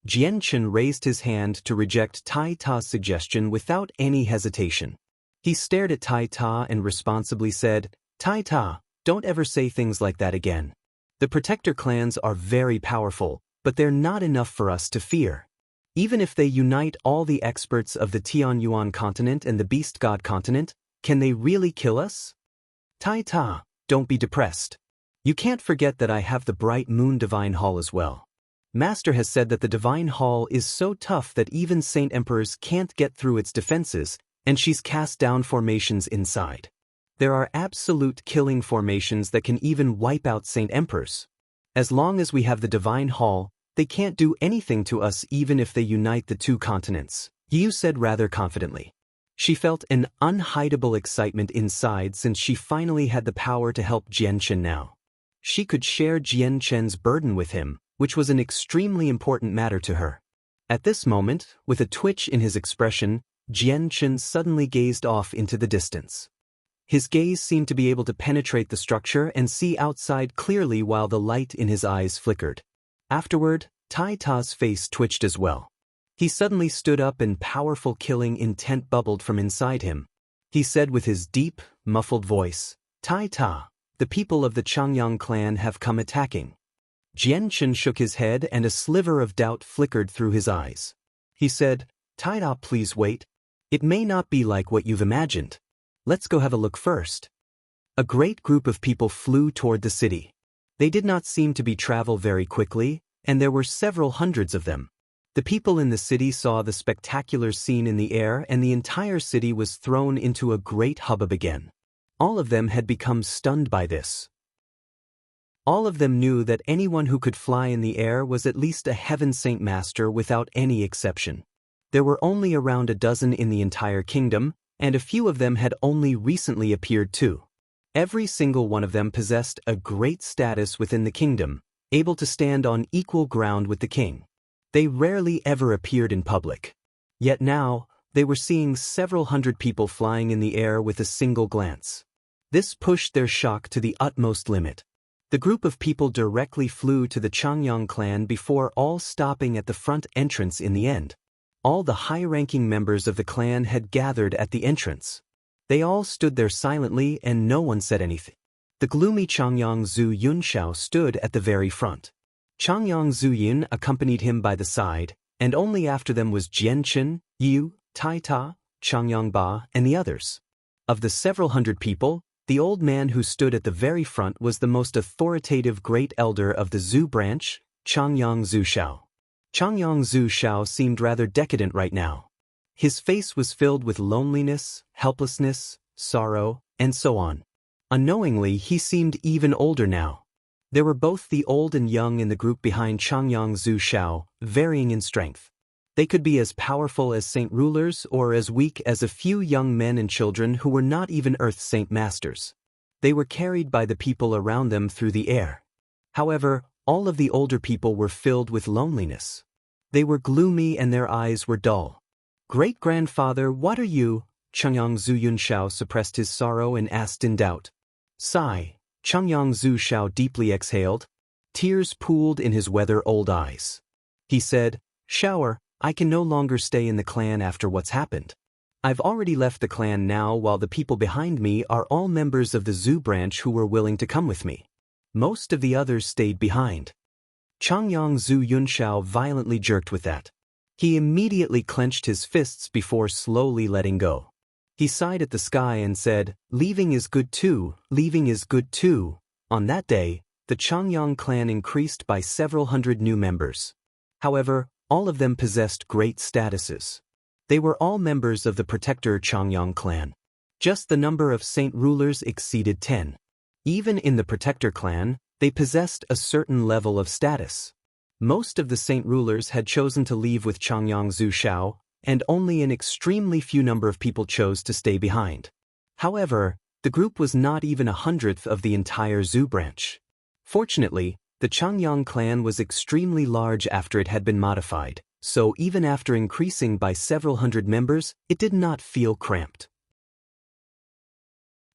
Jian Chen raised his hand to reject Tai Ta's suggestion without any hesitation. He stared at Tai Ta and responsibly said, Tai Ta, don't ever say things like that again. The Protector clans are very powerful, but they're not enough for us to fear. Even if they unite all the experts of the Tian Yuan continent and the Beast God continent, can they really kill us? Tai Ta, don't be depressed. You can't forget that I have the Bright Moon Divine Hall as well. Master has said that the Divine Hall is so tough that even Saint Emperors can't get through its defenses, and she's cast down formations inside. There are absolute killing formations that can even wipe out Saint Emperors. As long as we have the Divine Hall, they can't do anything to us even if they unite the two continents, Yu said rather confidently. She felt an unhideable excitement inside since she finally had the power to help Jianchen now. She could share Jianchen's burden with him, which was an extremely important matter to her. At this moment, with a twitch in his expression, Jianchen suddenly gazed off into the distance. His gaze seemed to be able to penetrate the structure and see outside clearly while the light in his eyes flickered. Afterward, Tai Ta's face twitched as well. He suddenly stood up and powerful killing intent bubbled from inside him. He said with his deep, muffled voice, "Tai Ta, the people of the Changyang clan have come attacking." Jianchen shook his head and a sliver of doubt flickered through his eyes. He said, "Tai Ta, please wait. It may not be like what you've imagined. Let's go have a look first." A great group of people flew toward the city. They did not seem to be travel very quickly, and there were several hundreds of them. The people in the city saw the spectacular scene in the air and the entire city was thrown into a great hubbub again. All of them had become stunned by this. All of them knew that anyone who could fly in the air was at least a heaven saint master without any exception. There were only around a dozen in the entire kingdom, and a few of them had only recently appeared too. Every single one of them possessed a great status within the kingdom, able to stand on equal ground with the king. They rarely ever appeared in public. Yet now, they were seeing several hundred people flying in the air with a single glance. This pushed their shock to the utmost limit. The group of people directly flew to the Changyang clan before all stopping at the front entrance in the end. All the high-ranking members of the clan had gathered at the entrance. They all stood there silently and no one said anything. The gloomy Changyang Zhu Yunshao stood at the very front. Changyang Zhuyin accompanied him by the side, and only after them was Jianchen, Yu, Tai Ta, Changyang Ba, and the others. Of the several hundred people, the old man who stood at the very front was the most authoritative great elder of the Zhu branch, Changyang Zhu Shao. Changyang Zhu Shao seemed rather decadent right now. His face was filled with loneliness, helplessness, sorrow, and so on. Unknowingly, he seemed even older now. There were both the old and young in the group behind Changyang Zhu Shao, varying in strength. They could be as powerful as saint rulers or as weak as a few young men and children who were not even Earth saint masters. They were carried by the people around them through the air. However, all of the older people were filled with loneliness. They were gloomy and their eyes were dull. "Great-grandfather, what are you?" Changyang Zhu Yunshao suppressed his sorrow and asked in doubt. "Sigh." Changyang Zhu Shao deeply exhaled. Tears pooled in his weather-old eyes. He said, "Shower, I can no longer stay in the clan after what's happened. I've already left the clan now while the people behind me are all members of the Zhu branch who were willing to come with me. Most of the others stayed behind." Changyang Zhu Yunshao violently jerked with that. He immediately clenched his fists before slowly letting go. He sighed at the sky and said, "Leaving is good too, leaving is good too." On that day, the Changyang clan increased by several hundred new members. However, all of them possessed great statuses. They were all members of the Protector Changyang clan. Just the number of saint rulers exceeded 10. Even in the Protector clan, they possessed a certain level of status. Most of the saint rulers had chosen to leave with Changyang Zhu Shao, and only an extremely few number of people chose to stay behind. However, the group was not even 1/100th of the entire Zhu branch. Fortunately, the Changyang clan was extremely large after it had been modified, so even after increasing by several hundred members, it did not feel cramped.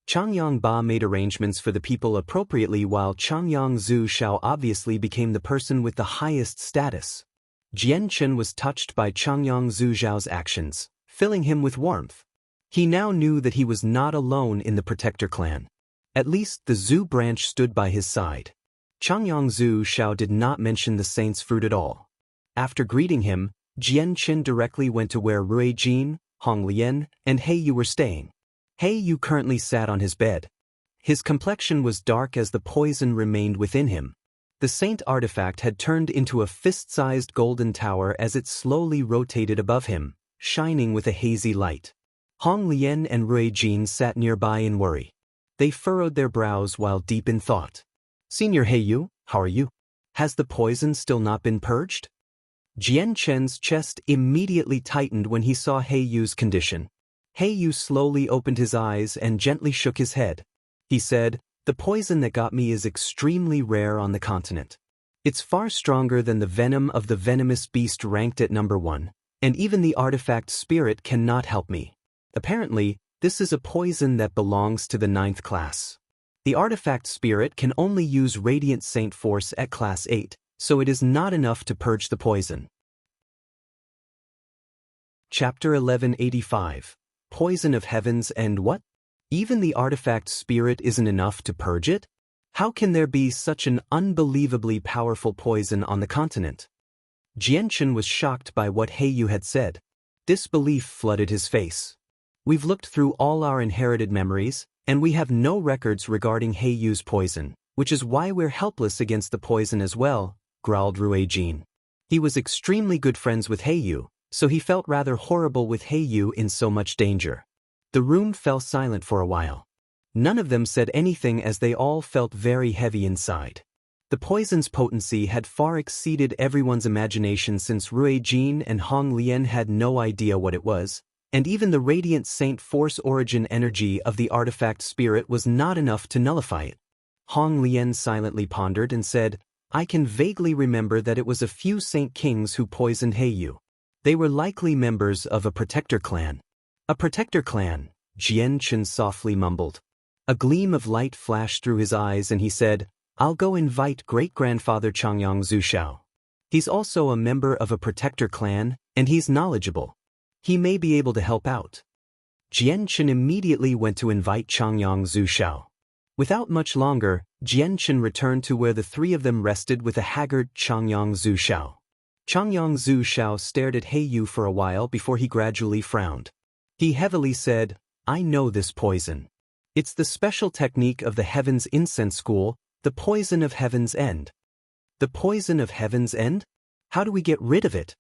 Changyang Ba made arrangements for the people appropriately while Changyang Zhu Shao obviously became the person with the highest status. Jianchen was touched by Changyang Zhu Zhao's actions, filling him with warmth. He now knew that he was not alone in the Protector clan. At least the Zhu branch stood by his side. Changyang Zhu Shao did not mention the saint's fruit at all. After greeting him, Jianchen directly went to where Rui Jin, Hong Lian, and He Yu were staying. He Yu currently sat on his bed. His complexion was dark as the poison remained within him. The saint artifact had turned into a fist-sized golden tower as it slowly rotated above him, shining with a hazy light. Hong Lian and Rui Jin sat nearby in worry. They furrowed their brows while deep in thought. "Senior He Yu, how are you? Has the poison still not been purged?" Jian Chen's chest immediately tightened when he saw He Yu's condition. He Yu slowly opened his eyes and gently shook his head. He said, "The poison that got me is extremely rare on the continent. It's far stronger than the venom of the venomous beast ranked at number 1, and even the artifact spirit cannot help me. Apparently, this is a poison that belongs to the 9th class. The artifact spirit can only use Radiant Saint Force at class 8, so it is not enough to purge the poison." Chapter 1185. Poison of Heavens and what? Even the artifact spirit isn't enough to purge it? How can there be such an unbelievably powerful poison on the continent? Jianchen was shocked by what He Yu had said. Disbelief flooded his face. "We've looked through all our inherited memories, and we have no records regarding He Yu's poison, which is why we're helpless against the poison as well," growled Ruijin. He was extremely good friends with He Yu, so he felt rather horrible with He Yu in so much danger. The room fell silent for a while. None of them said anything as they all felt very heavy inside. The poison's potency had far exceeded everyone's imagination since Ruijin and Hong Lian had no idea what it was, and even the Radiant Saint Force origin energy of the artifact spirit was not enough to nullify it. Hong Lian silently pondered and said, "I can vaguely remember that it was a few Saint Kings who poisoned He Yu. They were likely members of a protector clan." "A protector clan," Jian Chen softly mumbled. A gleam of light flashed through his eyes and he said, "I'll go invite great-grandfather Changyang Zushao. He's also a member of a protector clan, and he's knowledgeable. He may be able to help out." Jian Chen immediately went to invite Changyang Zushao. Without much longer, Jian Chen returned to where the three of them rested with a haggard Changyang Zushao. Changyang Zushao stared at He Yu for a while before he gradually frowned. He heavily said, "I know this poison. It's the special technique of the Heaven's Incense School, the poison of Heaven's End." "The poison of Heaven's End? How do we get rid of it?"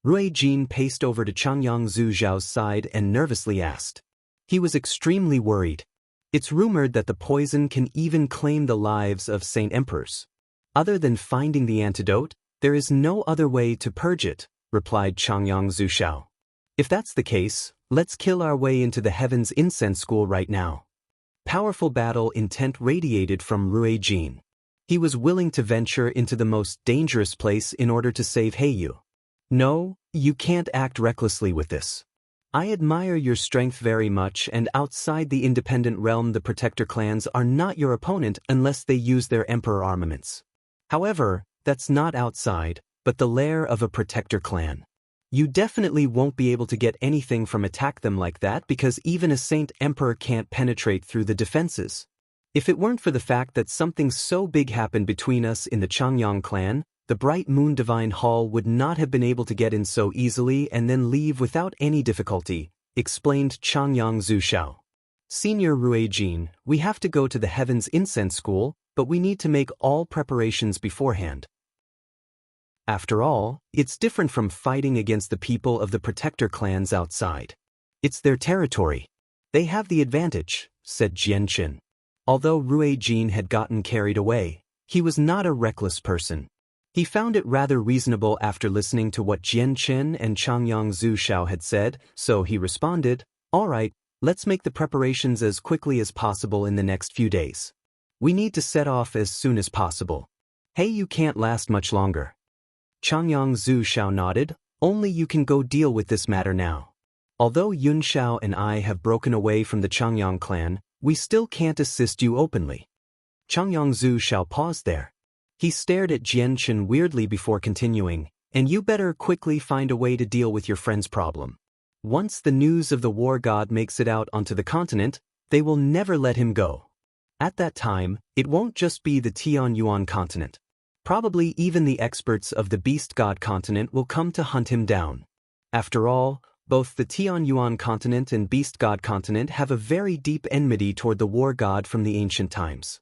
Ruijin paced over to Changyang Zhuxiao's side and nervously asked. He was extremely worried. It's rumored that the poison can even claim the lives of Saint Emperors. "Other than finding the antidote, there is no other way to purge it," replied Changyang Zhuxiao. "If that's the case, let's kill our way into the Heaven's Incense School right now." Powerful battle intent radiated from Ruijin. He was willing to venture into the most dangerous place in order to save He Yu. "No, you can't act recklessly with this. I admire your strength very much, and outside the independent realm the protector clans are not your opponent unless they use their emperor armaments. However, that's not outside, but the lair of a protector clan. You definitely won't be able to get anything from attack them like that because even a Saint Emperor can't penetrate through the defenses. If it weren't for the fact that something so big happened between us in the Changyang clan, the Bright Moon Divine Hall would not have been able to get in so easily and then leave without any difficulty," explained Changyang Zhuxiao. "Senior Ruijin, we have to go to the Heaven's Incense School, but we need to make all preparations beforehand. After all, it's different from fighting against the people of the protector clans outside. It's their territory. They have the advantage," said Jianchen. Although Ruijin had gotten carried away, he was not a reckless person. He found it rather reasonable after listening to what Jianchen and Changyang Zhuxiao had said, so he responded, "All right, let's make the preparations as quickly as possible in the next few days. We need to set off as soon as possible. Hey, you can't last much longer." Changyang Zhuxiao nodded, "Only you can go deal with this matter now. Although Yun Xiao and I have broken away from the Changyang clan, we still can't assist you openly." Changyang Zhuxiao paused there. He stared at Jianchen weirdly before continuing, "And you better quickly find a way to deal with your friend's problem. Once the news of the war god makes it out onto the continent, they will never let him go. At that time, it won't just be the Tian Yuan continent. Probably even the experts of the Beast God continent will come to hunt him down. After all, both the Tian Yuan continent and Beast God continent have a very deep enmity toward the war god from the ancient times.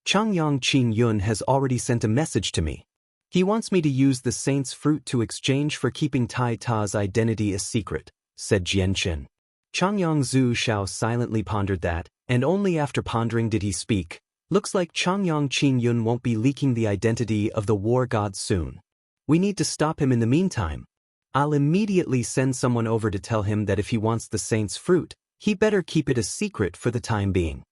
Changyang Qing Yun has already sent a message to me. He wants me to use the saint's fruit to exchange for keeping Tai Ta's identity a secret," said Jianchen. Changyang Zhuxiao silently pondered that, and only after pondering did he speak. "Looks like Changyang Qing Yun won't be leaking the identity of the war god soon. We need to stop him in the meantime. I'll immediately send someone over to tell him that if he wants the saint's fruit, he better keep it a secret for the time being.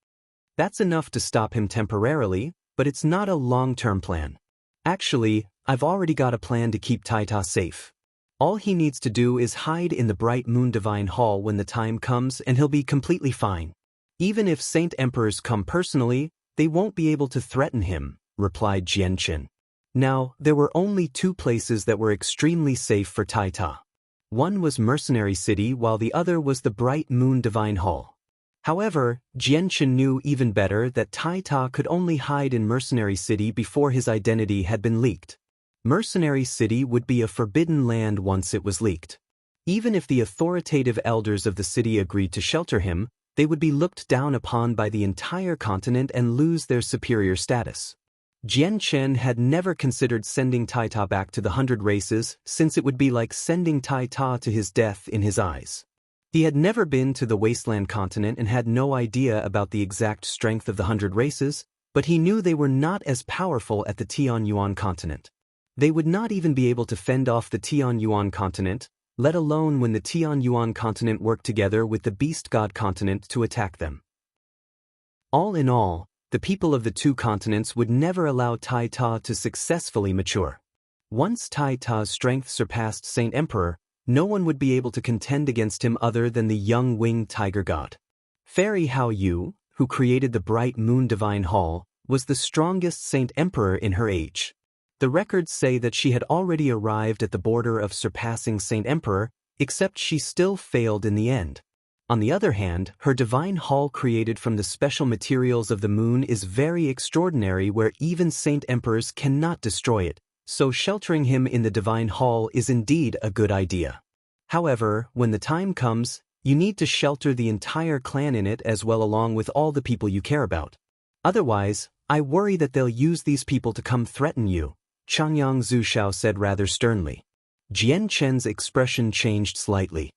That's enough to stop him temporarily, but it's not a long-term plan. Actually, I've already got a plan to keep Taita safe. All he needs to do is hide in the Bright Moon Divine Hall when the time comes and he'll be completely fine. Even if Saint Emperors come personally, they won't be able to threaten him, replied Jianqin. Now, there were only two places that were extremely safe for Taita. One was Mercenary City while the other was the Bright Moon Divine Hall. However, Jianqin knew even better that Taita could only hide in Mercenary City before his identity had been leaked. Mercenary City would be a forbidden land once it was leaked. Even if the authoritative elders of the city agreed to shelter him, they would be looked down upon by the entire continent and lose their superior status. Jianqin had never considered sending Taita back to the 100 Races since it would be like sending Taita to his death in his eyes. He had never been to the Wasteland continent and had no idea about the exact strength of the 100 Races, but he knew they were not as powerful at the Tianyuan continent. They would not even be able to fend off the Tianyuan continent, let alone when the Tianyuan continent worked together with the Beast God continent to attack them. All in all, the people of the two continents would never allow Taita to successfully mature. Once Taita's strength surpassed Saint Emperor, no one would be able to contend against him other than the young winged tiger god. Fairy Hao Yu, who created the Bright Moon Divine Hall, was the strongest Saint Emperor in her age. The records say that she had already arrived at the border of surpassing Saint Emperor, except she still failed in the end. On the other hand, her divine hall created from the special materials of the moon is very extraordinary where even Saint Emperors cannot destroy it, so sheltering him in the divine hall is indeed a good idea. However, when the time comes, you need to shelter the entire clan in it as well along with all the people you care about. Otherwise, I worry that they'll use these people to come threaten you, Changyang Zushao said rather sternly. Jianqin's expression changed slightly.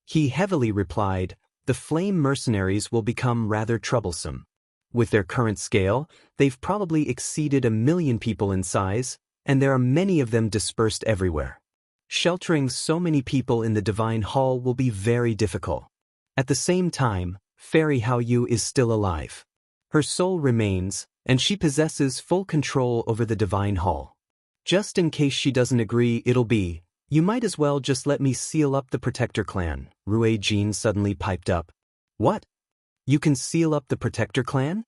He heavily replied, "The flame mercenaries will become rather troublesome. With their current scale, they've probably exceeded 1 million people in size, and there are many of them dispersed everywhere. Sheltering so many people in the Divine Hall will be very difficult. At the same time, Fairy Hao Yu is still alive. Her soul remains, and she possesses full control over the Divine Hall. Just in case she doesn't agree, you might as well just let me seal up the Protector clan," Rui Jin suddenly piped up. "What? You can seal up the Protector clan?"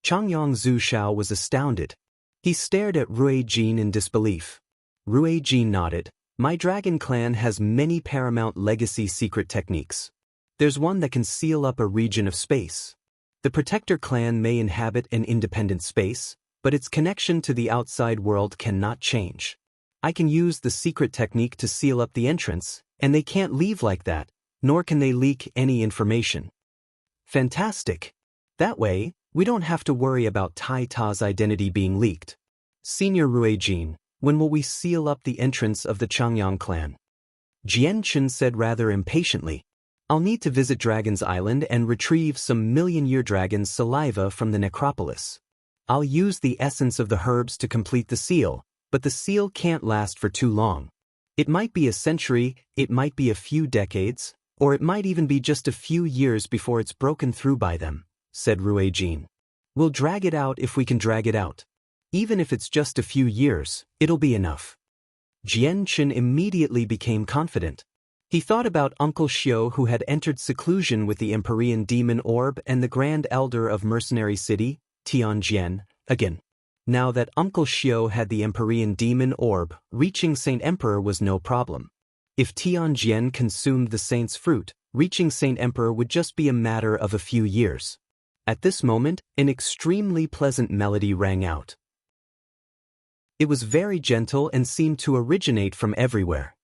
Changyang Zushao was astounded. He stared at Rui Jin in disbelief. Rui Jin nodded. "My dragon clan has many paramount legacy secret techniques. There's one that can seal up a region of space. The Protector clan may inhabit an independent space, but its connection to the outside world cannot change. I can use the secret technique to seal up the entrance, and they can't leave like that, nor can they leak any information." "Fantastic. That way, we don't have to worry about Taita's identity being leaked. Senior Rui Jin, when will we seal up the entrance of the Changyang clan?" Jianqin said rather impatiently. "I'll need to visit Dragon's Island and retrieve some million-year dragon's saliva from the necropolis. I'll use the essence of the herbs to complete the seal, but the seal can't last for too long. It might be a century, it might be a few decades, or it might even be just a few years before it's broken through by them," said Rui Jin. "We'll drag it out if we can drag it out. Even if it's just a few years, it'll be enough." Jianqin immediately became confident. He thought about Uncle Xiao who had entered seclusion with the Empyrean Demon Orb and the Grand Elder of Mercenary City, Tianjian, again. Now that Uncle Xiao had the Empyrean Demon Orb, reaching Saint Emperor was no problem. If Tianjian consumed the Saint's fruit, reaching Saint Emperor would just be a matter of a few years. At this moment, an extremely pleasant melody rang out. It was very gentle and seemed to originate from everywhere.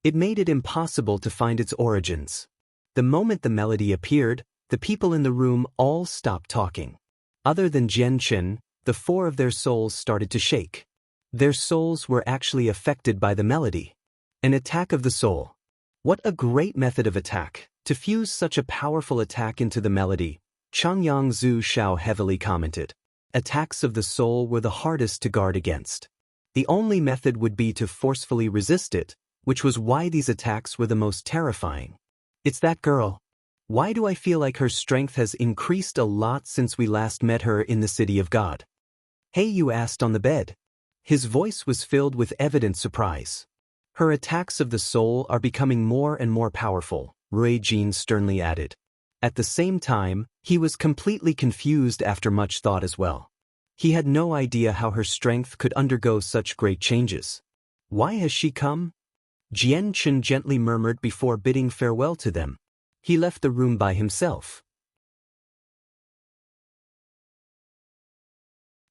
It made it impossible to find its origins. The moment the melody appeared, the people in the room all stopped talking. Other than Jianqin, the 4 of their souls started to shake. Their souls were actually affected by the melody. An attack of the soul. What a great method of attack, to fuse such a powerful attack into the melody, Changyang Zushao heavily commented. Attacks of the soul were the hardest to guard against. The only method would be to forcefully resist it, which was why these attacks were the most terrifying. It's that girl. Why do I feel like her strength has increased a lot since we last met her in the city of God? Hey, you asked on the bed. His voice was filled with evident surprise. Her attacks of the soul are becoming more and more powerful, Rui Jin sternly added. At the same time, he was completely confused after much thought as well. He had no idea how her strength could undergo such great changes. Why has she come? Jian Chen gently murmured before bidding farewell to them. He left the room by himself.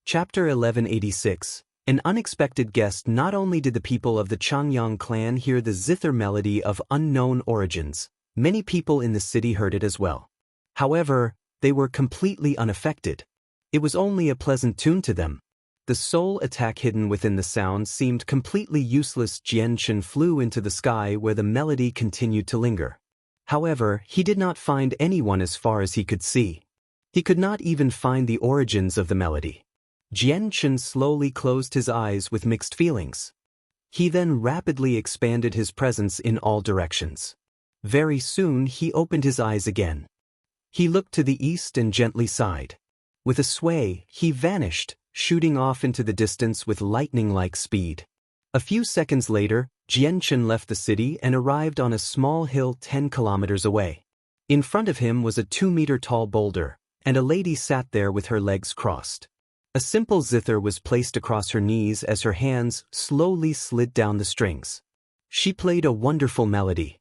Chapter 1186. An unexpected guest. Not only did the people of the Changyang clan hear the zither melody of unknown origins, many people in the city heard it as well. However, they were completely unaffected. It was only a pleasant tune to them. The soul attack hidden within the sound seemed completely useless. Jian Chen flew into the sky where the melody continued to linger. However, he did not find anyone as far as he could see. He could not even find the origins of the melody. Jian Chen slowly closed his eyes with mixed feelings. He then rapidly expanded his presence in all directions. Very soon he opened his eyes again. He looked to the east and gently sighed. With a sway, he vanished, shooting off into the distance with lightning-like speed. A few seconds later, Jian Chen left the city and arrived on a small hill 10 kilometers away. In front of him was a 2-meter-tall boulder, and a lady sat there with her legs crossed. A simple zither was placed across her knees as her hands slowly slid down the strings. She played a wonderful melody.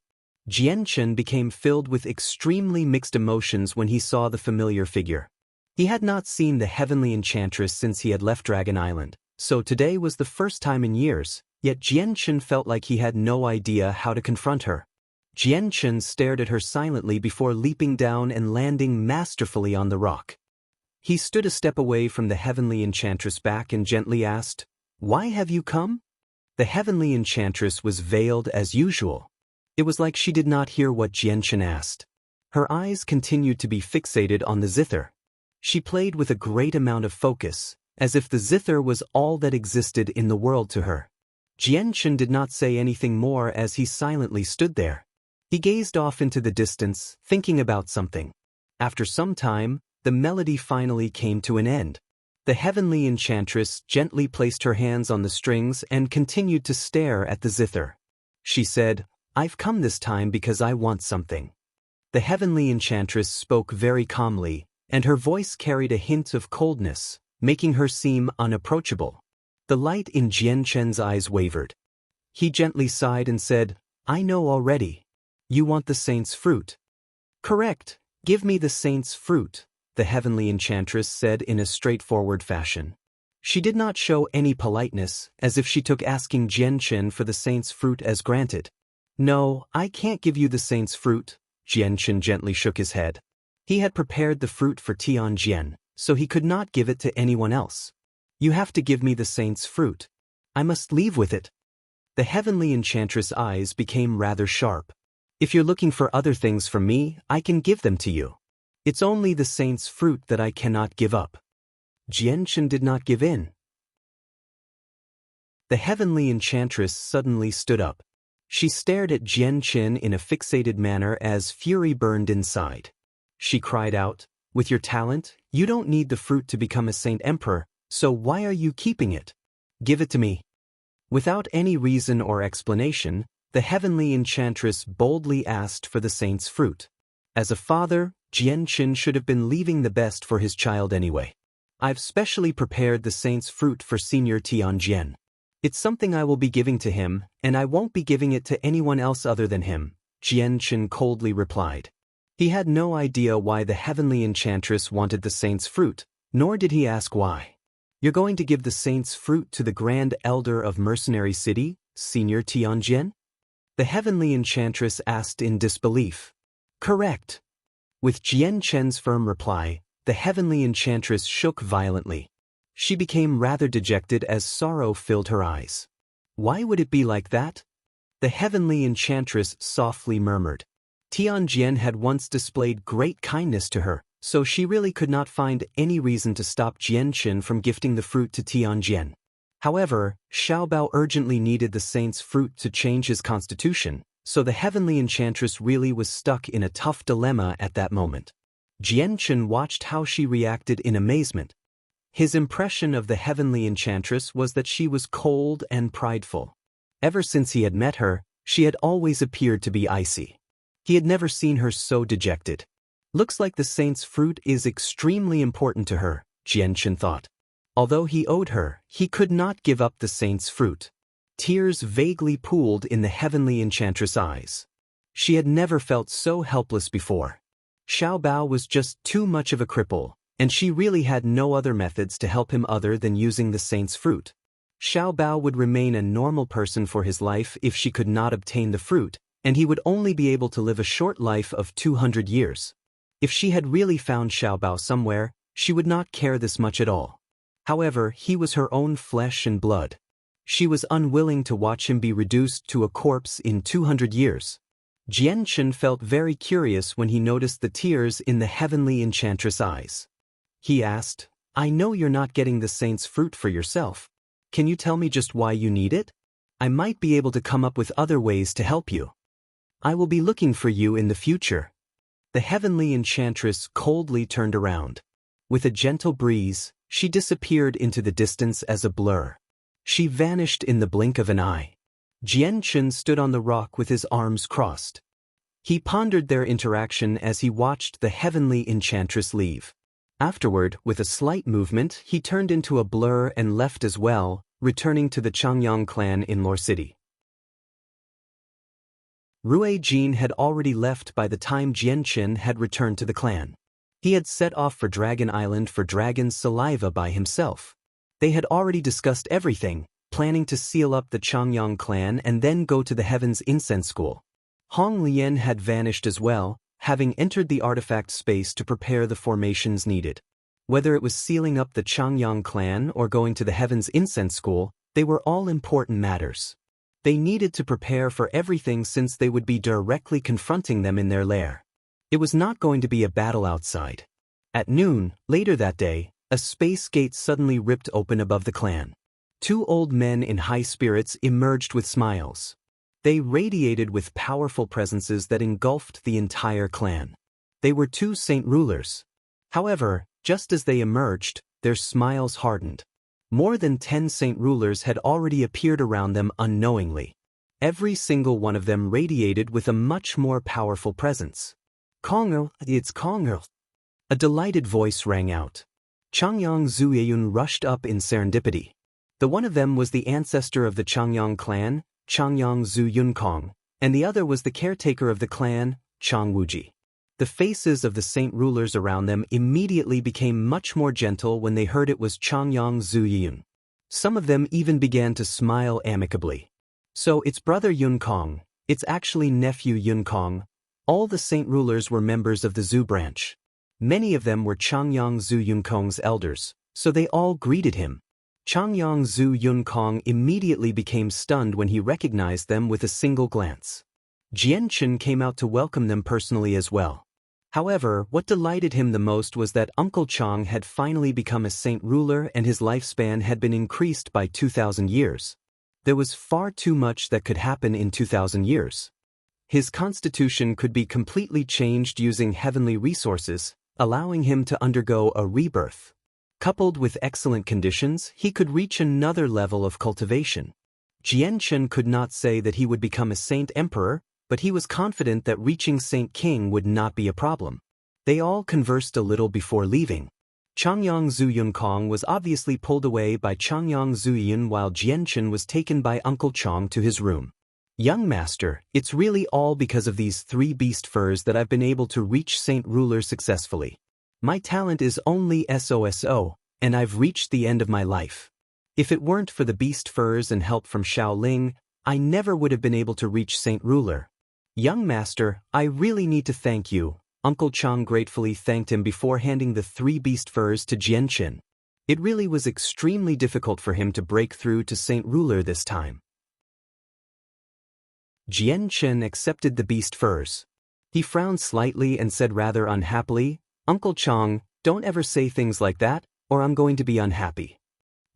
Jian Chen became filled with extremely mixed emotions when he saw the familiar figure. He had not seen the heavenly enchantress since he had left Dragon Island, so today was the first time in years, yet Jian Chen felt like he had no idea how to confront her. Jian Chen stared at her silently before leaping down and landing masterfully on the rock. He stood a step away from the heavenly enchantress back and gently asked, "Why have you come?" The heavenly enchantress was veiled as usual. It was like she did not hear what Jian Chen asked. Her eyes continued to be fixated on the zither. She played with a great amount of focus, as if the zither was all that existed in the world to her. Jian Chen did not say anything more as he silently stood there. He gazed off into the distance, thinking about something. After some time, the melody finally came to an end. The heavenly enchantress gently placed her hands on the strings and continued to stare at the zither. She said, "I've come this time because I want something." The heavenly enchantress spoke very calmly, and her voice carried a hint of coldness, making her seem unapproachable. The light in Jian Chen's eyes wavered. He gently sighed and said, "I know already. You want the saint's fruit." "Correct. Give me the saint's fruit," the heavenly enchantress said in a straightforward fashion. She did not show any politeness, as if she took asking Jian Chen for the saint's fruit as granted. "No, I can't give you the saint's fruit," Jian Chen gently shook his head. He had prepared the fruit for Tianjian, so he could not give it to anyone else. "You have to give me the saint's fruit. I must leave with it." The heavenly enchantress' eyes became rather sharp. "If you're looking for other things from me, I can give them to you. It's only the saint's fruit that I cannot give up." Jian Chen did not give in. The heavenly enchantress suddenly stood up. She stared at Jian Chen in a fixated manner as fury burned inside. She cried out, "With your talent, you don't need the fruit to become a saint emperor, so why are you keeping it? Give it to me." Without any reason or explanation, the heavenly enchantress boldly asked for the saint's fruit. As a father, Jian Chen should have been leaving the best for his child anyway. "I've specially prepared the saint's fruit for Senior Tianjian. It's something I will be giving to him, and I won't be giving it to anyone else other than him," Jian Chen coldly replied. He had no idea why the heavenly enchantress wanted the saint's fruit, nor did he ask why. "You're going to give the saint's fruit to the Grand Elder of Mercenary City, Senior Tianjian?" The heavenly enchantress asked in disbelief. "Correct." With Jian Chen's firm reply, the heavenly enchantress shook violently. She became rather dejected as sorrow filled her eyes. "Why would it be like that?" The heavenly enchantress softly murmured. Tianjian had once displayed great kindness to her, so she really could not find any reason to stop Jian Chen from gifting the fruit to Tianjian. However, Xiaobao urgently needed the saint's fruit to change his constitution, so the heavenly enchantress really was stuck in a tough dilemma at that moment. Jianchen watched how she reacted in amazement. His impression of the heavenly enchantress was that she was cold and prideful. Ever since he had met her, she had always appeared to be icy. He had never seen her so dejected. Looks like the saint's fruit is extremely important to her, Jianchen thought. Although he owed her, he could not give up the saint's fruit. Tears vaguely pooled in the heavenly enchantress' eyes. She had never felt so helpless before. Xiaobao was just too much of a cripple, and she really had no other methods to help him other than using the saint's fruit. Xiaobao would remain a normal person for his life if she could not obtain the fruit, and he would only be able to live a short life of 200 years. If she had really found Xiaobao somewhere, she would not care this much at all. However, he was her own flesh and blood. She was unwilling to watch him be reduced to a corpse in 200 years. Jianchen felt very curious when he noticed the tears in the heavenly enchantress' eyes. He asked, "I know you're not getting the saint's fruit for yourself. Can you tell me just why you need it? I might be able to come up with other ways to help you. I will be looking for you in the future." The heavenly enchantress coldly turned around. With a gentle breeze, she disappeared into the distance as a blur. She vanished in the blink of an eye. Jianchen stood on the rock with his arms crossed. He pondered their interaction as he watched the heavenly enchantress leave. Afterward, with a slight movement, he turned into a blur and left as well, returning to the Changyang clan in Lore City. Rue Jin had already left by the time Jianchen had returned to the clan. He had set off for Dragon Island for Dragon's Saliva by himself. They had already discussed everything, planning to seal up the Changyang clan and then go to the Heaven's Incense School. Hong Lian had vanished as well, having entered the artifact space to prepare the formations needed. Whether it was sealing up the Changyang clan or going to the Heaven's Incense School, they were all important matters. They needed to prepare for everything since they would be directly confronting them in their lair. It was not going to be a battle outside. At noon, later that day, a space gate suddenly ripped open above the clan. Two old men in high spirits emerged with smiles. They radiated with powerful presences that engulfed the entire clan. They were two saint rulers. However, just as they emerged, their smiles hardened. More than 10 saint rulers had already appeared around them unknowingly. Every single one of them radiated with a much more powerful presence. "Kong'er, it's Kong'er." A delighted voice rang out. Changyang Zuyun rushed up in serendipity. The one of them was the ancestor of the Changyang clan, Changyang Zuyunkong, and the other was the caretaker of the clan, Chang Wuji. The faces of the saint rulers around them immediately became much more gentle when they heard it was Changyang Zuyun. Some of them even began to smile amicably. "So it's brother Yunkong, it's actually nephew Yunkong." All the saint rulers were members of the Zhu branch. Many of them were Changyang Zuyunkong's elders, so they all greeted him. Changyang Zuyunkong immediately became stunned when he recognized them with a single glance. Jianchen came out to welcome them personally as well. However, what delighted him the most was that Uncle Chang had finally become a saint ruler and his lifespan had been increased by 2,000 years. There was far too much that could happen in 2,000 years. His constitution could be completely changed using heavenly resources, allowing him to undergo a rebirth. Coupled with excellent conditions, he could reach another level of cultivation. Jianchen could not say that he would become a saint emperor, but he was confident that reaching Saint King would not be a problem. They all conversed a little before leaving. Changyang Zuyunkong was obviously pulled away by Changyang Zuyun while Jianchen was taken by Uncle Chang to his room. "Young master, it's really all because of these 3 beast furs that I've been able to reach Saint Ruler successfully. My talent is only SOSO, and I've reached the end of my life. If it weren't for the beast furs and help from Shaoling, I never would have been able to reach Saint Ruler. Young master, I really need to thank you." Uncle Chang gratefully thanked him before handing the 3 beast furs to Jianchen. It really was extremely difficult for him to break through to Saint Ruler this time. Jianchen accepted the beast furs. He frowned slightly and said rather unhappily, "Uncle Chang, don't ever say things like that, or I'm going to be unhappy."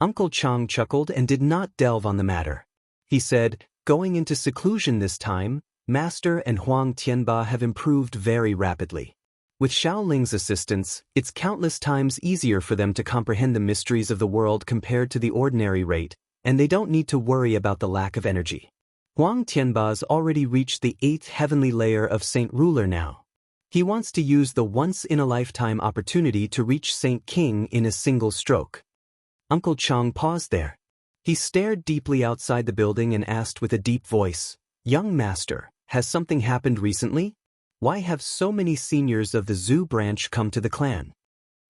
Uncle Chang chuckled and did not delve on the matter. He said, "Going into seclusion this time, Master and Huang Tianba have improved very rapidly. With Xiaoling's assistance, it's countless times easier for them to comprehend the mysteries of the world compared to the ordinary rate, and they don't need to worry about the lack of energy." Huang Tianba's already reached the 8th heavenly layer of Saint Ruler now. He wants to use the once-in-a-lifetime opportunity to reach Saint King in a single stroke. Uncle Chang paused there. He stared deeply outside the building and asked with a deep voice, "Young master, has something happened recently? Why have so many seniors of the Zhu branch come to the clan?"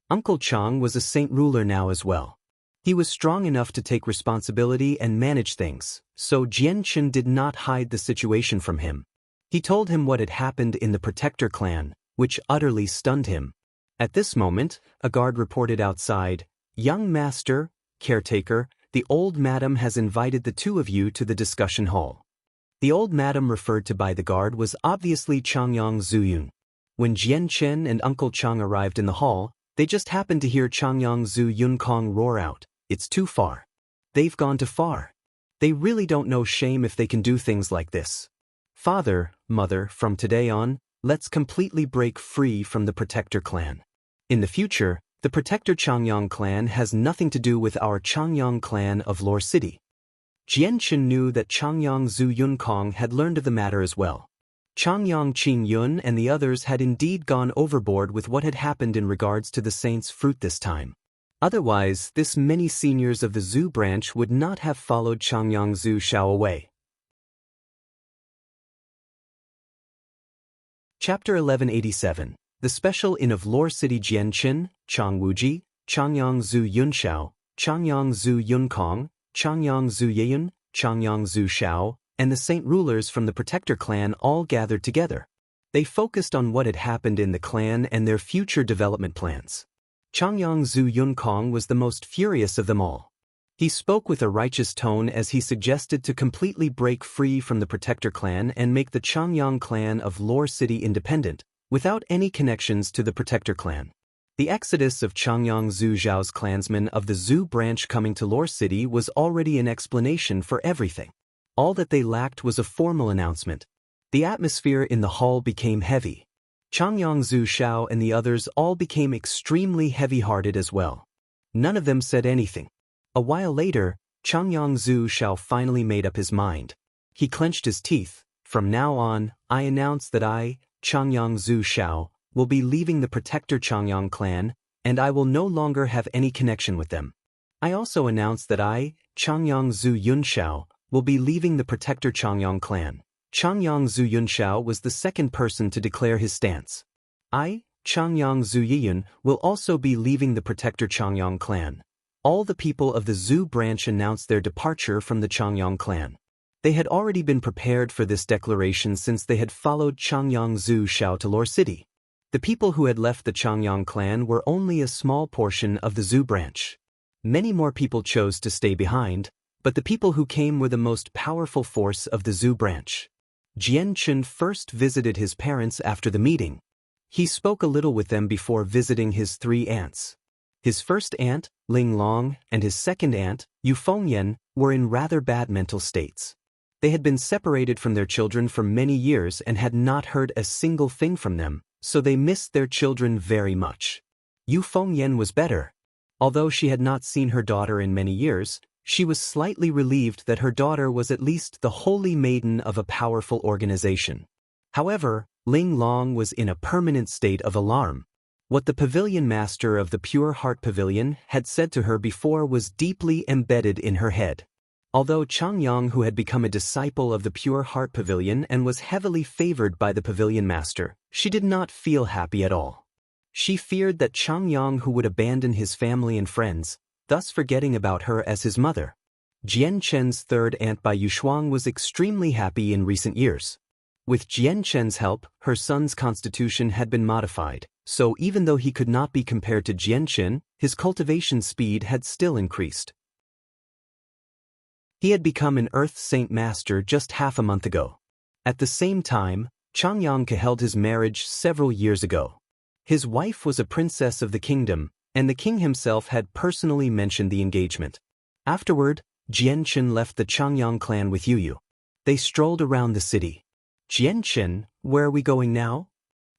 Uncle Chang was a Saint Ruler now as well. He was strong enough to take responsibility and manage things, so Jianchen did not hide the situation from him. He told him what had happened in the Protector clan, which utterly stunned him. At this moment, a guard reported outside, "Young master, caretaker, the old madam has invited the two of you to the discussion hall." The old madam referred to by the guard was obviously Changyang Zuyun. When Jianchen and Uncle Chang arrived in the hall, they just happened to hear Changyang Zuyun Kong roar out, "It's too far. They've gone too far. They really don't know shame if they can do things like this. Father, mother, from today on, let's completely break free from the Protector clan. In the future, the Protector Changyang clan has nothing to do with our Changyang clan of Lore City." Jianchen knew that Changyang Zuyun Kong had learned of the matter as well. Changyang Qingyun and the others had indeed gone overboard with what had happened in regards to the saint's fruit this time. Otherwise, this many seniors of the Zhu branch would not have followed Changyang Zhu Xiao away. Chapter 1187, The Special Inn of Lore City. Jianchen, Chang Wuji, Changyang Zhu Yunxiao, Changyang Zhu Yunkong, Changyang Zhu Yeyun, Changyang Zhu Xiao, and the Saint Rulers from the Protector clan all gathered together. They focused on what had happened in the clan and their future development plans. Changyang Zhu Yunkong was the most furious of them all. He spoke with a righteous tone as he suggested to completely break free from the Protector clan and make the Changyang clan of Lore City independent, without any connections to the Protector clan. The exodus of Changyang Zhu Zhao's clansmen of the Zhu branch coming to Lore City was already an explanation for everything. All that they lacked was a formal announcement. The atmosphere in the hall became heavy. Changyang Zhu Xiao and the others all became extremely heavy-hearted as well. None of them said anything. A while later, Changyang Zhu Xiao finally made up his mind. He clenched his teeth. "From now on, I announce that I, Changyang Zhu Xiao, will be leaving the Protector Changyang clan, and I will no longer have any connection with them. I also announce that I, Changyang Zhu Yunxiao, will be leaving the Protector Changyang clan." Changyang Zhu Yunxiao was the second person to declare his stance. "I, Changyang Zhu Yiyun, will also be leaving the Protector Changyang clan." All the people of the Zhu branch announced their departure from the Changyang clan. They had already been prepared for this declaration since they had followed Changyang Zhu Xiao to Lore City. The people who had left the Changyang clan were only a small portion of the Zhu branch. Many more people chose to stay behind, but the people who came were the most powerful force of the Zhu branch. Jianchen first visited his parents after the meeting. He spoke a little with them before visiting his 3 aunts. His first aunt, Ling Long, and his second aunt, Yu Fengyan, were in rather bad mental states. They had been separated from their children for many years and had not heard a single thing from them, so they missed their children very much. Yu Fengyan was better. Although she had not seen her daughter in many years, she was slightly relieved that her daughter was at least the holy maiden of a powerful organization. However, Ling Long was in a permanent state of alarm. What the pavilion master of the Pure Heart Pavilion had said to her before was deeply embedded in her head. Although Changyang, who had become a disciple of the Pure Heart Pavilion and was heavily favored by the pavilion master, she did not feel happy at all. She feared that Changyang, who would abandon his family and friends, thus forgetting about her as his mother. Jianchen's third aunt Bai Yushuang was extremely happy in recent years. With Jianchen's help, her son's constitution had been modified, so even though he could not be compared to Jianchen, his cultivation speed had still increased. He had become an Earth Saint Master just half a month ago. At the same time, Changyang held his marriage several years ago. His wife was a princess of the kingdom, and the king himself had personally mentioned the engagement. Afterward, Jianchen left the Changyang clan with Yu. They strolled around the city. Jianchen, where are we going now?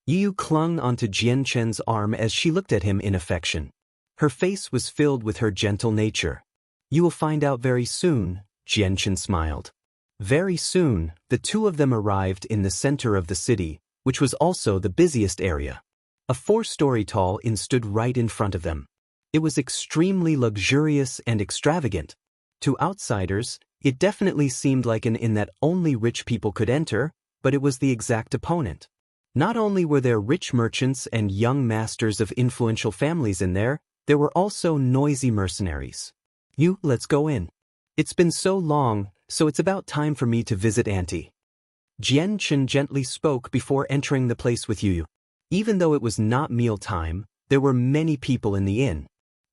Yu clung onto Jianchen's arm as she looked at him in affection. Her face was filled with her gentle nature. You will find out very soon, Jianchen smiled. Very soon, the two of them arrived in the center of the city, which was also the busiest area. A 4-story tall inn stood right in front of them. It was extremely luxurious and extravagant. To outsiders, it definitely seemed like an inn that only rich people could enter, but it was the exact opponent. Not only were there rich merchants and young masters of influential families in there were also noisy mercenaries. Let's go in. It's been so long, so it's about time for me to visit Auntie. Jianchen gently spoke before entering the place with Yu. Even though it was not mealtime, there were many people in the inn.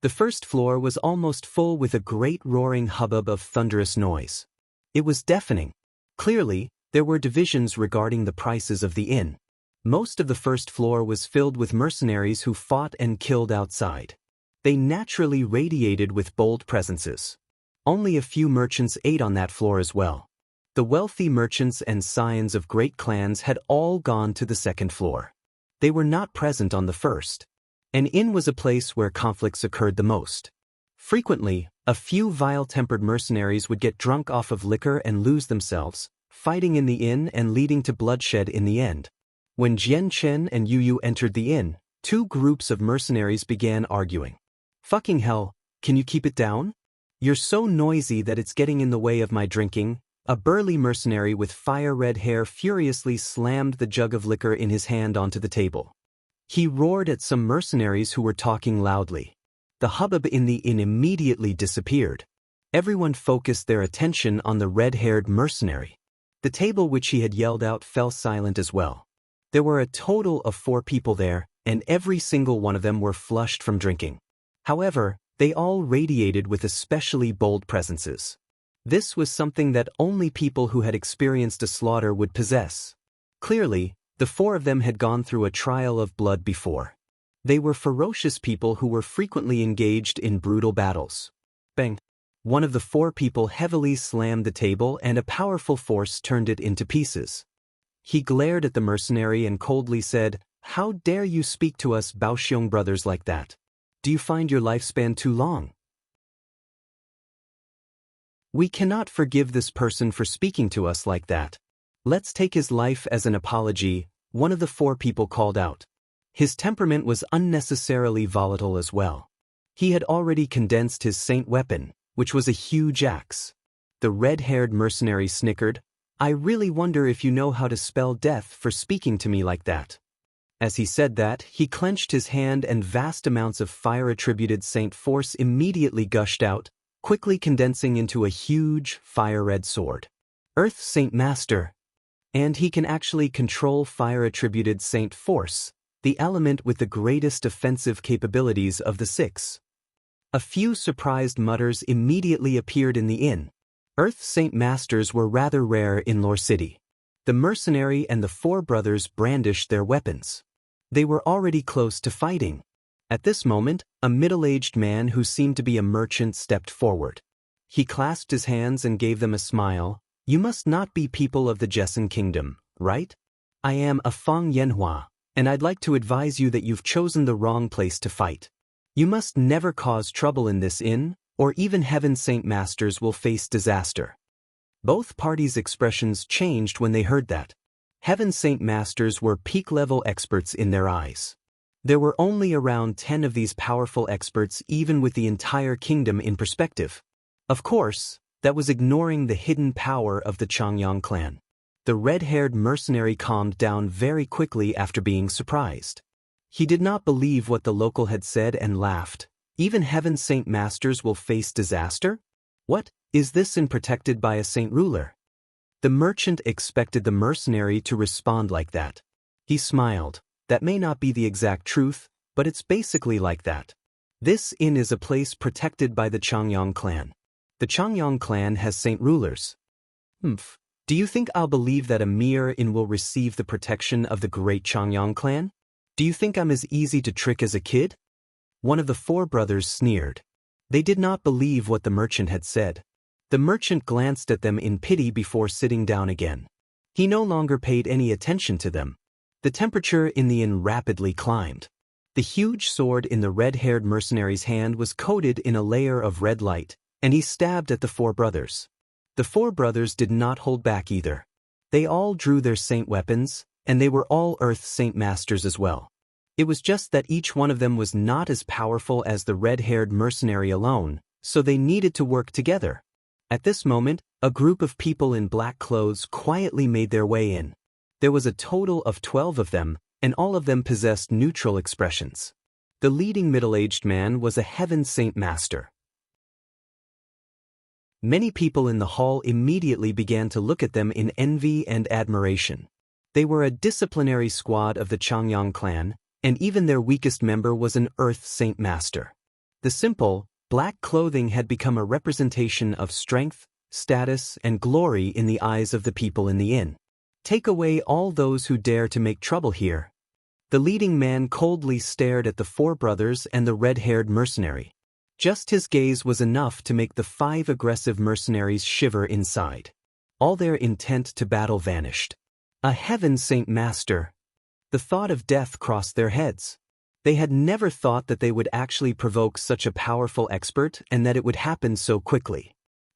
The first floor was almost full with a great roaring hubbub of thunderous noise. It was deafening. Clearly, there were divisions regarding the prices of the inn. Most of the first floor was filled with mercenaries who fought and killed outside. They naturally radiated with bold presences. Only a few merchants ate on that floor as well. The wealthy merchants and scions of great clans had all gone to the second floor. They were not present on the first. An inn was a place where conflicts occurred the most. Frequently, a few vile-tempered mercenaries would get drunk off of liquor and lose themselves, fighting in the inn and leading to bloodshed in the end. When Jianchen and Yu entered the inn, two groups of mercenaries began arguing. Fucking hell, can you keep it down? You're so noisy that it's getting in the way of my drinking. A burly mercenary with fire-red hair furiously slammed the jug of liquor in his hand onto the table. He roared at some mercenaries who were talking loudly. The hubbub in the inn immediately disappeared. Everyone focused their attention on the red-haired mercenary. The table which he had yelled out fell silent as well. There were a total of 4 people there, and every single one of them were flushed from drinking. However, they all radiated with especially bold presences. This was something that only people who had experienced a slaughter would possess. Clearly, the 4 of them had gone through a trial of blood before. They were ferocious people who were frequently engaged in brutal battles. Bang! One of the 4 people heavily slammed the table and a powerful force turned it into pieces. He glared at the mercenary and coldly said, "How dare you speak to us Baoxiong brothers like that? Do you find your lifespan too long? We cannot forgive this person for speaking to us like that. Let's take his life as an apology," one of the 4 people called out. His temperament was unnecessarily volatile as well. He had already condensed his saint weapon, which was a huge axe. The red-haired mercenary snickered. "I really wonder if you know how to spell death for speaking to me like that." As he said that, he clenched his hand and vast amounts of fire-attributed saint force immediately gushed out, quickly condensing into a huge, fire-red sword. Earth Saint Master. And he can actually control fire-attributed saint force, the element with the greatest offensive capabilities of the 6. A few surprised mutters immediately appeared in the inn. Earth Saint Masters were rather rare in Lore City. The mercenary and the 4 brothers brandished their weapons. They were already close to fighting. At this moment, a middle-aged man who seemed to be a merchant stepped forward. He clasped his hands and gave them a smile. "You must not be people of the Jessen Kingdom, right? I am a Feng Yanhua, and I'd like to advise you that you've chosen the wrong place to fight. You must never cause trouble in this inn, or even Heaven Saint Masters will face disaster." Both parties' expressions changed when they heard that. Heaven Saint Masters were peak-level experts in their eyes. There were only around 10 of these powerful experts even with the entire kingdom in perspective. Of course, that was ignoring the hidden power of the Changyang clan. The red-haired mercenary calmed down very quickly after being surprised. He did not believe what the local had said and laughed. "Even Heaven Saint Masters will face disaster? What, is this inn protected by a saint ruler?" The merchant expected the mercenary to respond like that. He smiled. "That may not be the exact truth, but it's basically like that. This inn is a place protected by the Changyang clan. The Changyang clan has saint rulers." Do you think I'll believe that a mere inn will receive the protection of the great Changyang clan? Do you think I'm as easy to trick as a kid? One of the 4 brothers sneered. They did not believe what the merchant had said. The merchant glanced at them in pity before sitting down again. He no longer paid any attention to them. The temperature in the inn rapidly climbed. The huge sword in the red-haired mercenary's hand was coated in a layer of red light, and he stabbed at the four brothers. The four brothers did not hold back either. They all drew their saint weapons, and they were all Earth Saint Masters as well. It was just that each one of them was not as powerful as the red-haired mercenary alone, so they needed to work together. At this moment, a group of people in black clothes quietly made their way in. There was a total of 12 of them, and all of them possessed neutral expressions. The leading middle-aged man was a Heaven Saint Master. Many people in the hall immediately began to look at them in envy and admiration. They were a disciplinary squad of the Changyang clan, and even their weakest member was an Earth Saint Master. The simple, black clothing had become a representation of strength, status, and glory in the eyes of the people in the inn. Take away all those who dare to make trouble here. The leading man coldly stared at the four brothers and the red-haired mercenary. Just his gaze was enough to make the 5 aggressive mercenaries shiver inside. All their intent to battle vanished. A Heaven Saint Master. The thought of death crossed their heads. They had never thought that they would actually provoke such a powerful expert and that it would happen so quickly.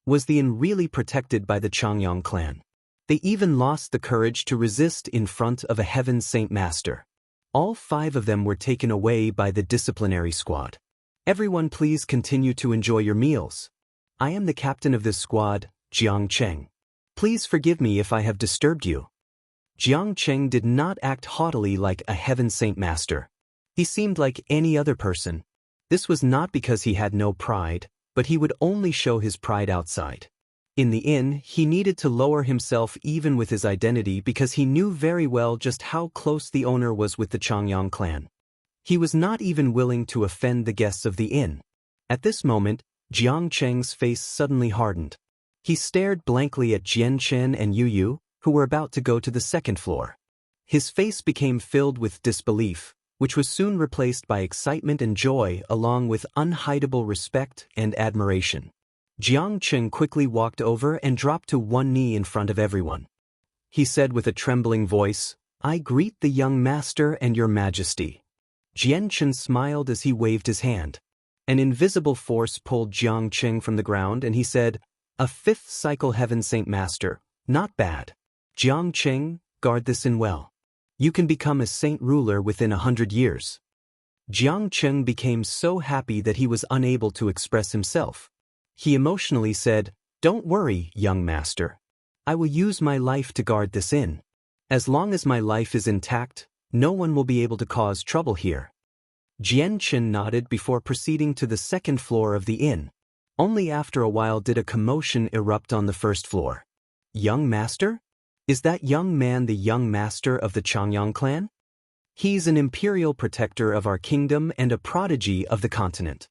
Was the inn really protected by the Changyang clan? They even lost the courage to resist in front of a Heaven Saint Master. All 5 of them were taken away by the disciplinary squad. Everyone please continue to enjoy your meals. I am the captain of this squad, Jiang Cheng. Please forgive me if I have disturbed you. Jiang Cheng did not act haughtily like a Heaven Saint Master. He seemed like any other person. This was not because he had no pride, but he would only show his pride outside. In the inn, he needed to lower himself even with his identity because he knew very well just how close the owner was with the Changyang clan. He was not even willing to offend the guests of the inn. At this moment, Jiang Cheng's face suddenly hardened. He stared blankly at Jian Chen and Yu Yu, who were about to go to the second floor. His face became filled with disbelief, which was soon replaced by excitement and joy along with unhidable respect and admiration. Jiang Chen quickly walked over and dropped to one knee in front of everyone. He said with a trembling voice, "I greet the young master and your majesty." Jian Chen smiled as he waved his hand. An invisible force pulled Jiang Chen from the ground and he said, "A 5th cycle Heaven Saint Master, not bad. Jiang Chen, guard this inn well. You can become a saint ruler within 100 years. Jiang Chen became so happy that he was unable to express himself. He emotionally said, "Don't worry, young master. I will use my life to guard this inn. As long as my life is intact, no one will be able to cause trouble here." Jian Chen nodded before proceeding to the second floor of the inn. Only after a while did a commotion erupt on the first floor. "Young master? Is that young man the young master of the Changyang clan? He's an imperial protector of our kingdom and a prodigy of the continent.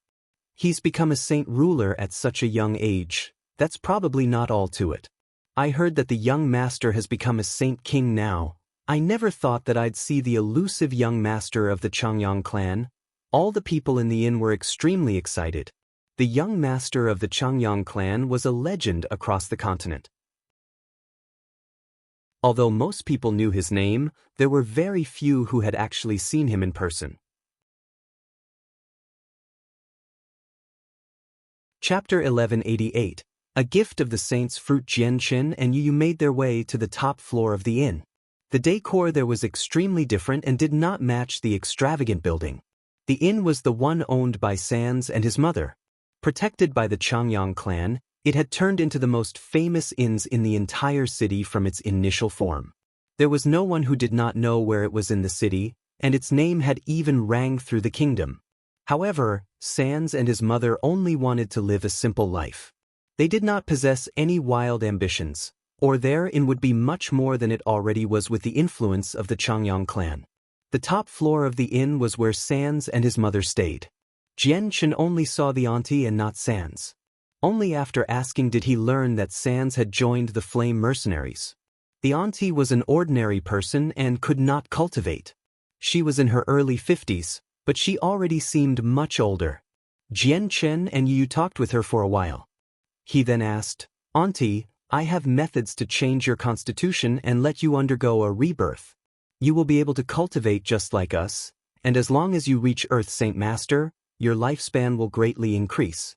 He's become a saint ruler at such a young age. That's probably not all to it. I heard that the young master has become a saint king now. I never thought that I'd see the elusive young master of the Changyang clan." All the people in the inn were extremely excited. The young master of the Changyang clan was a legend across the continent. Although most people knew his name, there were very few who had actually seen him in person. Chapter 1188. A gift of the saints. Fruit. Jian Chen and Yu Yu made their way to the top floor of the inn. The decor there was extremely different and did not match the extravagant building. The inn was the one owned by Sands and his mother. Protected by the Changyang clan, it had turned into the most famous inns in the entire city from its initial form. There was no one who did not know where it was in the city, and its name had even rang through the kingdom. However, Sands and his mother only wanted to live a simple life. They did not possess any wild ambitions, or their inn would be much more than it already was with the influence of the Changyang clan. The top floor of the inn was where Sands and his mother stayed. Jian Chen only saw the auntie and not Sands. Only after asking did he learn that Sands had joined the Flame Mercenaries. The auntie was an ordinary person and could not cultivate. She was in her early 50s, but she already seemed much older. Jian Chen and Yu talked with her for a while. He then asked, Auntie, I have methods to change your constitution and let you undergo a rebirth. You will be able to cultivate just like us, and as long as you reach Earth Saint Master, your lifespan will greatly increase.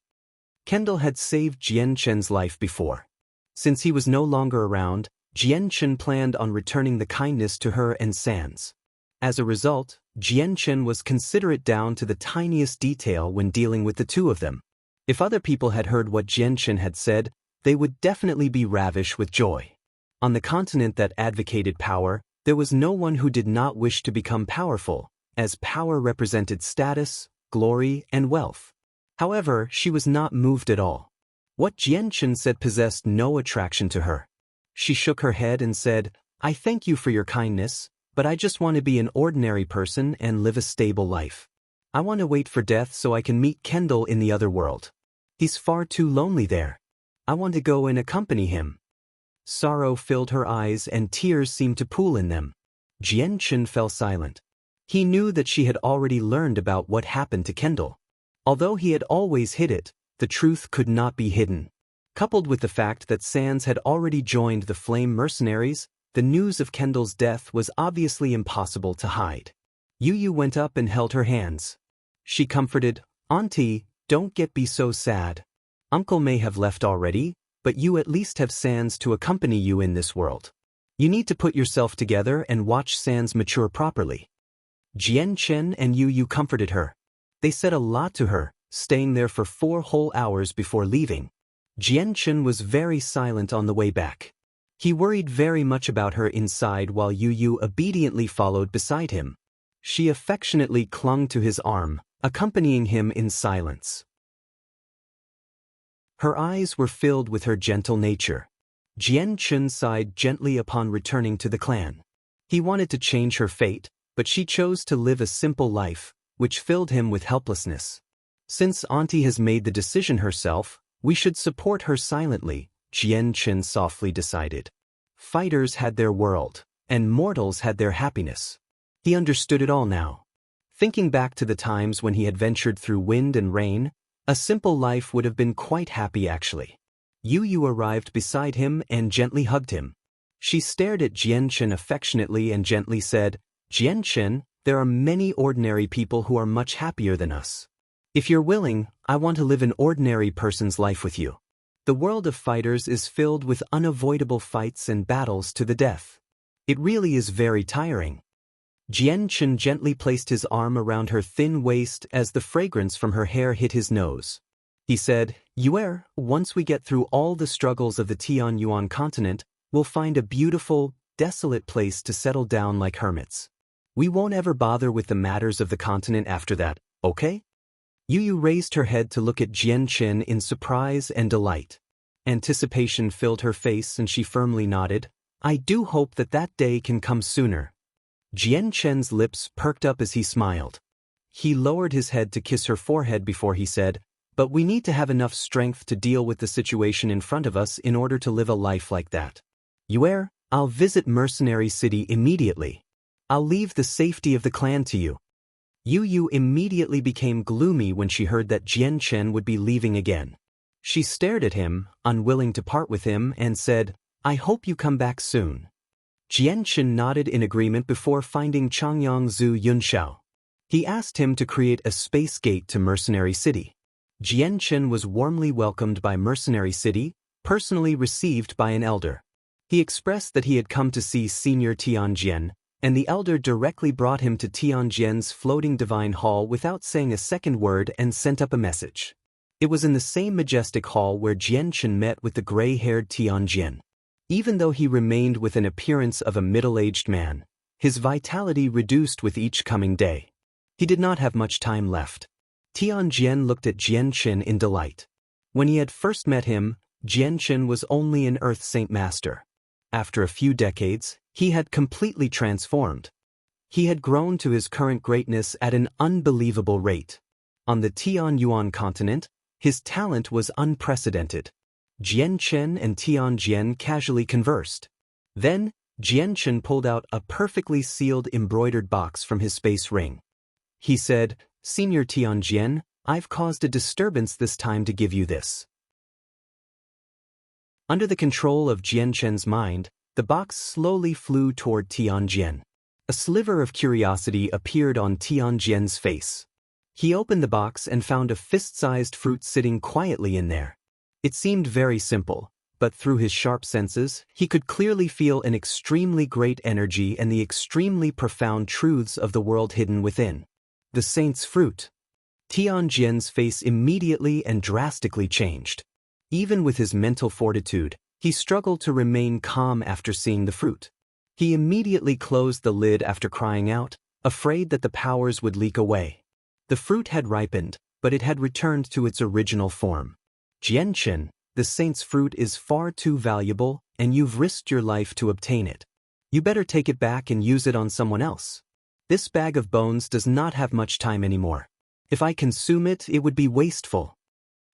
Kendall had saved Jian Chen's life before. Since he was no longer around, Jian Chen planned on returning the kindness to her and Sans. As a result, Jian Chen was considerate down to the tiniest detail when dealing with the two of them. If other people had heard what Jian Chen had said, they would definitely be ravished with joy. On the continent that advocated power, there was no one who did not wish to become powerful, as power represented status, glory, and wealth. However, she was not moved at all. What Jian Chen said possessed no attraction to her. She shook her head and said, I thank you for your kindness, but I just want to be an ordinary person and live a stable life. I want to wait for death so I can meet Kendall in the other world. He's far too lonely there. I want to go and accompany him. Sorrow filled her eyes and tears seemed to pool in them. Jian Chen fell silent. He knew that she had already learned about what happened to Kendall. Although he had always hid it, the truth could not be hidden. Coupled with the fact that Sans had already joined the Flame Mercenaries, the news of Kendall's death was obviously impossible to hide. Yu went up and held her hands. She comforted, Auntie, don't be so sad. Uncle may have left already, but you at least have Sans to accompany you in this world. You need to put yourself together and watch Sans mature properly. Jian Chen and Yu comforted her. They said a lot to her, staying there for 4 whole hours before leaving. Jian Chen was very silent on the way back. He worried very much about her inside while Yu obediently followed beside him. She affectionately clung to his arm, accompanying him in silence. Her eyes were filled with her gentle nature. Jian Chen sighed gently upon returning to the clan. He wanted to change her fate, but she chose to live a simple life, which filled him with helplessness. Since Auntie has made the decision herself, we should support her silently, Jian Chen softly decided. Fighters had their world, and mortals had their happiness. He understood it all now. Thinking back to the times when he had ventured through wind and rain, a simple life would have been quite happy actually. Yu arrived beside him and gently hugged him. She stared at Jian Chen affectionately and gently said, Jian Chen, there are many ordinary people who are much happier than us. If you're willing, I want to live an ordinary person's life with you. The world of fighters is filled with unavoidable fights and battles to the death. It really is very tiring. Jian Chen gently placed his arm around her thin waist as the fragrance from her hair hit his nose. He said, Yue, once we get through all the struggles of the Tianyuan continent, we'll find a beautiful, desolate place to settle down like hermits. We won't ever bother with the matters of the continent after that, okay? Yu raised her head to look at Jian Chen in surprise and delight. Anticipation filled her face and she firmly nodded, I do hope that day can come sooner. Jian Chen's lips perked up as he smiled. He lowered his head to kiss her forehead before he said, but we need to have enough strength to deal with the situation in front of us in order to live a life like that. Yue, I'll visit Mercenary City immediately. I'll leave the safety of the clan to you. Yu immediately became gloomy when she heard that Jian Chen would be leaving again. She stared at him, unwilling to part with him, and said, I hope you come back soon. Jian Chen nodded in agreement before finding Changyang Zhu Yunxiao. He asked him to create a space gate to Mercenary City. Jian Chen was warmly welcomed by Mercenary City, personally received by an elder. He expressed that he had come to see Senior Tianjian, and the elder directly brought him to Tianjian's floating divine hall without saying a second word and sent up a message. It was in the same majestic hall where Jian Chen met with the gray-haired Tianjian. Even though he remained with an appearance of a middle-aged man, his vitality reduced with each coming day. He did not have much time left. Tianjian looked at Jian Chen in delight. When he had first met him, Jian Chen was only an Earth Saint Master. After a few decades, he had completely transformed. He had grown to his current greatness at an unbelievable rate. On the Tianyuan continent, his talent was unprecedented. Jian Chen and Tianjian casually conversed. Then, Jian Chen pulled out a perfectly sealed embroidered box from his space ring. He said, Senior Tianjian, I've caused a disturbance this time to give you this. Under the control of Jianchen's mind, the box slowly flew toward Tianjian. A sliver of curiosity appeared on Tianjian's face. He opened the box and found a fist-sized fruit sitting quietly in there. It seemed very simple, but through his sharp senses, he could clearly feel an extremely great energy and the extremely profound truths of the world hidden within. The saint's fruit. Tianjian's face immediately and drastically changed. Even with his mental fortitude, he struggled to remain calm after seeing the fruit. He immediately closed the lid after crying out, afraid that the powers would leak away. The fruit had ripened, but it had returned to its original form. Jianchen, the saint's fruit is far too valuable, and you've risked your life to obtain it. You better take it back and use it on someone else. This bag of bones does not have much time anymore. If I consume it, it would be wasteful.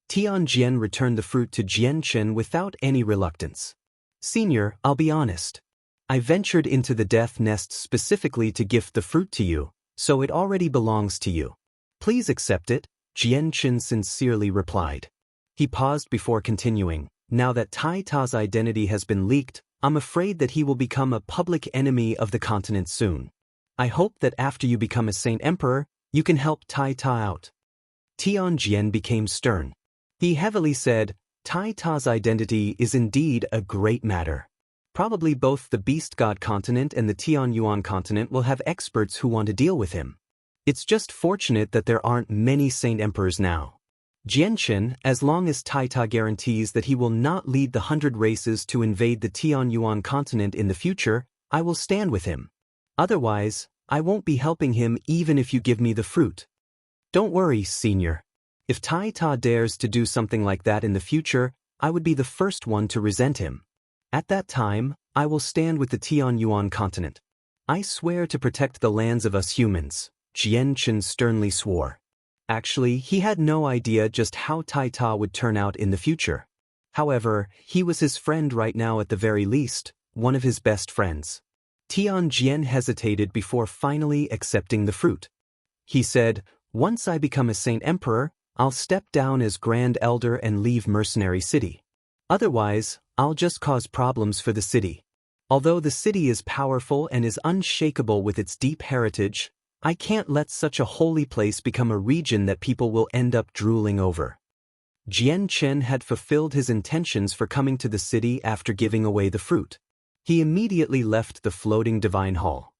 Tianjian returned the fruit to Jianchen without any reluctance. Senior, I'll be honest. I ventured into the death nest specifically to gift the fruit to you, so it already belongs to you. Please accept it, Jianchen sincerely replied. He paused before continuing. Now that Tai Ta's identity has been leaked, I'm afraid that he will become a public enemy of the continent soon. I hope that after you become a Saint Emperor, you can help Tai Ta out. Tianjian became stern. He heavily said, Tai Ta's identity is indeed a great matter. Probably both the Beast God continent and the Tianyuan continent will have experts who want to deal with him. It's just fortunate that there aren't many Saint Emperors now. Jianchen, as long as Tai Ta guarantees that he will not lead the 100 races to invade the Tianyuan continent in the future, I will stand with him. Otherwise, I won't be helping him even if you give me the fruit. Don't worry, Senior. If Tai Ta dares to do something like that in the future, I would be the first one to resent him. At that time, I will stand with the Tianyuan continent. I swear to protect the lands of us humans, Jianchen sternly swore. Actually, he had no idea just how Tai Ta would turn out in the future. However, he was his friend right now at the very least, one of his best friends. Tianjian hesitated before finally accepting the fruit. He said, once I become a Saint Emperor, I'll step down as Grand Elder and leave Mercenary City. Otherwise, I'll just cause problems for the city. Although the city is powerful and is unshakable with its deep heritage, I can't let such a holy place become a region that people will end up drooling over. Jianchen had fulfilled his intentions for coming to the city after giving away the fruit. He immediately left the floating divine hall.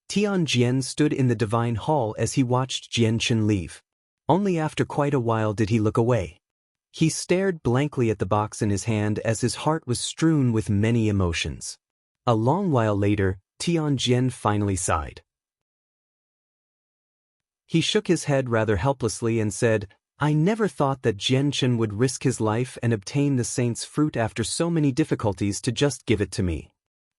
Tianjian stood in the divine hall as he watched Jianchen leave. Only after quite a while did he look away. He stared blankly at the box in his hand as his heart was strewn with many emotions. A long while later, Tianjian finally sighed. He shook his head rather helplessly and said, I never thought that Jianchen would risk his life and obtain the saint's fruit after so many difficulties to just give it to me.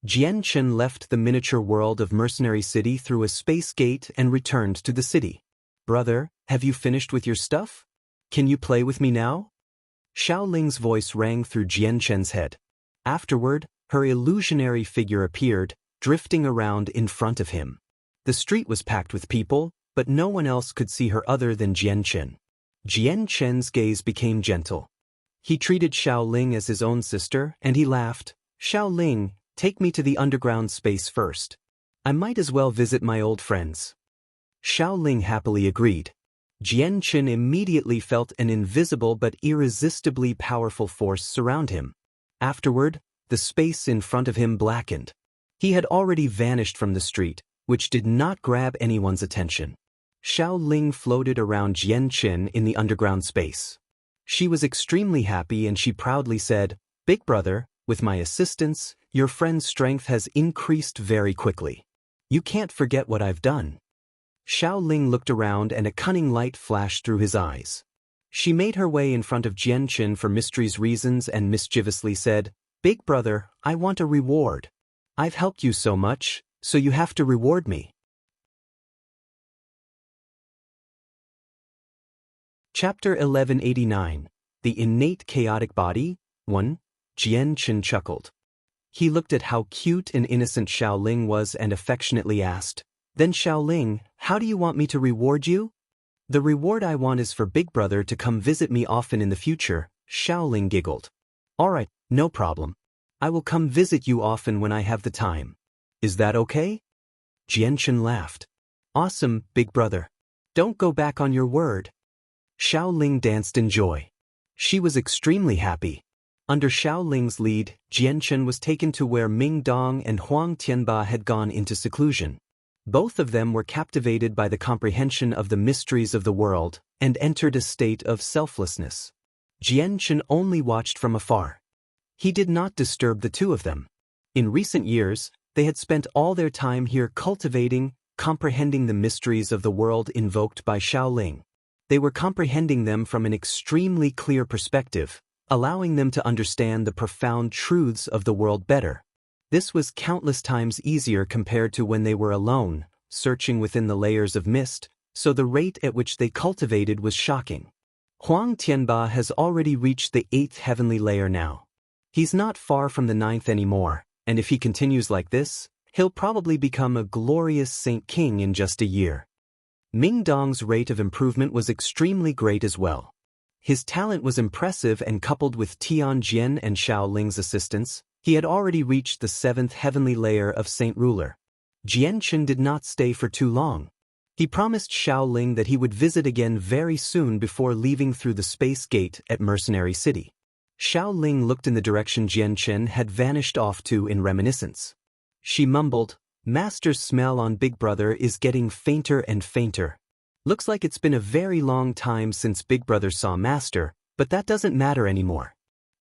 Jianchen left the miniature world of Mercenary City through a space gate and returned to the city. Brother, have you finished with your stuff? Can you play with me now? Xiaoling's voice rang through Jianchen's head. Afterward, her illusionary figure appeared, drifting around in front of him. The street was packed with people, but no one else could see her other than Jianchen. Jianchen's gaze became gentle. He treated Xiaoling as his own sister, and he laughed. Xiaoling, take me to the underground space first. I might as well visit my old friends. Xiaoling happily agreed. Jianchen immediately felt an invisible but irresistibly powerful force surround him. Afterward, the space in front of him blackened. He had already vanished from the street, which did not grab anyone's attention. Xiaoling floated around Jianchen in the underground space. She was extremely happy and she proudly said, Big brother, with my assistance, your friend's strength has increased very quickly. You can't forget what I've done. Xiaoling looked around and a cunning light flashed through his eyes. She made her way in front of Jianchen for mystery's reasons and mischievously said, Big brother, I want a reward. I've helped you so much, so you have to reward me. Chapter 1189. The Innate Chaotic Body. 1. Jianchen chuckled. He looked at how cute and innocent Xiaoling was and affectionately asked, Then Xiaoling, how do you want me to reward you? The reward I want is for Big Brother to come visit me often in the future, Xiaoling giggled. Alright, no problem. I will come visit you often when I have the time. Is that okay? Jianchen laughed. Awesome, Big Brother. Don't go back on your word. Xiaoling danced in joy. She was extremely happy. Under Xiaoling's lead, Jianchen was taken to where Ming Dong and Huang Tianba had gone into seclusion. Both of them were captivated by the comprehension of the mysteries of the world and entered a state of selflessness. Jianchen only watched from afar. He did not disturb the two of them. In recent years, they had spent all their time here cultivating, comprehending the mysteries of the world invoked by Xiaoling. They were comprehending them from an extremely clear perspective, allowing them to understand the profound truths of the world better. This was countless times easier compared to when they were alone, searching within the layers of mist, so the rate at which they cultivated was shocking. Huang Tianba has already reached the 8th heavenly layer now. He's not far from the 9th anymore, and if he continues like this, he'll probably become a glorious Saint King in just a year. Ming Dong's rate of improvement was extremely great as well. His talent was impressive, and coupled with Tian Jian and Xiaoling's assistance, he had already reached the 7th heavenly layer of Saint Ruler. Jianchen did not stay for too long. He promised Xiaoling that he would visit again very soon before leaving through the space gate at Mercenary City. Xiaoling looked in the direction Jianchen had vanished off to in reminiscence. She mumbled, "Master's smell on Big Brother is getting fainter and fainter. Looks like it's been a very long time since Big Brother saw Master, but that doesn't matter anymore.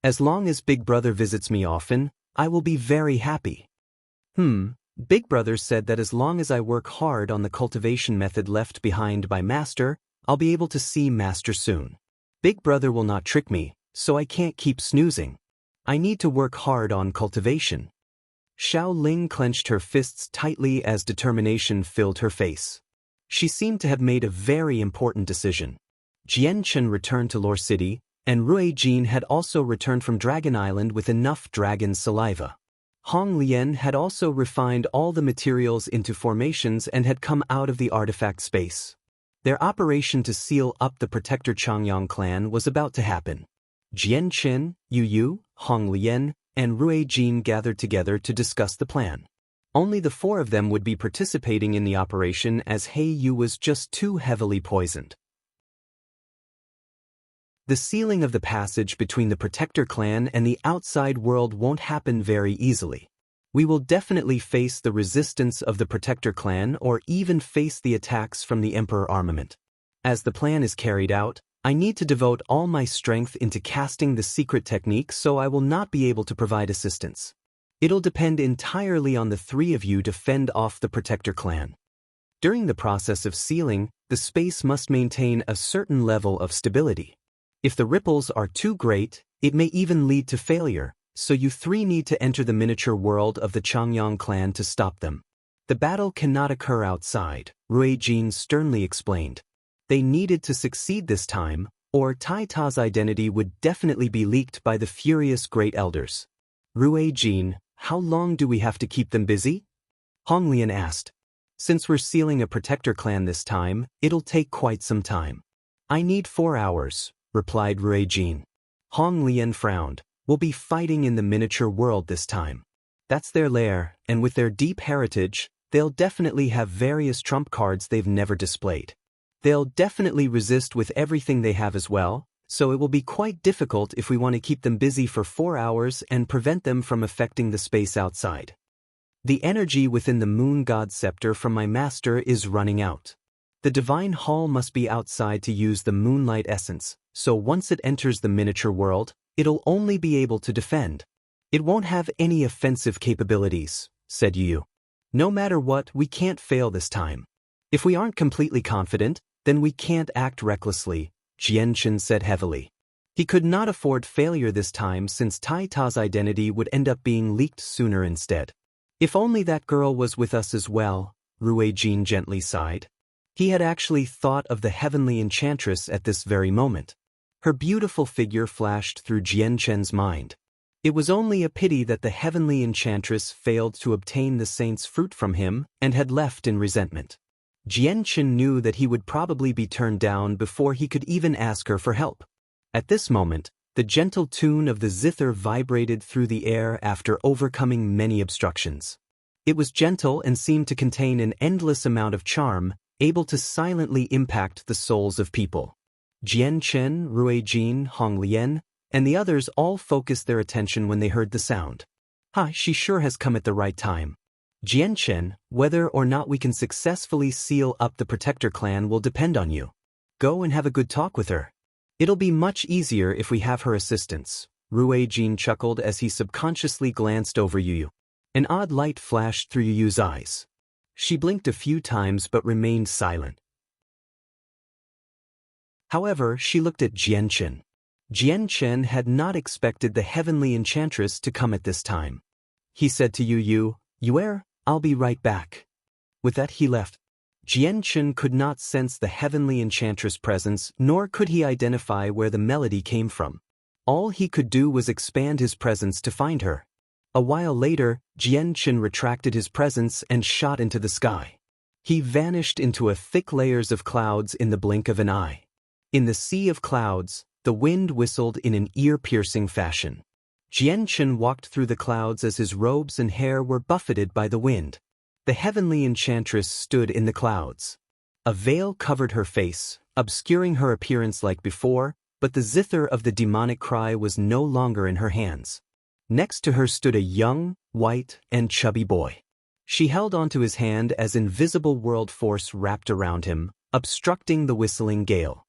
As long as Big Brother visits me often, I will be very happy." Big Brother said that as long as I work hard on the cultivation method left behind by Master, I'll be able to see Master soon. Big Brother will not trick me, so I can't keep snoozing. I need to work hard on cultivation. Xiaoling clenched her fists tightly as determination filled her face. She seemed to have made a very important decision. Jianchen returned to Lore City, and Rui Jin had also returned from Dragon Island with enough dragon saliva. Hong Lian had also refined all the materials into formations and had come out of the artifact space. Their operation to seal up the Protector Changyang clan was about to happen. Jianchen, Yu Yu, Hong Lian, and Rui Jin gathered together to discuss the plan. Only the 4 of them would be participating in the operation, as He Yu was just too heavily poisoned. The sealing of the passage between the Protector clan and the outside world won't happen very easily. We will definitely face the resistance of the Protector clan or even face the attacks from the Emperor armament. As the plan is carried out, I need to devote all my strength into casting the secret technique, so I will not be able to provide assistance. It'll depend entirely on the 3 of you to fend off the Protector clan. During the process of sealing, the space must maintain a certain level of stability. If the ripples are too great, it may even lead to failure, so you 3 need to enter the miniature world of the Changyang clan to stop them. The battle cannot occur outside, Rui Jin sternly explained. They needed to succeed this time, or Tai Ta's identity would definitely be leaked by the furious Great Elders. Rui Jin, how long do we have to keep them busy? Hong Lian asked. Since we're sealing a Protector clan this time, it'll take quite some time. I need 4 hours, replied Rui Jin. Hong Lian frowned. We'll be fighting in the miniature world this time. That's their lair, and with their deep heritage, they'll definitely have various trump cards they've never displayed. They'll definitely resist with everything they have as well, so it will be quite difficult if we want to keep them busy for 4 hours and prevent them from affecting the space outside. The energy within the Moon God Scepter from my master is running out. The Divine Hall must be outside to use the Moonlight Essence, so once it enters the miniature world, it'll only be able to defend. It won't have any offensive capabilities, said Yu. No matter what, we can't fail this time. If we aren't completely confident, then we can't act recklessly, Jianchen said heavily. He could not afford failure this time, since Tai Ta's identity would end up being leaked sooner instead. If only that girl was with us as well, Rui Jin gently sighed. He had actually thought of the heavenly enchantress at this very moment. Her beautiful figure flashed through Jianchen's mind. It was only a pity that the heavenly enchantress failed to obtain the saint's fruit from him and had left in resentment. Jianqin knew that he would probably be turned down before he could even ask her for help. At this moment, the gentle tune of the zither vibrated through the air after overcoming many obstructions. It was gentle and seemed to contain an endless amount of charm, able to silently impact the souls of people. Jian Chen, Rui Jin, Hong Lian, and the others all focused their attention when they heard the sound. She sure has come at the right time. Jian Chen, whether or not we can successfully seal up the Protector clan will depend on you. Go and have a good talk with her. It'll be much easier if we have her assistance. Rui Jin chuckled as he subconsciously glanced over Yu. An odd light flashed through Yu's eyes. She blinked a few times but remained silent. However, she looked at Jian Chen. Jian Chen had not expected the heavenly enchantress to come at this time. He said to Yu, I'll be right back. With that he left. Jian Chen could not sense the heavenly enchantress' presence, nor could he identify where the melody came from. All he could do was expand his presence to find her. A while later, Jian Chen retracted his presence and shot into the sky. He vanished into a thick layers of clouds in the blink of an eye. In the sea of clouds, the wind whistled in an ear-piercing fashion. Jian Chen walked through the clouds as his robes and hair were buffeted by the wind. The heavenly enchantress stood in the clouds. A veil covered her face, obscuring her appearance like before, but the zither of the demonic cry was no longer in her hands. Next to her stood a young, white, and chubby boy. She held onto his hand as invisible world force wrapped around him, obstructing the whistling gale.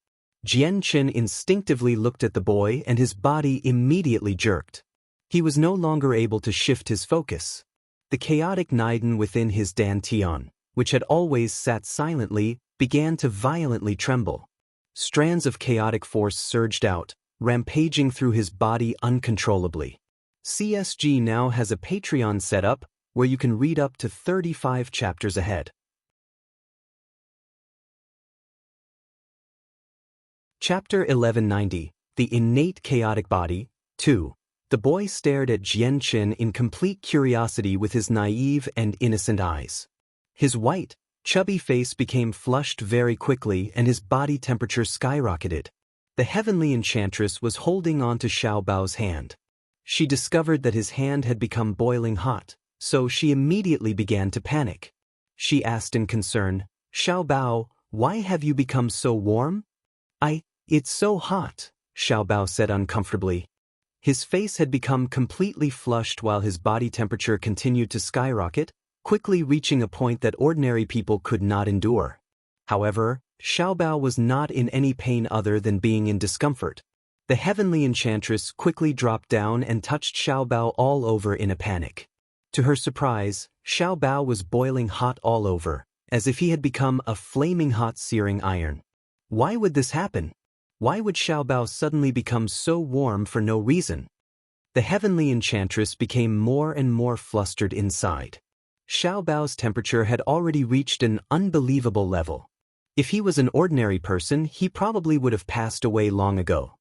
Jian Chen instinctively looked at the boy and his body immediately jerked. He was no longer able to shift his focus. The chaotic Naiden within his dantian, which had always sat silently, began to violently tremble. Strands of chaotic force surged out, rampaging through his body uncontrollably. CSG now has a Patreon set up where you can read up to 35 chapters ahead. Chapter 1190, The Innate Chaotic Body, 2. The boy stared at Jian Chen in complete curiosity with his naive and innocent eyes. His white, chubby face became flushed very quickly and his body temperature skyrocketed. The heavenly enchantress was holding on to Xiao Bao's hand. She discovered that his hand had become boiling hot, so she immediately began to panic. She asked in concern, Xiao Bao, why have you become so warm? It's so hot, Xiao Bao said uncomfortably. His face had become completely flushed while his body temperature continued to skyrocket, quickly reaching a point that ordinary people could not endure. However, Xiao Bao was not in any pain other than being in discomfort. The heavenly enchantress quickly dropped down and touched Xiao Bao all over in a panic. To her surprise, Xiao Bao was boiling hot all over, as if he had become a flaming hot searing iron. Why would this happen? Why would Xiao Bao suddenly become so warm for no reason? The heavenly enchantress became more and more flustered inside. Xiao Bao's temperature had already reached an unbelievable level. If he was an ordinary person, he probably would have passed away long ago.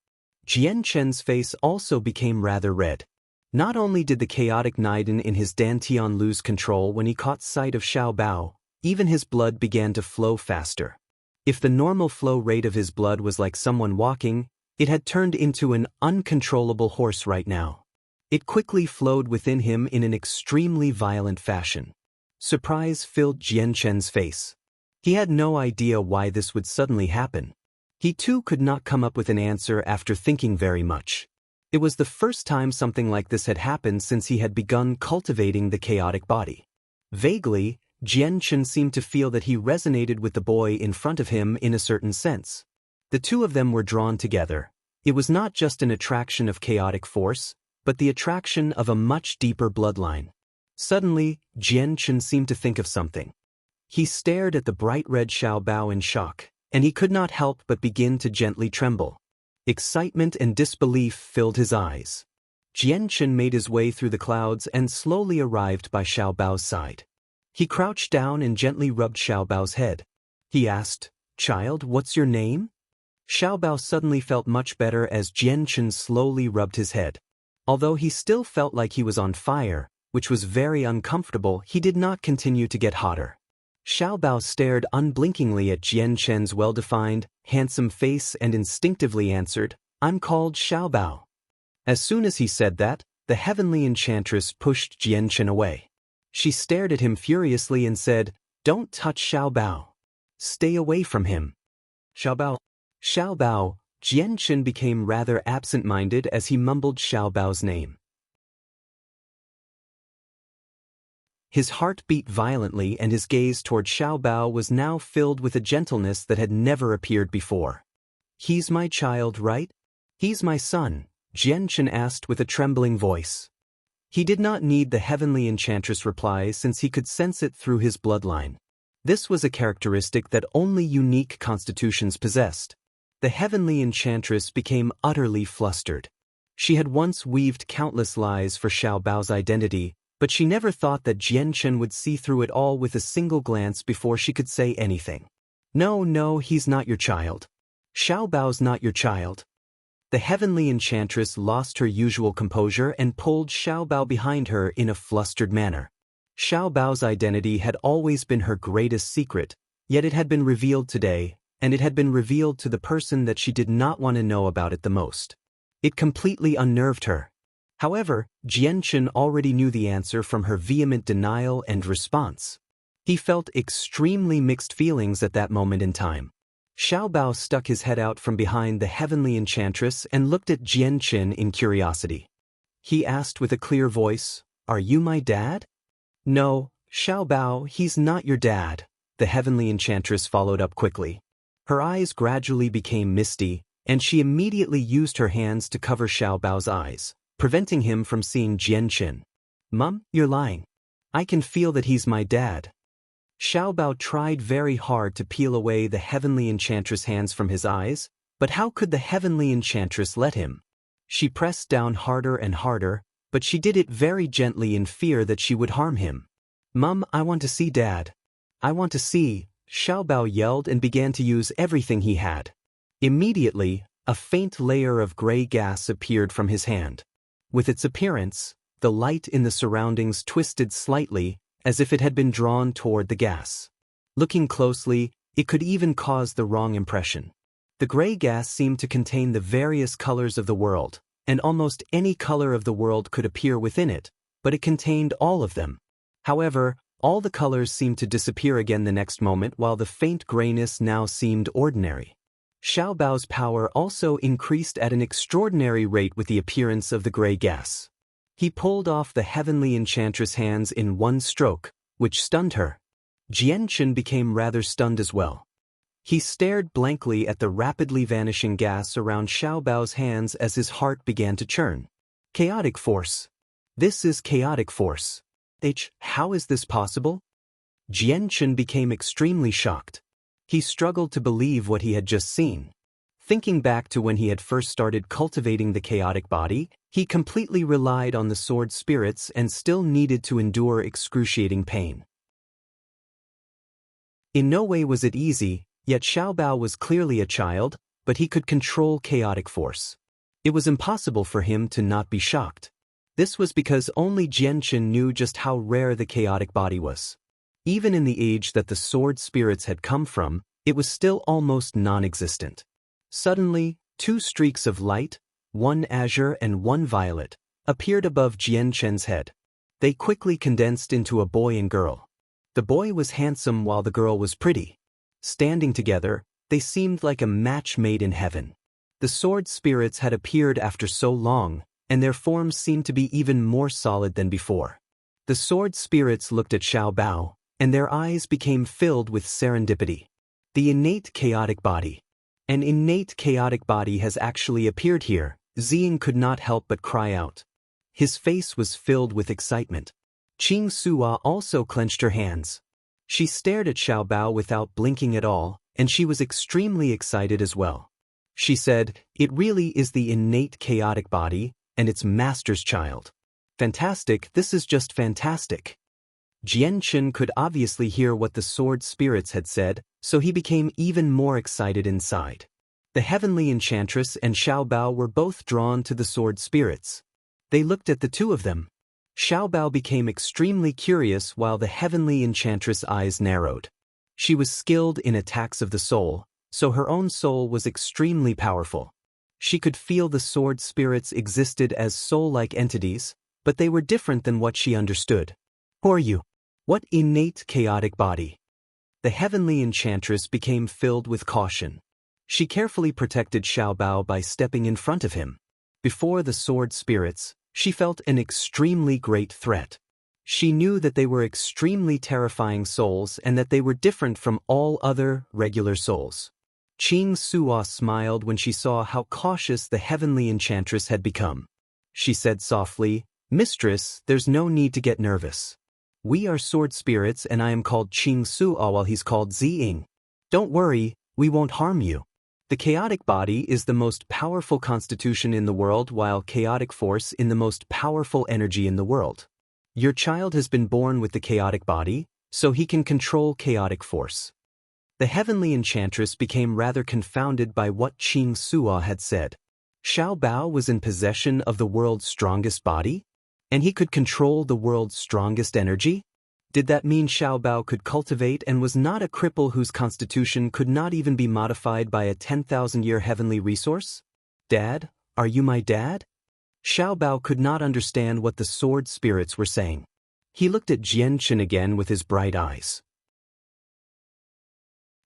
Jian Chen's face also became rather red. Not only did the chaotic Naiden in his dantian lose control when he caught sight of Xiao Bao, even his blood began to flow faster. If the normal flow rate of his blood was like someone walking, it had turned into an uncontrollable horse right now. It quickly flowed within him in an extremely violent fashion. Surprise filled Jian Chen's face. He had no idea why this would suddenly happen. He too could not come up with an answer after thinking very much. It was the first time something like this had happened since he had begun cultivating the chaotic body. Vaguely, Jian Chen seemed to feel that he resonated with the boy in front of him in a certain sense. The two of them were drawn together. It was not just an attraction of chaotic force, but the attraction of a much deeper bloodline. Suddenly, Jian Chen seemed to think of something. He stared at the bright red Xiao Bao in shock, and he could not help but begin to gently tremble. Excitement and disbelief filled his eyes. Jian Chen made his way through the clouds and slowly arrived by Xiao Bao's side. He crouched down and gently rubbed Xiao Bao's head. He asked, "Child, what's your name?" Xiao Bao suddenly felt much better as Jian Chen slowly rubbed his head. Although he still felt like he was on fire, which was very uncomfortable, he did not continue to get hotter. Xiao Bao stared unblinkingly at Jian Chen's well-defined, handsome face and instinctively answered, "I'm called Xiao Bao." As soon as he said that, the heavenly enchantress pushed Jian Chen away. She stared at him furiously and said, "Don't touch Xiao Bao. Stay away from him." Xiao Bao. Xiao Bao. Jian Chen became rather absent-minded as he mumbled Xiao Bao's name. His heart beat violently and his gaze toward Xiao Bao was now filled with a gentleness that had never appeared before. "He's my child, right? He's my son," Jian Chen asked with a trembling voice. He did not need the heavenly enchantress' reply since he could sense it through his bloodline. This was a characteristic that only unique constitutions possessed. The heavenly enchantress became utterly flustered. She had once weaved countless lies for Xiao Bao's identity, but she never thought that Jian Chen would see through it all with a single glance before she could say anything. No, he's not your child. Xiao Bao's not your child." The heavenly enchantress lost her usual composure and pulled Xiao Bao behind her in a flustered manner. Xiao Bao's identity had always been her greatest secret, yet it had been revealed today, and it had been revealed to the person that she did not want to know about it the most. It completely unnerved her. However, Jian Chen already knew the answer from her vehement denial and response. He felt extremely mixed feelings at that moment in time. Xiao Bao stuck his head out from behind the heavenly enchantress and looked at Jian Chen in curiosity. He asked with a clear voice, "Are you my dad?" "No, Xiao Bao, he's not your dad," the heavenly enchantress followed up quickly. Her eyes gradually became misty, and she immediately used her hands to cover Xiao Bao's eyes, preventing him from seeing Jian Chen. "Mum, you're lying. I can feel that he's my dad." Xiao Bao tried very hard to peel away the heavenly enchantress' hands from his eyes, but how could the heavenly enchantress let him? She pressed down harder and harder, but she did it very gently in fear that she would harm him. "Mum, I want to see Dad. I want to see," Xiao Bao yelled and began to use everything he had. Immediately, a faint layer of gray gas appeared from his hand. With its appearance, the light in the surroundings twisted slightly, as if it had been drawn toward the gas. Looking closely, it could even cause the wrong impression. The gray gas seemed to contain the various colors of the world, and almost any color of the world could appear within it, but it contained all of them. However, all the colors seemed to disappear again the next moment while the faint grayness now seemed ordinary. Xiao Bao's power also increased at an extraordinary rate with the appearance of the gray gas. He pulled off the heavenly enchantress' hands in one stroke, which stunned her. Jian Chen became rather stunned as well. He stared blankly at the rapidly vanishing gas around Xiao Bao's hands as his heart began to churn. Chaotic force. This is chaotic force. How is this possible? Jian Chen became extremely shocked. He struggled to believe what he had just seen. Thinking back to when he had first started cultivating the chaotic body, he completely relied on the sword spirits and still needed to endure excruciating pain. In no way was it easy, yet Xiao Bao was clearly a child, but he could control chaotic force. It was impossible for him to not be shocked. This was because only Jian Chen knew just how rare the chaotic body was. Even in the age that the sword spirits had come from, it was still almost non-existent. Suddenly, two streaks of light, one azure and one violet, appeared above Jian Chen's head. They quickly condensed into a boy and girl. The boy was handsome while the girl was pretty. Standing together, they seemed like a match made in heaven. The sword spirits had appeared after so long, and their forms seemed to be even more solid than before. The sword spirits looked at Xiao Bao, and their eyes became filled with serendipity. The innate chaotic body. An innate chaotic body has actually appeared here, Ziying could not help but cry out. His face was filled with excitement. Qing Suwa also clenched her hands. She stared at Xiao Bao without blinking at all, and she was extremely excited as well. She said, "It really is the innate chaotic body, and its master's child. Fantastic, this is just fantastic." Jian Chen could obviously hear what the sword spirits had said, so he became even more excited inside. The heavenly enchantress and Xiao Bao were both drawn to the sword spirits. They looked at the two of them. Xiao Bao became extremely curious while the heavenly enchantress' eyes narrowed. She was skilled in attacks of the soul, so her own soul was extremely powerful. She could feel the sword spirits existed as soul-like entities, but they were different than what she understood. Who are you? What innate chaotic body? The heavenly enchantress became filled with caution. She carefully protected Xiao Bao by stepping in front of him. Before the sword spirits, she felt an extremely great threat. She knew that they were extremely terrifying souls and that they were different from all other, regular souls. Qing Suo smiled when she saw how cautious the heavenly enchantress had become. She said softly, "Mistress, there's no need to get nervous. We are sword spirits and I am called Qing Suo while he's called Ziying. Don't worry, we won't harm you. The chaotic body is the most powerful constitution in the world while chaotic force in the most powerful energy in the world. Your child has been born with the chaotic body, so he can control chaotic force." The heavenly enchantress became rather confounded by what Qing Suo had said. Xiao Bao was in possession of the world's strongest body? And he could control the world's strongest energy? Did that mean Xiao Bao could cultivate and was not a cripple whose constitution could not even be modified by a 10,000-year heavenly resource? Dad, are you my dad? Xiao Bao could not understand what the sword spirits were saying. He looked at Jianchen again with his bright eyes.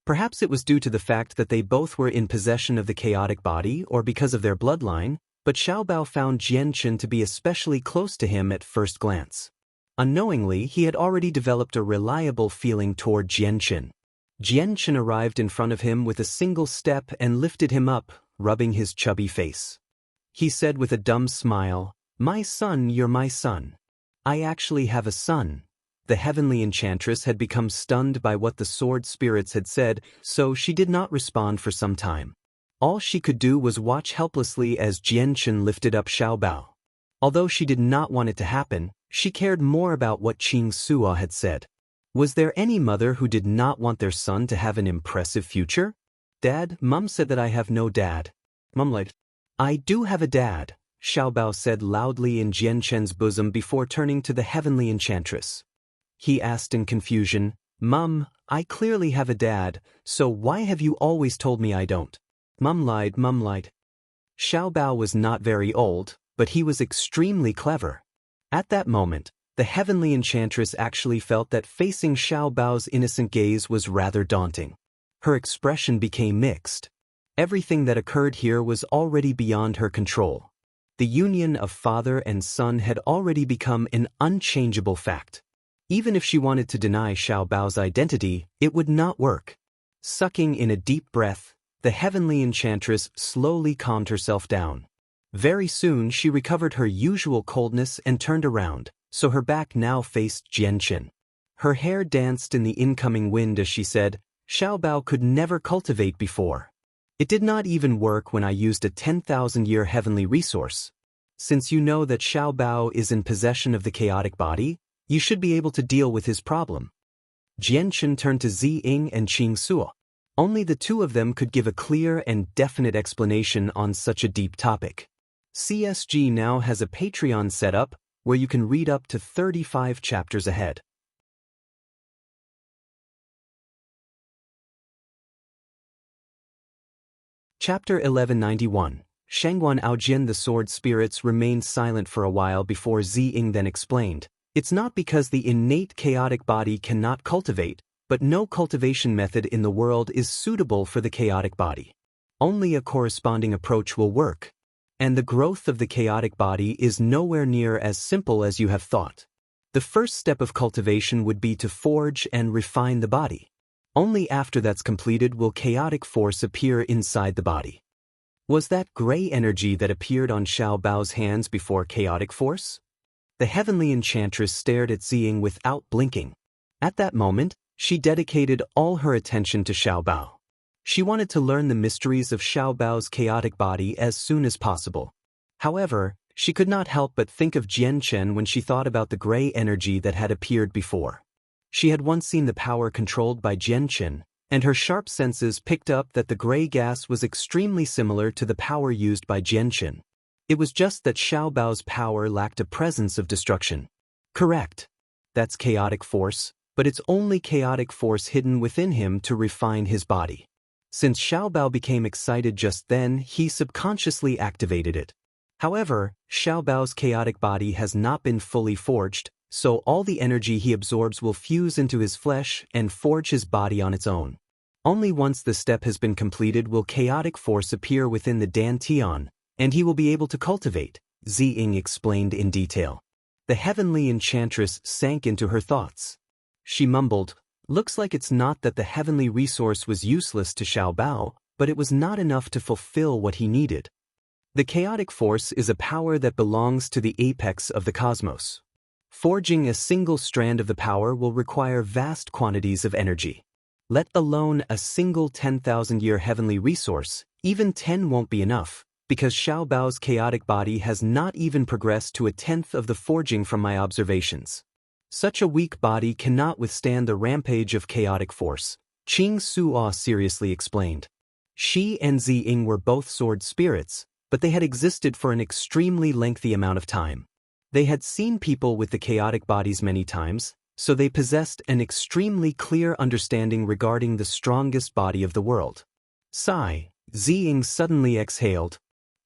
Perhaps it was due to the fact that they both were in possession of the chaotic body or because of their bloodline, but Xiao Bao found Jianchen to be especially close to him at first glance. Unknowingly, he had already developed a reliable feeling toward Jianchen. Jianchen arrived in front of him with a single step and lifted him up, rubbing his chubby face. He said with a dumb smile, "My son, you're my son. I actually have a son." The heavenly enchantress had become stunned by what the sword spirits had said, so she did not respond for some time. All she could do was watch helplessly as Jianchen lifted up Xiao Bao. Although she did not want it to happen, she cared more about what Qing Suo had said. Was there any mother who did not want their son to have an impressive future? "Dad, Mum said that I have no dad." Mum lied. "I do have a dad," Xiao Bao said loudly in Jianchen's bosom before turning to the heavenly enchantress. He asked in confusion, "Mum, I clearly have a dad, so why have you always told me I don't?" Mum lied. Xiao Bao was not very old, but he was extremely clever. At that moment, the heavenly enchantress actually felt that facing Xiao Bao's innocent gaze was rather daunting. Her expression became mixed. Everything that occurred here was already beyond her control. The union of father and son had already become an unchangeable fact. Even if she wanted to deny Xiao Bao's identity, it would not work. Sucking in a deep breath, the heavenly enchantress slowly calmed herself down. Very soon she recovered her usual coldness and turned around, so her back now faced Jianchen. Her hair danced in the incoming wind as she said, "Xiao Bao could never cultivate before. It did not even work when I used a 10,000-year heavenly resource. Since you know that Xiao Bao is in possession of the chaotic body, you should be able to deal with his problem." Jianchen turned to Ziying and Qing Suo. Only the two of them could give a clear and definite explanation on such a deep topic. CSG now has a Patreon set up where you can read up to 35 chapters ahead. Chapter 1191. Shangguan Aojian. The sword spirits remained silent for a while before Ziying then explained, "It's not because the innate chaotic body cannot cultivate, but no cultivation method in the world is suitable for the chaotic body. Only a corresponding approach will work. And the growth of the chaotic body is nowhere near as simple as you have thought. The first step of cultivation would be to forge and refine the body. Only after that's completed will chaotic force appear inside the body." Was that gray energy that appeared on Xiao Bao's hands before chaotic force? The heavenly enchantress stared at Ziying without blinking. At that moment, she dedicated all her attention to Xiao Bao. She wanted to learn the mysteries of Xiao Bao's chaotic body as soon as possible. However, she could not help but think of Jianchen when she thought about the gray energy that had appeared before. She had once seen the power controlled by Jianchen, and her sharp senses picked up that the gray gas was extremely similar to the power used by Jianchen. It was just that Xiao Bao's power lacked a presence of destruction. Correct. That's chaotic force, but it's only chaotic force hidden within him to refine his body. Since Xiaobao became excited just then, he subconsciously activated it. However, Xiaobao's chaotic body has not been fully forged, so all the energy he absorbs will fuse into his flesh and forge his body on its own. Only once the step has been completed will chaotic force appear within the Dantian, and he will be able to cultivate, Ziying explained in detail. The heavenly enchantress sank into her thoughts. She mumbled, "Looks like it's not that the heavenly resource was useless to Xiaobao, but it was not enough to fulfill what he needed." The chaotic force is a power that belongs to the apex of the cosmos. Forging a single strand of the power will require vast quantities of energy. Let alone a single 10,000-year heavenly resource, even 10 won't be enough, because Xiaobao's chaotic body has not even progressed to a tenth of the forging from my observations. Such a weak body cannot withstand the rampage of chaotic force, Qing Suo seriously explained. She and Ziying were both sword spirits, but they had existed for an extremely lengthy amount of time. They had seen people with the chaotic bodies many times, so they possessed an extremely clear understanding regarding the strongest body of the world. Sigh, Ziying suddenly exhaled.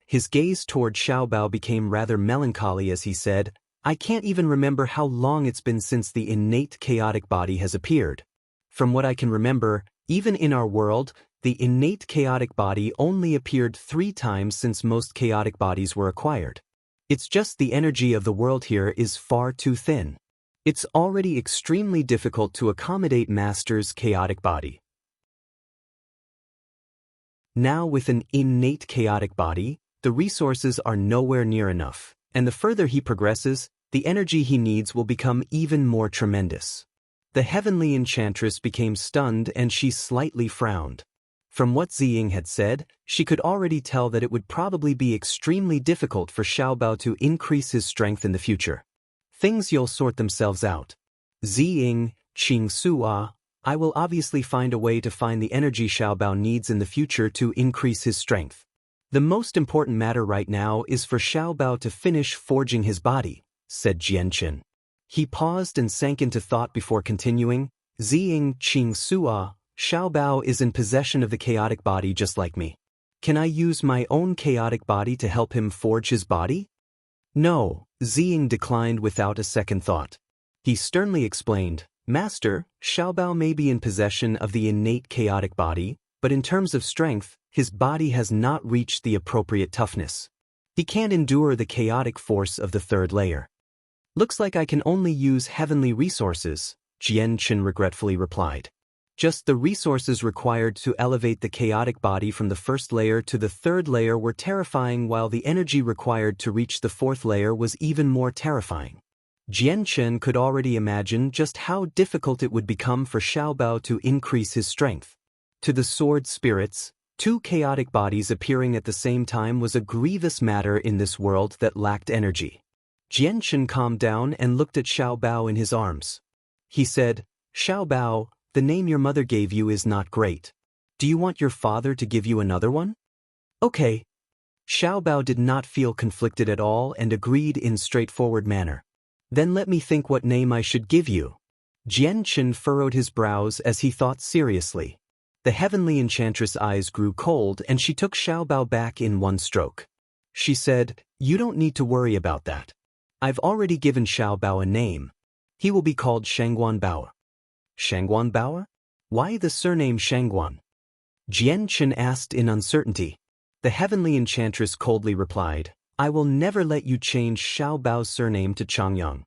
His gaze toward Xiaobao became rather melancholy as he said, "I can't even remember how long it's been since the innate chaotic body has appeared. From what I can remember, even in our world, the innate chaotic body only appeared 3 times since most chaotic bodies were acquired. It's just the energy of the world here is far too thin. It's already extremely difficult to accommodate Master's chaotic body. Now with an innate chaotic body, the resources are nowhere near enough, and the further he progresses, the energy he needs will become even more tremendous." The heavenly enchantress became stunned and she slightly frowned. From what Ziying had said, she could already tell that it would probably be extremely difficult for Xiaobao to increase his strength in the future. Things you'll sort themselves out. Ziying, Qing Suo, I will obviously find a way to find the energy Xiaobao needs in the future to increase his strength. The most important matter right now is for Xiaobao to finish forging his body, said Jianqin. He paused and sank into thought before continuing, Ziying, Qing Suo, Xiaobao is in possession of the chaotic body just like me. Can I use my own chaotic body to help him forge his body? No, Ziying declined without a second thought. He sternly explained, Master, Xiaobao may be in possession of the innate chaotic body, but in terms of strength, his body has not reached the appropriate toughness. He can't endure the chaotic force of the 3rd layer. Looks like I can only use heavenly resources, Jianqin regretfully replied. Just the resources required to elevate the chaotic body from the 1st layer to the 3rd layer were terrifying, while the energy required to reach the 4th layer was even more terrifying. Jianqin could already imagine just how difficult it would become for Xiaobao to increase his strength. To the sword spirits, 2 chaotic bodies appearing at the same time was a grievous matter in this world that lacked energy. Jianqin calmed down and looked at Xiaobao in his arms. He said, Xiaobao, the name your mother gave you is not great. Do you want your father to give you another one? Okay. Xiaobao did not feel conflicted at all and agreed in straightforward manner. Then let me think what name I should give you. Jianqin furrowed his brows as he thought seriously. The heavenly enchantress' eyes grew cold and she took Xiaobao back in one stroke. She said, You don't need to worry about that. I've already given Xiaobao a name. He will be called Shangguan Bao. Shangguan Bao? Why the surname Shangguan? Jianqin asked in uncertainty. The heavenly enchantress coldly replied, I will never let you change Xiaobao's surname to Changyang.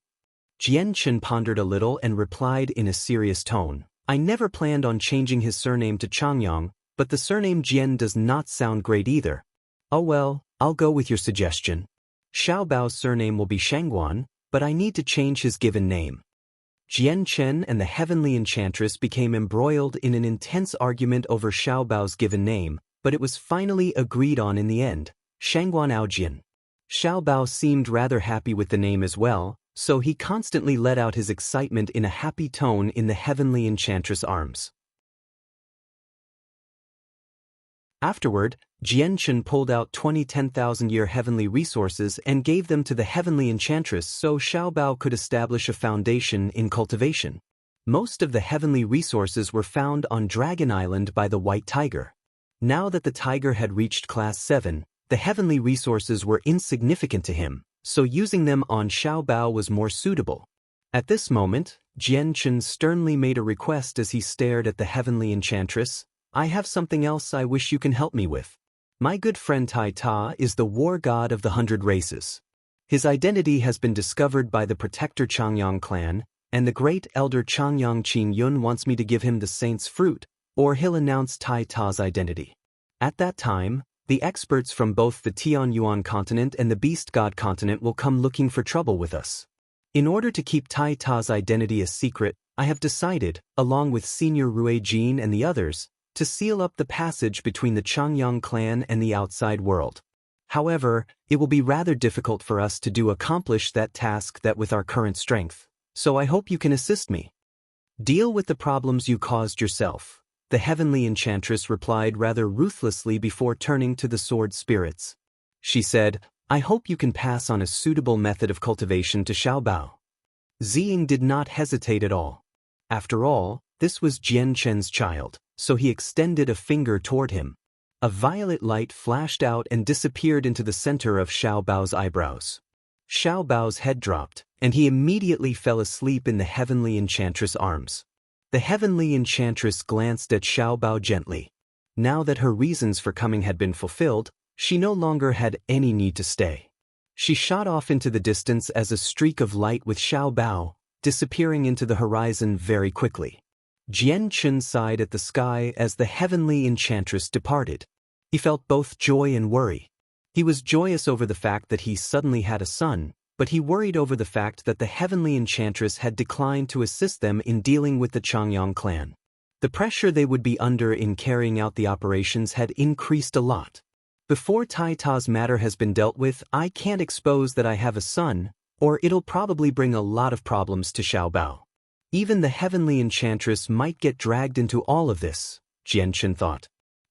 Jianqin pondered a little and replied in a serious tone, I never planned on changing his surname to Changyang, but the surname Jian does not sound great either. Oh well, I'll go with your suggestion. Xiaobao's surname will be Shangguan, but I need to change his given name. Jianqin and the heavenly enchantress became embroiled in an intense argument over Xiaobao's given name, but it was finally agreed on in the end, Shangguan Aojian. Xiaobao seemed rather happy with the name as well, so he constantly let out his excitement in a happy tone in the heavenly enchantress' arms. Afterward, Jianqin pulled out 20 10,000-year heavenly resources and gave them to the heavenly enchantress so Xiaobao could establish a foundation in cultivation. Most of the heavenly resources were found on Dragon Island by the White Tiger. Now that the tiger had reached Class 7, the heavenly resources were insignificant to him, so using them on Xiaobao was more suitable. At this moment, Jian Chen sternly made a request as he stared at the heavenly enchantress. "I have something else I wish you can help me with. My good friend Tai Ta is the war god of the 100 races. His identity has been discovered by the protector Changyang clan, and the great elder Changyang Qingyun wants me to give him the saint's fruit, or he'll announce Tai Ta's identity. At that time, the experts from both the Tian Yuan continent and the beast god continent will come looking for trouble with us. In order to keep Tai Ta's identity a secret, I have decided, along with Senior Rui Jin and the others, to seal up the passage between the Changyang clan and the outside world. However, it will be rather difficult for us to accomplish that task with our current strength, so I hope you can assist me. Deal with the problems you caused yourself," the heavenly enchantress replied rather ruthlessly before turning to the sword spirits. She said, "I hope you can pass on a suitable method of cultivation to Xiaobao." Ziying did not hesitate at all. After all, this was Jian Chen's child, so he extended a finger toward him. A violet light flashed out and disappeared into the center of Xiaobao's eyebrows. Xiaobao's head dropped, and he immediately fell asleep in the heavenly enchantress' arms. The heavenly enchantress glanced at Xiaobao gently. Now that her reasons for coming had been fulfilled, she no longer had any need to stay. She shot off into the distance as a streak of light with Xiaobao, disappearing into the horizon very quickly. Jian Chen sighed at the sky as the heavenly enchantress departed. He felt both joy and worry. He was joyous over the fact that he suddenly had a son, but he worried over the fact that the heavenly enchantress had declined to assist them in dealing with the Changyang clan. The pressure they would be under in carrying out the operations had increased a lot. "Before Tai Ta's matter has been dealt with, I can't expose that I have a son, or it'll probably bring a lot of problems to Xiaobao. Even the heavenly enchantress might get dragged into all of this," Jian Chen thought.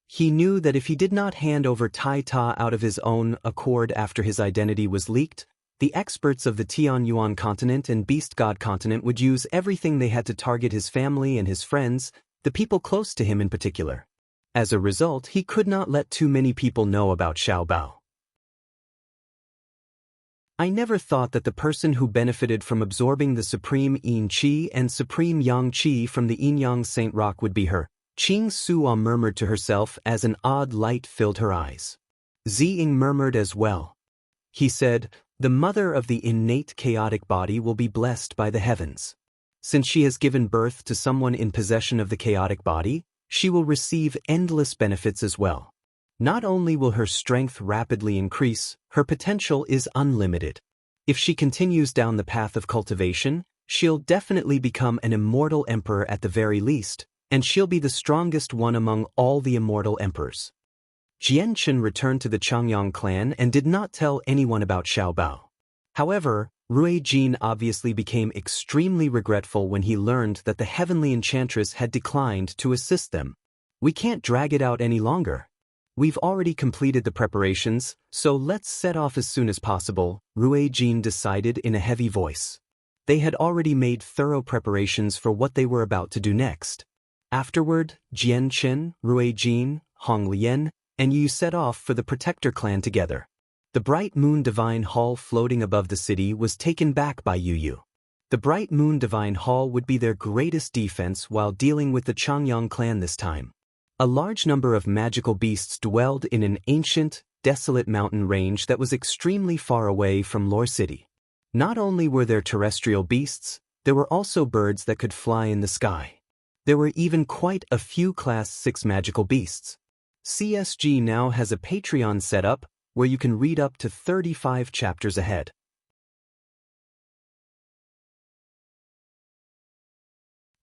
He knew that if he did not hand over Tai Ta out of his own accord after his identity was leaked, the experts of the Tian Yuan continent and Beast God continent would use everything they had to target his family and his friends, the people close to him in particular. As a result, he could not let too many people know about Xiaobao. "I never thought that the person who benefited from absorbing the supreme yin qi and supreme yang qi from the yin-yang saint rock would be her," Qing Suo murmured to herself as an odd light filled her eyes. Ziying murmured as well. He said, "The mother of the innate chaotic body will be blessed by the heavens. Since she has given birth to someone in possession of the chaotic body, she will receive endless benefits as well. Not only will her strength rapidly increase, her potential is unlimited. If she continues down the path of cultivation, she'll definitely become an immortal emperor at the very least, and she'll be the strongest one among all the immortal emperors." Jian Chen returned to the Changyang clan and did not tell anyone about Xiaobao. However, Rui Jin obviously became extremely regretful when he learned that the heavenly enchantress had declined to assist them. "We can't drag it out any longer. We've already completed the preparations, so let's set off as soon as possible," Rui Jin decided in a heavy voice. They had already made thorough preparations for what they were about to do next. Afterward, Jian Chen, Rui Jin, Hong Lian, and Yu set off for the Protector clan together. The Bright Moon Divine Hall floating above the city was taken back by Yu. The Bright Moon Divine Hall would be their greatest defense while dealing with the Changyang clan this time. A large number of magical beasts dwelled in an ancient, desolate mountain range that was extremely far away from Lore City. Not only were there terrestrial beasts, there were also birds that could fly in the sky. There were even quite a few Class 6 magical beasts. CSG now has a Patreon set up where you can read up to 35 chapters ahead.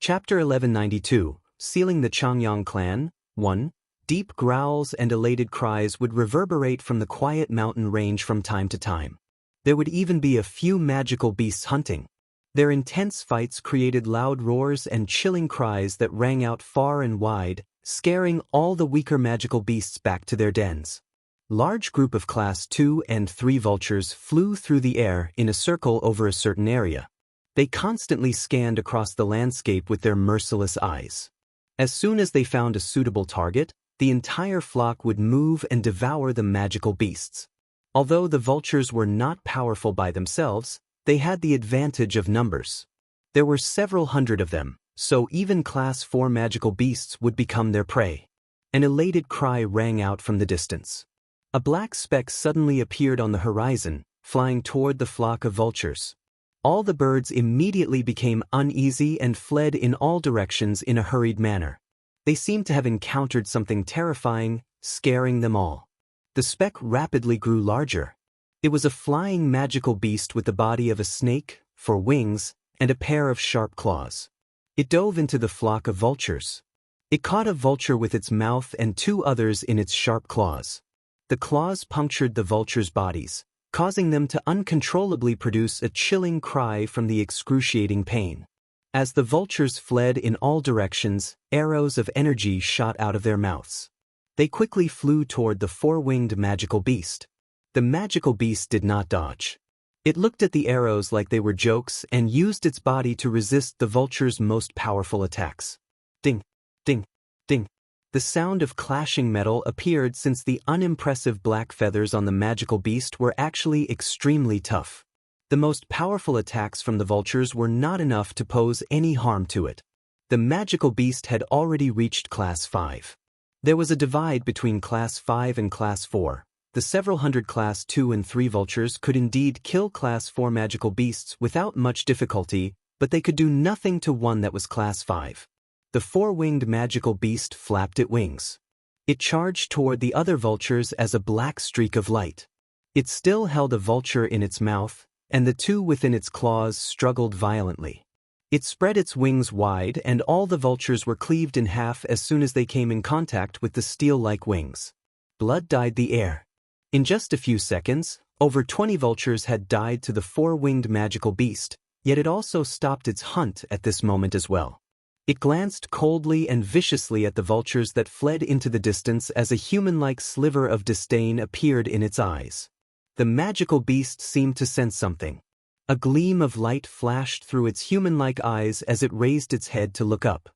Chapter 1192, Sealing the Changyang Clan. 1. Deep growls and elated cries would reverberate from the quiet mountain range from time to time. There would even be a few magical beasts hunting. Their intense fights created loud roars and chilling cries that rang out far and wide, scaring all the weaker magical beasts back to their dens. Large group of Class 2 and 3 vultures flew through the air in a circle over a certain area. They constantly scanned across the landscape with their merciless eyes. As soon as they found a suitable target, the entire flock would move and devour the magical beasts. Although the vultures were not powerful by themselves, they had the advantage of numbers. There were several hundred of them, so even Class 4 magical beasts would become their prey. An elated cry rang out from the distance. A black speck suddenly appeared on the horizon, flying toward the flock of vultures. All the birds immediately became uneasy and fled in all directions in a hurried manner. They seemed to have encountered something terrifying, scaring them all. The speck rapidly grew larger. It was a flying magical beast with the body of a snake, 4 wings, and a pair of sharp claws. It dove into the flock of vultures. It caught a vulture with its mouth and 2 others in its sharp claws. The claws punctured the vultures' bodies, causing them to uncontrollably produce a chilling cry from the excruciating pain. As the vultures fled in all directions, arrows of energy shot out of their mouths. They quickly flew toward the 4-winged magical beast. The magical beast did not dodge. It looked at the arrows like they were jokes and used its body to resist the vulture's most powerful attacks. Ding, ding, ding. The sound of clashing metal appeared since the unimpressive black feathers on the magical beast were actually extremely tough. The most powerful attacks from the vultures were not enough to pose any harm to it. The magical beast had already reached Class 5. There was a divide between Class 5 and Class 4. The several hundred Class 2 and 3 vultures could indeed kill Class 4 magical beasts without much difficulty, but they could do nothing to one that was Class 5. The 4-winged magical beast flapped its wings. It charged toward the other vultures as a black streak of light. It still held a vulture in its mouth, and the 2 within its claws struggled violently. It spread its wings wide and all the vultures were cleaved in half as soon as they came in contact with the steel-like wings. Blood dyed the air. In just a few seconds, over 20 vultures had died to the 4-winged magical beast, yet it also stopped its hunt at this moment as well. It glanced coldly and viciously at the vultures that fled into the distance as a human-like sliver of disdain appeared in its eyes. The magical beast seemed to sense something. A gleam of light flashed through its human-like eyes as it raised its head to look up.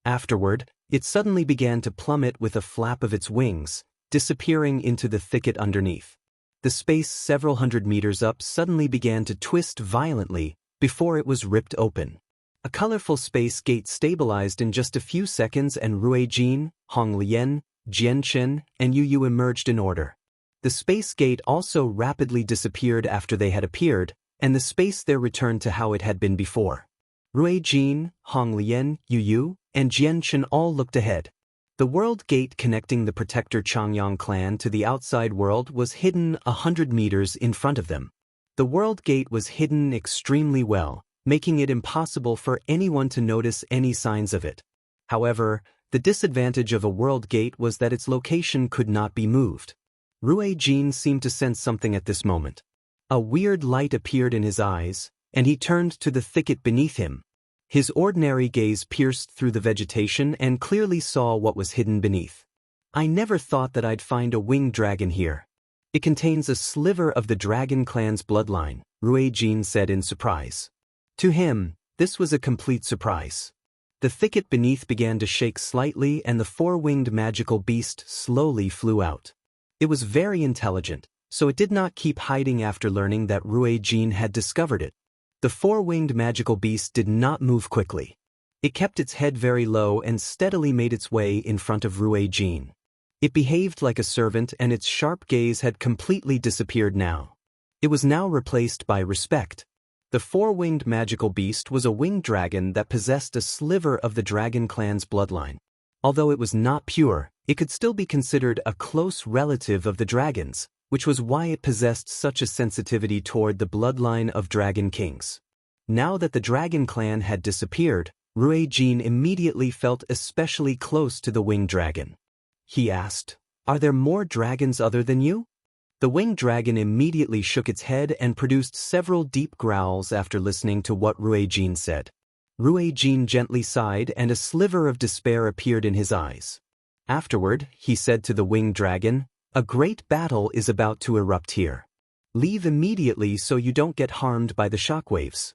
Afterward, it suddenly began to plummet with a flap of its wings, disappearing into the thicket underneath. The space several hundred meters up suddenly began to twist violently before it was ripped open. A colorful space gate stabilized in just a few seconds and Rui Jin, Hong Lian, Jian Chen, and Yu Yu emerged in order. The space gate also rapidly disappeared after they had appeared, and the space there returned to how it had been before. Rui Jin, Hong Lian, Yu Yu, and Jian Chen all looked ahead. The world gate connecting the Protector Changyang clan to the outside world was hidden 100 meters in front of them. The world gate was hidden extremely well, making it impossible for anyone to notice any signs of it. However, the disadvantage of a world gate was that its location could not be moved. Rui Jin seemed to sense something at this moment. A weird light appeared in his eyes, and he turned to the thicket beneath him. His ordinary gaze pierced through the vegetation and clearly saw what was hidden beneath. I never thought that I'd find a winged dragon here. It contains a sliver of the dragon clan's bloodline, Rui Jin said in surprise. To him, this was a complete surprise. The thicket beneath began to shake slightly and the 4-winged magical beast slowly flew out. It was very intelligent, so it did not keep hiding after learning that Rui Jin had discovered it. The 4-winged magical beast did not move quickly. It kept its head very low and steadily made its way in front of Rui Jin. It behaved like a servant and its sharp gaze had completely disappeared now. It was now replaced by respect. The 4-winged magical beast was a winged dragon that possessed a sliver of the dragon clan's bloodline. Although it was not pure, it could still be considered a close relative of the dragons, which was why it possessed such a sensitivity toward the bloodline of dragon kings. Now that the dragon clan had disappeared, Rui Jin immediately felt especially close to the winged dragon. He asked, "Are there more dragons other than you?" The winged dragon immediately shook its head and produced several deep growls after listening to what Rui Jin said. Rui Jin gently sighed and a sliver of despair appeared in his eyes. Afterward, he said to the winged dragon, "A great battle is about to erupt here. Leave immediately so you don't get harmed by the shockwaves.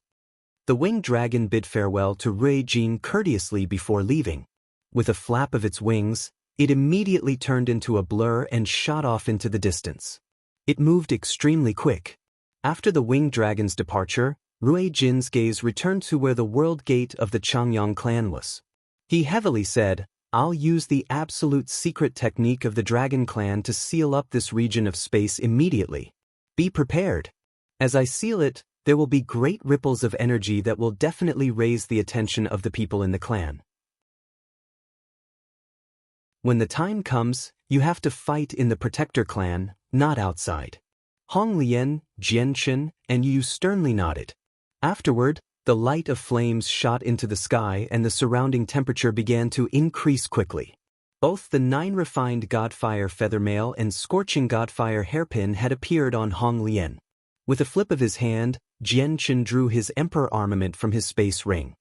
The winged dragon bid farewell to Rui Jin courteously before leaving. With a flap of its wings, it immediately turned into a blur and shot off into the distance. It moved extremely quick. After the winged dragon's departure, Rui Jin's gaze returned to where the world gate of the Changyang clan was. He heavily said, "I'll use the absolute secret technique of the Dragon Clan to seal up this region of space immediately. Be prepared. As I seal it, there will be great ripples of energy that will definitely raise the attention of the people in the clan. When the time comes, you have to fight in the Protector clan, not outside." Hong Lian, Jianchen, and Yu sternly nodded. Afterward, the light of flames shot into the sky and the surrounding temperature began to increase quickly. Both the 9 refined Godfire Feathermail and Scorching Godfire Hairpin had appeared on Hong Lian. With a flip of his hand, Jianchen drew his Emperor armament from his space ring.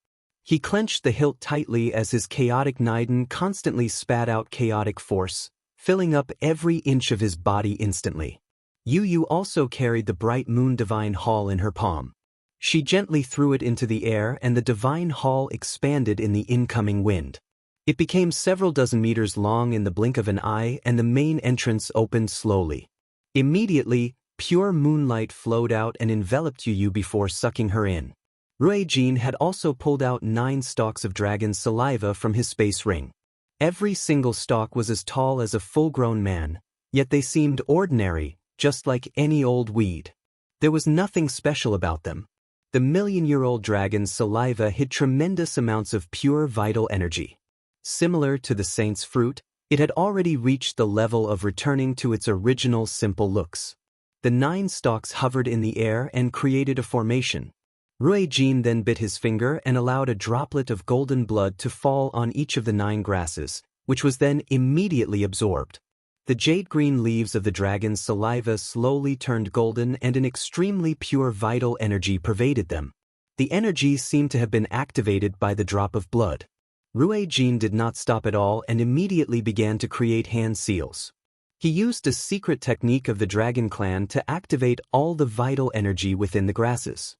He clenched the hilt tightly as his chaotic Niden constantly spat out chaotic force, filling up every inch of his body instantly. Yu also carried the bright moon divine hall in her palm. She gently threw it into the air and the divine hall expanded in the incoming wind. It became several dozen meters long in the blink of an eye and the main entrance opened slowly. Immediately, pure moonlight flowed out and enveloped Yu before sucking her in. Rui Jin had also pulled out 9 stalks of dragon's saliva from his space ring. Every single stalk was as tall as a full-grown man, yet they seemed ordinary, just like any old weed. There was nothing special about them. The million-year-old dragon's saliva hid tremendous amounts of pure vital energy. Similar to the saint's fruit, it had already reached the level of returning to its original simple looks. The 9 stalks hovered in the air and created a formation. Rui Jin then bit his finger and allowed a droplet of golden blood to fall on each of the 9 grasses, which was then immediately absorbed. The jade-green leaves of the dragon's saliva slowly turned golden and an extremely pure vital energy pervaded them. The energy seemed to have been activated by the drop of blood. Rui Jin did not stop at all and immediately began to create hand seals. He used a secret technique of the Dragon Clan to activate all the vital energy within the grasses.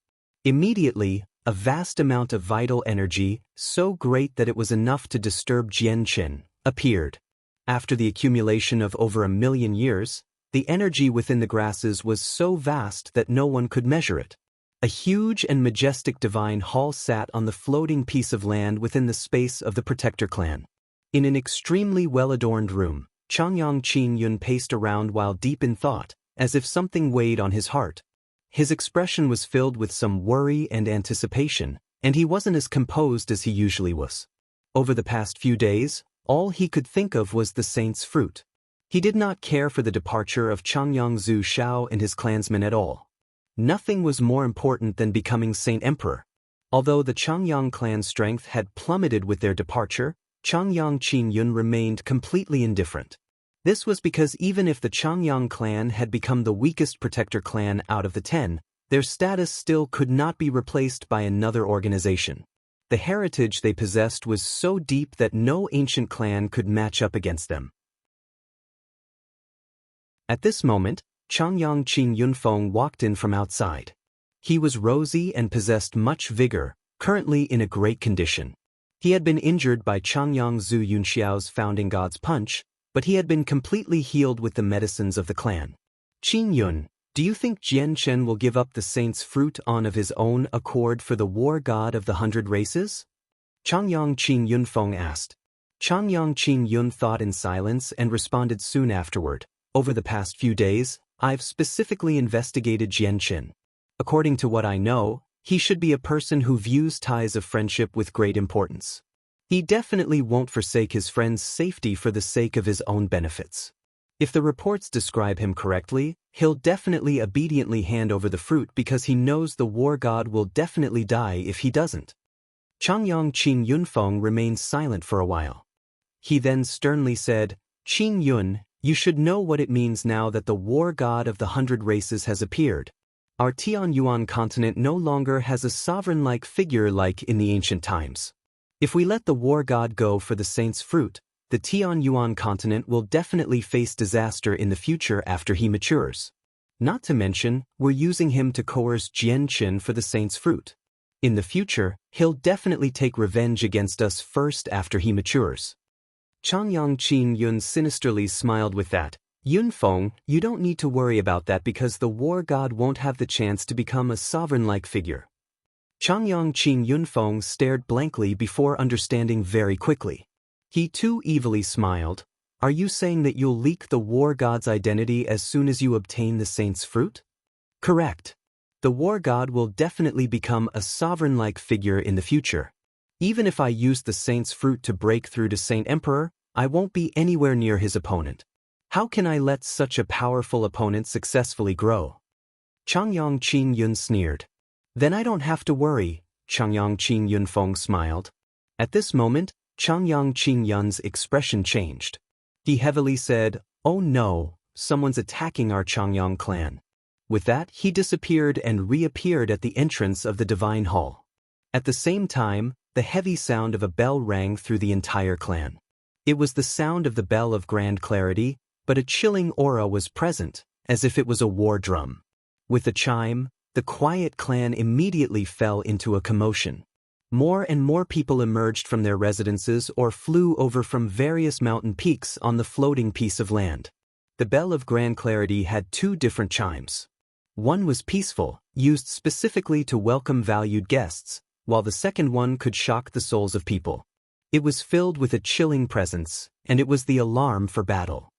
Immediately, a vast amount of vital energy, so great that it was enough to disturb Jianchen, appeared. After the accumulation of over 1,000,000 years, the energy within the grasses was so vast that no one could measure it. A huge and majestic divine hall sat on the floating piece of land within the space of the Protector clan. In an extremely well-adorned room, Changyang Qin-yun paced around while deep in thought, as if something weighed on his heart. His expression was filled with some worry and anticipation, and he wasn't as composed as he usually was. Over the past few days, all he could think of was the saint's fruit. He did not care for the departure of Changyang Zhu Shao and his clansmen at all. Nothing was more important than becoming Saint Emperor. Although the Changyang clan's strength had plummeted with their departure, Changyang Qin-yun remained completely indifferent. This was because even if the Changyang clan had become the weakest Protector clan out of the 10, their status still could not be replaced by another organization. The heritage they possessed was so deep that no ancient clan could match up against them. At this moment, Changyang Qin Yunfeng walked in from outside. He was rosy and possessed much vigor, currently in a great condition. He had been injured by Changyang Zhu Yunxiao's founding god's punch, but he had been completely healed with the medicines of the clan. "Qin Yun, do you think Jianchen will give up the saint's fruit on of his own accord for the war god of the 100 races?" Changyang Qin Yunfeng asked. Changyang Qin Yun thought in silence and responded soon afterward. "Over the past few days, I've specifically investigated Jianchen. According to what I know, he should be a person who views ties of friendship with great importance. He definitely won't forsake his friend's safety for the sake of his own benefits. If the reports describe him correctly, he'll definitely obediently hand over the fruit because he knows the war god will definitely die if he doesn't." Changyang Qin Yunfeng remained silent for a while. He then sternly said, "Qin Yun, you should know what it means now that the war god of the 100 races has appeared. Our Tianyuan continent no longer has a sovereign-like figure like in the ancient times. If we let the war god go for the saint's fruit, the Tianyuan continent will definitely face disaster in the future after he matures. Not to mention, we're using him to coerce Jianqin for the saint's fruit. In the future, he'll definitely take revenge against us first after he matures. Changyang Qin Yun sinisterly smiled with that. Yunfeng, you don't need to worry about that because the war god won't have the chance to become a sovereign-like figure. Changyang Qin Yunfeng stared blankly before understanding very quickly. He too evilly smiled. Are you saying that you'll leak the war god's identity as soon as you obtain the saint's fruit? Correct. The war god will definitely become a sovereign-like figure in the future. Even if I use the saint's fruit to break through to Saint Emperor, I won't be anywhere near his opponent. How can I let such a powerful opponent successfully grow? Changyang Qin Yun sneered. Then I don't have to worry, Changyang Qin Yunfeng smiled. At this moment, Changyang Qin Yun's expression changed. He heavily said, "Oh no, someone's attacking our Changyang clan." With that, he disappeared and reappeared at the entrance of the Divine Hall. At the same time, the heavy sound of a bell rang through the entire clan. It was the sound of the bell of grand clarity, but a chilling aura was present, as if it was a war drum. With the chime, the quiet clan immediately fell into a commotion. More and more people emerged from their residences or flew over from various mountain peaks on the floating piece of land. The bell of grand clarity had two different chimes. One was peaceful, used specifically to welcome valued guests, while the second one could shock the souls of people. It was filled with a chilling presence, and it was the alarm for battle.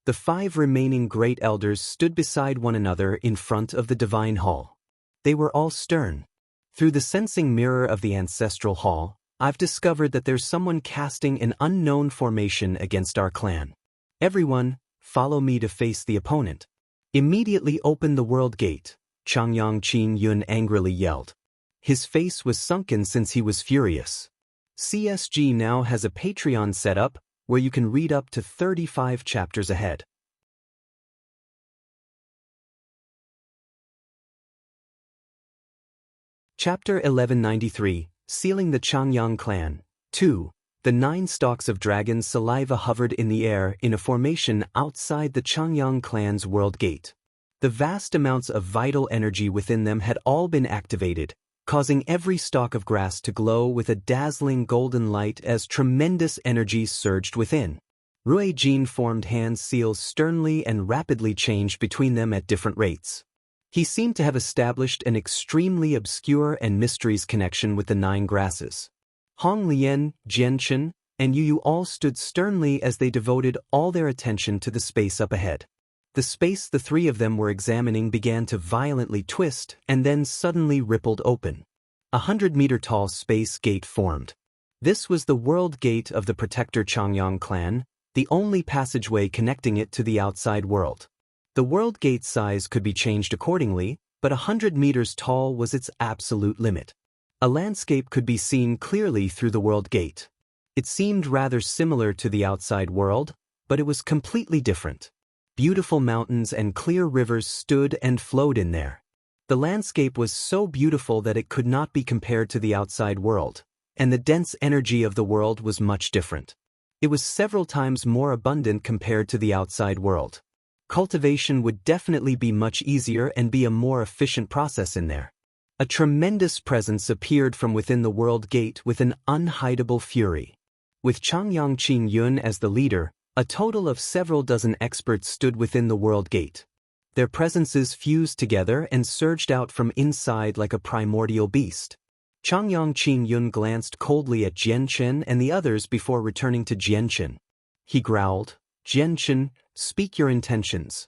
The 5 remaining great elders stood beside one another in front of the Divine Hall. They were all stern. Through the sensing mirror of the ancestral hall, I've discovered that there's someone casting an unknown formation against our clan. Everyone, follow me to face the opponent. Immediately open the world gate, Changyang Qin Yun angrily yelled. His face was sunken since he was furious. CSG now has a Patreon set up where you can read up to 35 chapters ahead. Chapter 1193, Sealing the Changyang Clan. 2. The 9 stalks of dragon's saliva hovered in the air in a formation outside the Changyang clan's world gate. The vast amounts of vital energy within them had all been activated, causing every stalk of grass to glow with a dazzling golden light as tremendous energy surged within. Rui Jin formed hand seals sternly and rapidly changed between them at different rates. He seemed to have established an extremely obscure and mysterious connection with the 9 grasses. Hong Lian, Jianqin, and Yu all stood sternly as they devoted all their attention to the space up ahead. The space the 3 of them were examining began to violently twist and then suddenly rippled open. 100-meter-tall space gate formed. This was the world gate of the Protector Changyang clan, the only passageway connecting it to the outside world. The world gate size could be changed accordingly, but 100 meters tall was its absolute limit. A landscape could be seen clearly through the world gate. It seemed rather similar to the outside world, but it was completely different. Beautiful mountains and clear rivers stood and flowed in there. The landscape was so beautiful that it could not be compared to the outside world, and the dense energy of the world was much different. It was several times more abundant compared to the outside world. Cultivation would definitely be much easier and be a more efficient process in there. A tremendous presence appeared from within the world gate with an unhidable fury. With Changyang Qin Yun as the leader, a total of several dozen experts stood within the world gate. Their presences fused together and surged out from inside like a primordial beast. Changyang Qin Yun glanced coldly at Jianqin and the others before returning to Jianqin. He growled, "Jianqin, speak your intentions."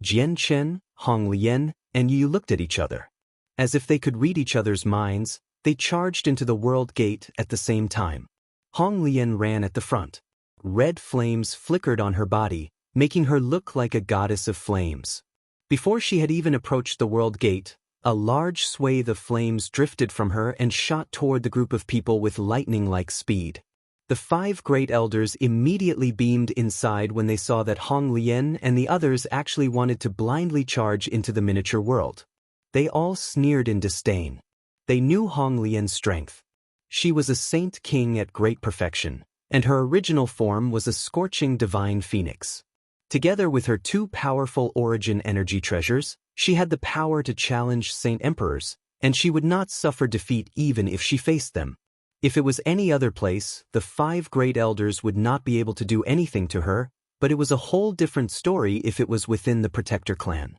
Jianqin, Hong Lian, and Yu looked at each other. As if they could read each other's minds, they charged into the world gate at the same time. Hong Lian ran at the front. Red flames flickered on her body, making her look like a goddess of flames. Before she had even approached the world gate, a large swathe of flames drifted from her and shot toward the group of people with lightning-like speed. The 5 great elders immediately beamed inside when they saw that Hong Lian and the others actually wanted to blindly charge into the miniature world. They all sneered in disdain. They knew Hong Lian's strength. She was a saint king at great perfection, and her original form was a scorching divine phoenix. Together with her two powerful origin energy treasures, she had the power to challenge Saint Emperors, and she would not suffer defeat even if she faced them. If it was any other place, the 5 great elders would not be able to do anything to her, but it was a whole different story if it was within the Protector clan.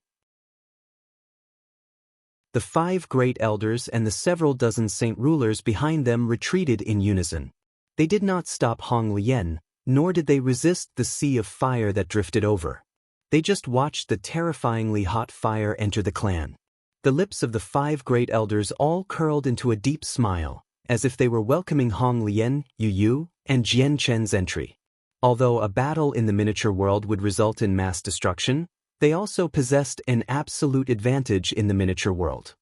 The 5 great elders and the several dozen saint rulers behind them retreated in unison. They did not stop Hong Lian, nor did they resist the sea of fire that drifted over. They just watched the terrifyingly hot fire enter the clan. The lips of the 5 great elders all curled into a deep smile, as if they were welcoming Hong Lian, Yu Yu, and Jian Chen's entry. Although a battle in the miniature world would result in mass destruction, they also possessed an absolute advantage in the miniature world.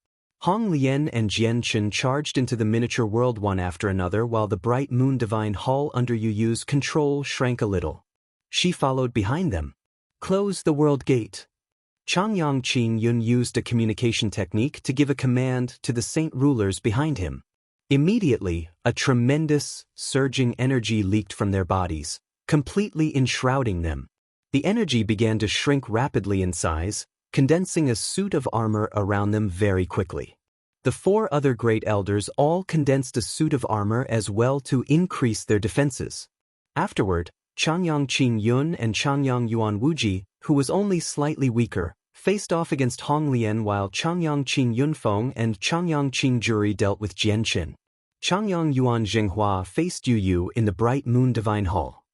Hong Lian and Jian Chen charged into the miniature world one after another while the bright moon divine hall under Yu Yu's control shrank a little. She followed behind them. Close the world gate. Changyang Qing Yun used a communication technique to give a command to the saint rulers behind him. Immediately, a tremendous, surging energy leaked from their bodies, completely enshrouding them. The energy began to shrink rapidly in size, condensing a suit of armor around them very quickly. The 4 other great elders all condensed a suit of armor as well to increase their defenses. Afterward, Changyang Qing Yun and Changyang Yuan Wuji, who was only slightly weaker, faced off against Hong Lian while Changyang Qing Yunfeng and Changyang Qing Juri dealt with Jian Chen. Changyang Yuan Jinghua faced Yu Yu in the bright moon divine hall.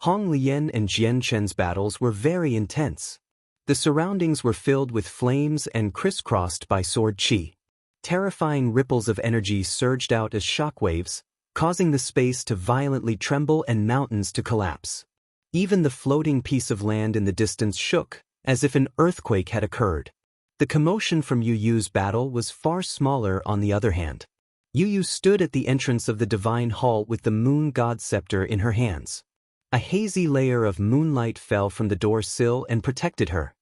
Hong Lian and Jian Chen's battles were very intense. The surroundings were filled with flames and crisscrossed by sword qi. Terrifying ripples of energy surged out as shockwaves, causing the space to violently tremble and mountains to collapse. Even the floating piece of land in the distance shook, as if an earthquake had occurred. The commotion from Yu Yu's battle was far smaller on the other hand. Yu Yu stood at the entrance of the divine hall with the moon god scepter in her hands. A hazy layer of moonlight fell from the door sill and protected her.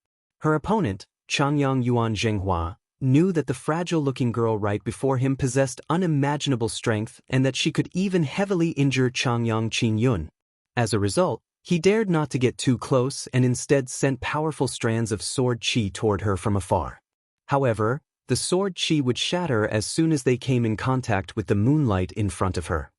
Her opponent, Changyang Yuan Zhenghua, knew that the fragile-looking girl right before him possessed unimaginable strength and that she could even heavily injure Changyang Qing Yun. As a result, he dared not to get too close and instead sent powerful strands of sword qi toward her from afar. However, the sword qi would shatter as soon as they came in contact with the moonlight in front of her.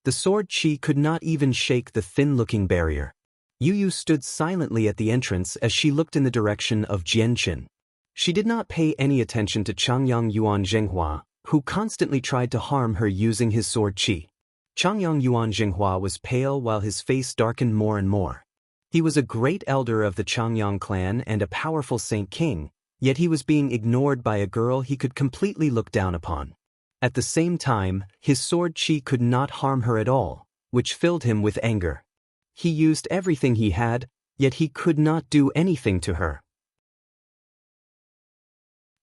The sword qi could not even shake the thin-looking barrier. Yu Yu stood silently at the entrance as she looked in the direction of Jian Chen. She did not pay any attention to Changyang Yuan Zhenghua, who constantly tried to harm her using his sword qi. Changyang Yuan Zhenghua was pale while his face darkened more and more. He was a great elder of the Changyang clan and a powerful saint king, yet he was being ignored by a girl he could completely look down upon. At the same time, his sword qi could not harm her at all, which filled him with anger. He used everything he had, yet he could not do anything to her.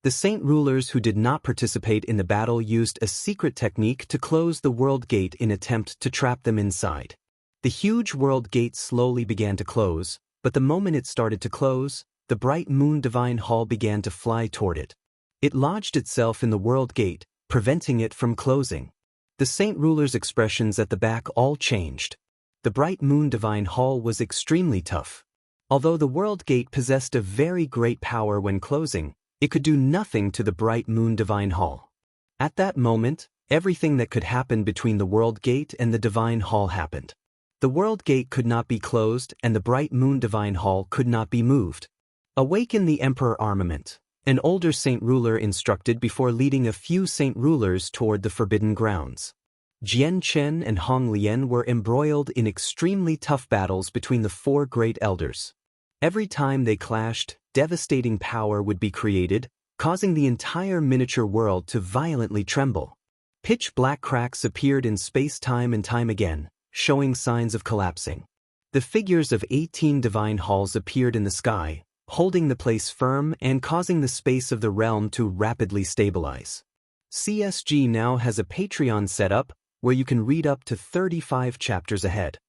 The saint rulers who did not participate in the battle used a secret technique to close the world gate in attempt to trap them inside. The huge world gate slowly began to close, but the moment it started to close, the bright moon divine hall began to fly toward it. It lodged itself in the world gate, preventing it from closing. The saint rulers' expressions at the back all changed. The bright moon divine hall was extremely tough. Although the world gate possessed a very great power when closing, it could do nothing to the bright moon divine hall. At that moment, everything that could happen between the world gate and the divine hall happened. The world gate could not be closed and the bright moon divine hall could not be moved. Awaken the emperor armament, an older saint ruler instructed before leading a few saint rulers toward the forbidden grounds. Jian Chen and Hong Lian were embroiled in extremely tough battles between the 4 great elders. Every time they clashed, devastating power would be created, causing the entire miniature world to violently tremble. Pitch-black cracks appeared in space-time and time again, showing signs of collapsing. The figures of 18 divine halls appeared in the sky, holding the place firm and causing the space of the realm to rapidly stabilize. CSG now has a Patreon set up where you can read up to 35 chapters ahead.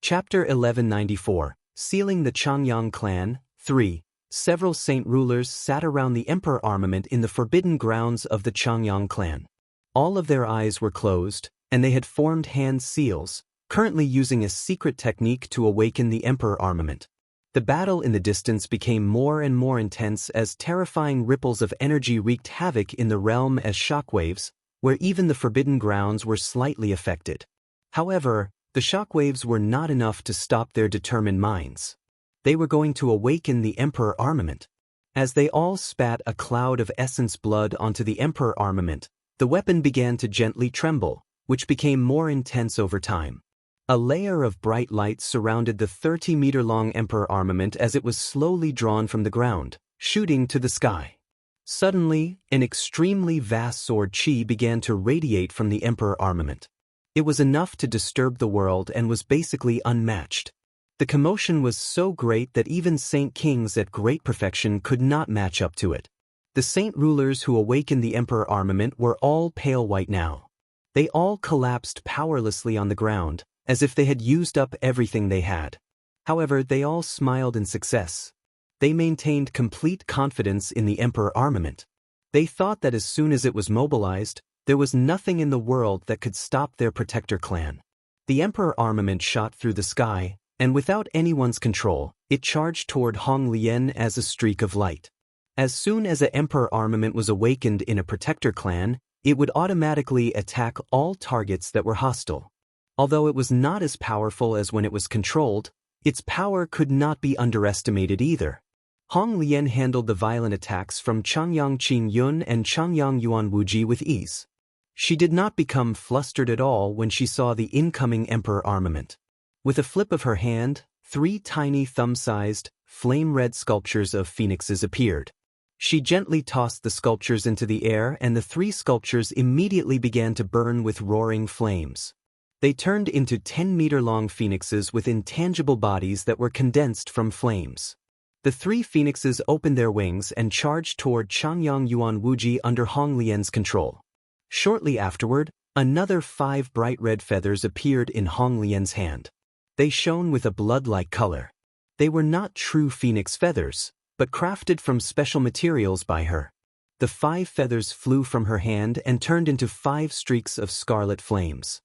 Chapter 1194, Sealing the Changyang Clan, 3. Several saint rulers sat around the emperor armament in the forbidden grounds of the Changyang clan. All of their eyes were closed, and they had formed hand seals, currently using a secret technique to awaken the Emperor armament. The battle in the distance became more and more intense as terrifying ripples of energy wreaked havoc in the realm as shockwaves, where even the forbidden grounds were slightly affected. However, the shockwaves were not enough to stop their determined minds. They were going to awaken the Emperor armament. As they all spat a cloud of essence blood onto the Emperor armament, the weapon began to gently tremble, which became more intense over time. A layer of bright light surrounded the 30-meter-long Emperor armament as it was slowly drawn from the ground, shooting to the sky. Suddenly, an extremely vast sword chi began to radiate from the Emperor armament. It was enough to disturb the world and was basically unmatched. The commotion was so great that even saint kings at great perfection could not match up to it. The saint rulers who awakened the Emperor armament were all pale white now. They all collapsed powerlessly on the ground, as if they had used up everything they had. However, they all smiled in success. They maintained complete confidence in the Emperor armament. They thought that as soon as it was mobilized, there was nothing in the world that could stop their protector clan. The Emperor armament shot through the sky, and without anyone's control, it charged toward Hong Lian as a streak of light. As soon as an Emperor armament was awakened in a protector clan, it would automatically attack all targets that were hostile. Although it was not as powerful as when it was controlled, its power could not be underestimated either. Hong Lian handled the violent attacks from Changyang Qingyun and Changyang Yuan Wuji with ease. She did not become flustered at all when she saw the incoming Emperor armament. With a flip of her hand, 3 tiny thumb-sized, flame-red sculptures of phoenixes appeared. She gently tossed the sculptures into the air and the 3 sculptures immediately began to burn with roaring flames. They turned into 10-meter-long phoenixes with intangible bodies that were condensed from flames. The 3 phoenixes opened their wings and charged toward Changyang Yuan Wuji under Hong Lian's control. Shortly afterward, another 5 bright red feathers appeared in Hong Lian's hand. They shone with a blood-like color. They were not true phoenix feathers, but crafted from special materials by her. The 5 feathers flew from her hand and turned into 5 streaks of scarlet flames.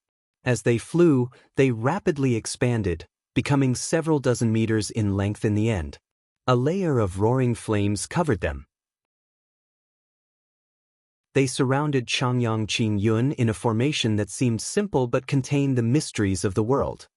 As they flew, they rapidly expanded, becoming several dozen meters in length in the end. A layer of roaring flames covered them. They surrounded Changyang Qingyun in a formation that seemed simple but contained the mysteries of the world.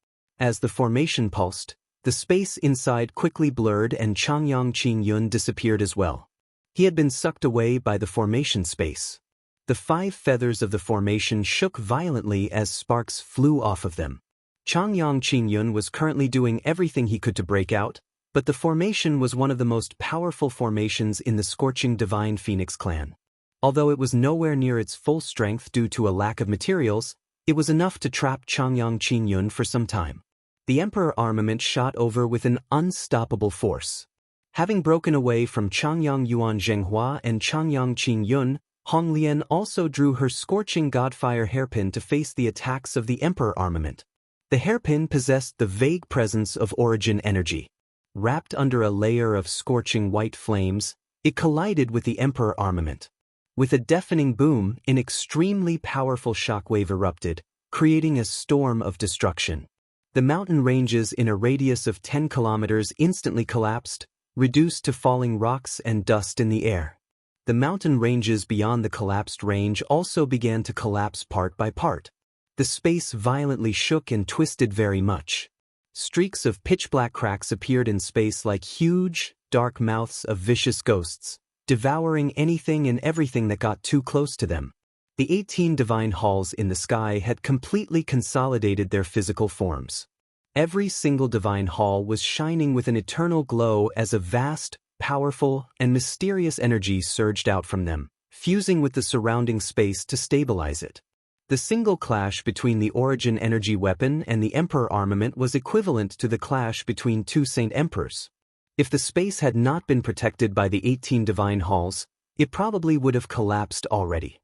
As the formation pulsed, the space inside quickly blurred and Changyang Qingyun disappeared as well. He had been sucked away by the formation space. The 5 feathers of the formation shook violently as sparks flew off of them. Changyang Qingyun was currently doing everything he could to break out, but the formation was one of the most powerful formations in the scorching divine Phoenix clan. Although it was nowhere near its full strength due to a lack of materials, it was enough to trap Changyang Qingyun for some time. The Emperor armament shot over with an unstoppable force. Having broken away from Changyang Yuan Zhenghua and Changyang Qingyun, Hong Lian also drew her scorching godfire hairpin to face the attacks of the Emperor armament. The hairpin possessed the vague presence of origin energy. Wrapped under a layer of scorching white flames, it collided with the Emperor armament. With a deafening boom, an extremely powerful shockwave erupted, creating a storm of destruction. The mountain ranges in a radius of 10 kilometers instantly collapsed, reduced to falling rocks and dust in the air. The mountain ranges beyond the collapsed range also began to collapse part by part. The space violently shook and twisted very much. Streaks of pitch-black cracks appeared in space like huge, dark mouths of vicious ghosts, devouring anything and everything that got too close to them. The 18 divine halls in the sky had completely consolidated their physical forms. Every single divine hall was shining with an eternal glow as a vast, powerful, and mysterious energy surged out from them, fusing with the surrounding space to stabilize it. The single clash between the origin energy weapon and the Emperor armament was equivalent to the clash between 2 Saint Emperors. If the space had not been protected by the 18 divine halls, it probably would have collapsed already.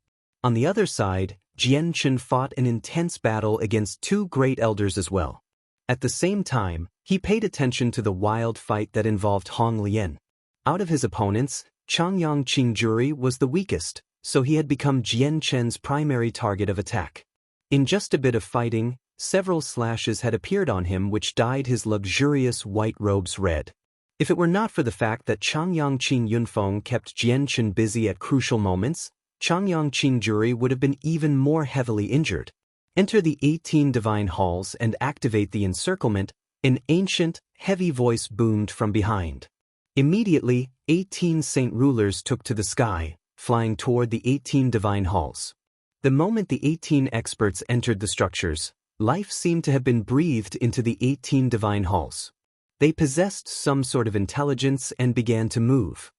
On the other side, Jian Chen fought an intense battle against 2 great elders as well. At the same time, he paid attention to the wild fight that involved Hong Lian. Out of his opponents, Changyang Qingjuri was the weakest, so he had become Jian Chen's primary target of attack. In just a bit of fighting, several slashes had appeared on him which dyed his luxurious white robes red. If it were not for the fact that Changyang Qin Yunfeng kept Jianchen busy at crucial moments, Changyang Qin Juri would have been even more heavily injured. Enter the 18 divine halls and activate the encirclement, an ancient, heavy voice boomed from behind. Immediately, 18 saint rulers took to the sky, flying toward the 18 divine halls. The moment the 18 experts entered the structures, life seemed to have been breathed into the 18 divine halls. They possessed some sort of intelligence and began to move.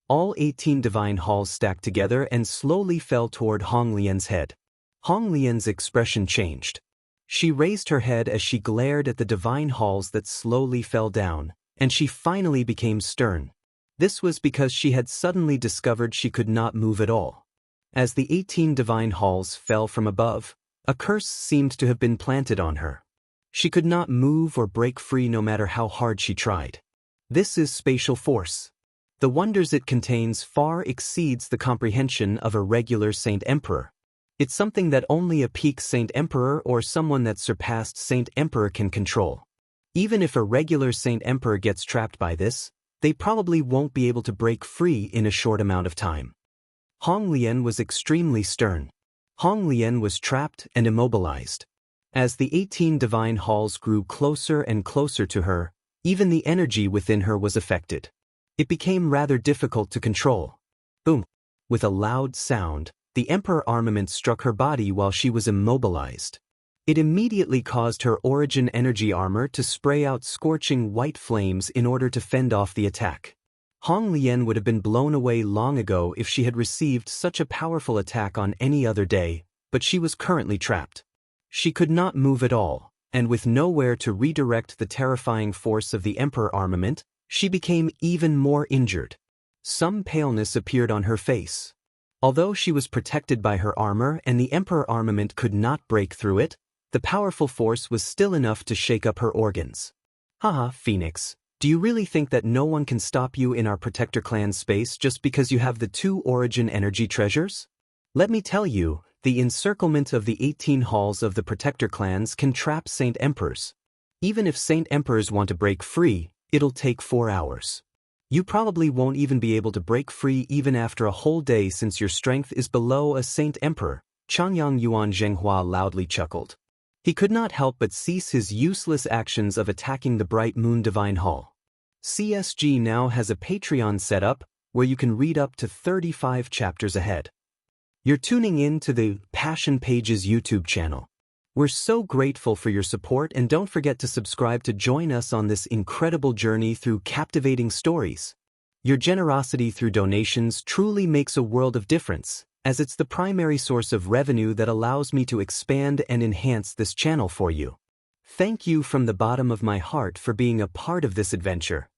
All 18 divine halls stacked together and slowly fell toward Hong Lian's head. Hong Lian's expression changed. She raised her head as she glared at the divine halls that slowly fell down, and she finally became stern. This was because she had suddenly discovered she could not move at all. As the 18 divine halls fell from above, a curse seemed to have been planted on her. She could not move or break free no matter how hard she tried. This is spatial force. The wonders it contains far exceeds the comprehension of a regular Saint Emperor. It's something that only a peak Saint Emperor or someone that surpassed Saint Emperor can control. Even if a regular Saint Emperor gets trapped by this, they probably won't be able to break free in a short amount of time. Hong Lian was extremely stern. Hong Lian was trapped and immobilized. As the 18 divine halls grew closer and closer to her, even the energy within her was affected. It became rather difficult to control. Boom! With a loud sound, the Emperor armament struck her body while she was immobilized. It immediately caused her origin energy armor to spray out scorching white flames in order to fend off the attack. Hong Lian would have been blown away long ago if she had received such a powerful attack on any other day, but she was currently trapped. She could not move at all, and with nowhere to redirect the terrifying force of the Emperor armament, she became even more injured. Some paleness appeared on her face. Although she was protected by her armor and the Emperor armament could not break through it, the powerful force was still enough to shake up her organs. Haha, Phoenix, do you really think that no one can stop you in our Protector Clan space just because you have the 2 origin energy treasures? Let me tell you, the encirclement of the 18 halls of the Protector Clans can trap Saint Emperors. Even if Saint Emperors want to break free, it'll take 4 hours. You probably won't even be able to break free even after a whole day since your strength is below a Saint Emperor, Changyang Yuan Zhenghua loudly chuckled. He could not help but cease his useless actions of attacking the Bright Moon Divine Hall. CSG now has a Patreon set up where you can read up to 35 chapters ahead. You're tuning in to the Passion Pages YouTube channel. We're so grateful for your support, and don't forget to subscribe to join us on this incredible journey through captivating stories. Your generosity through donations truly makes a world of difference, as it's the primary source of revenue that allows me to expand and enhance this channel for you. Thank you from the bottom of my heart for being a part of this adventure.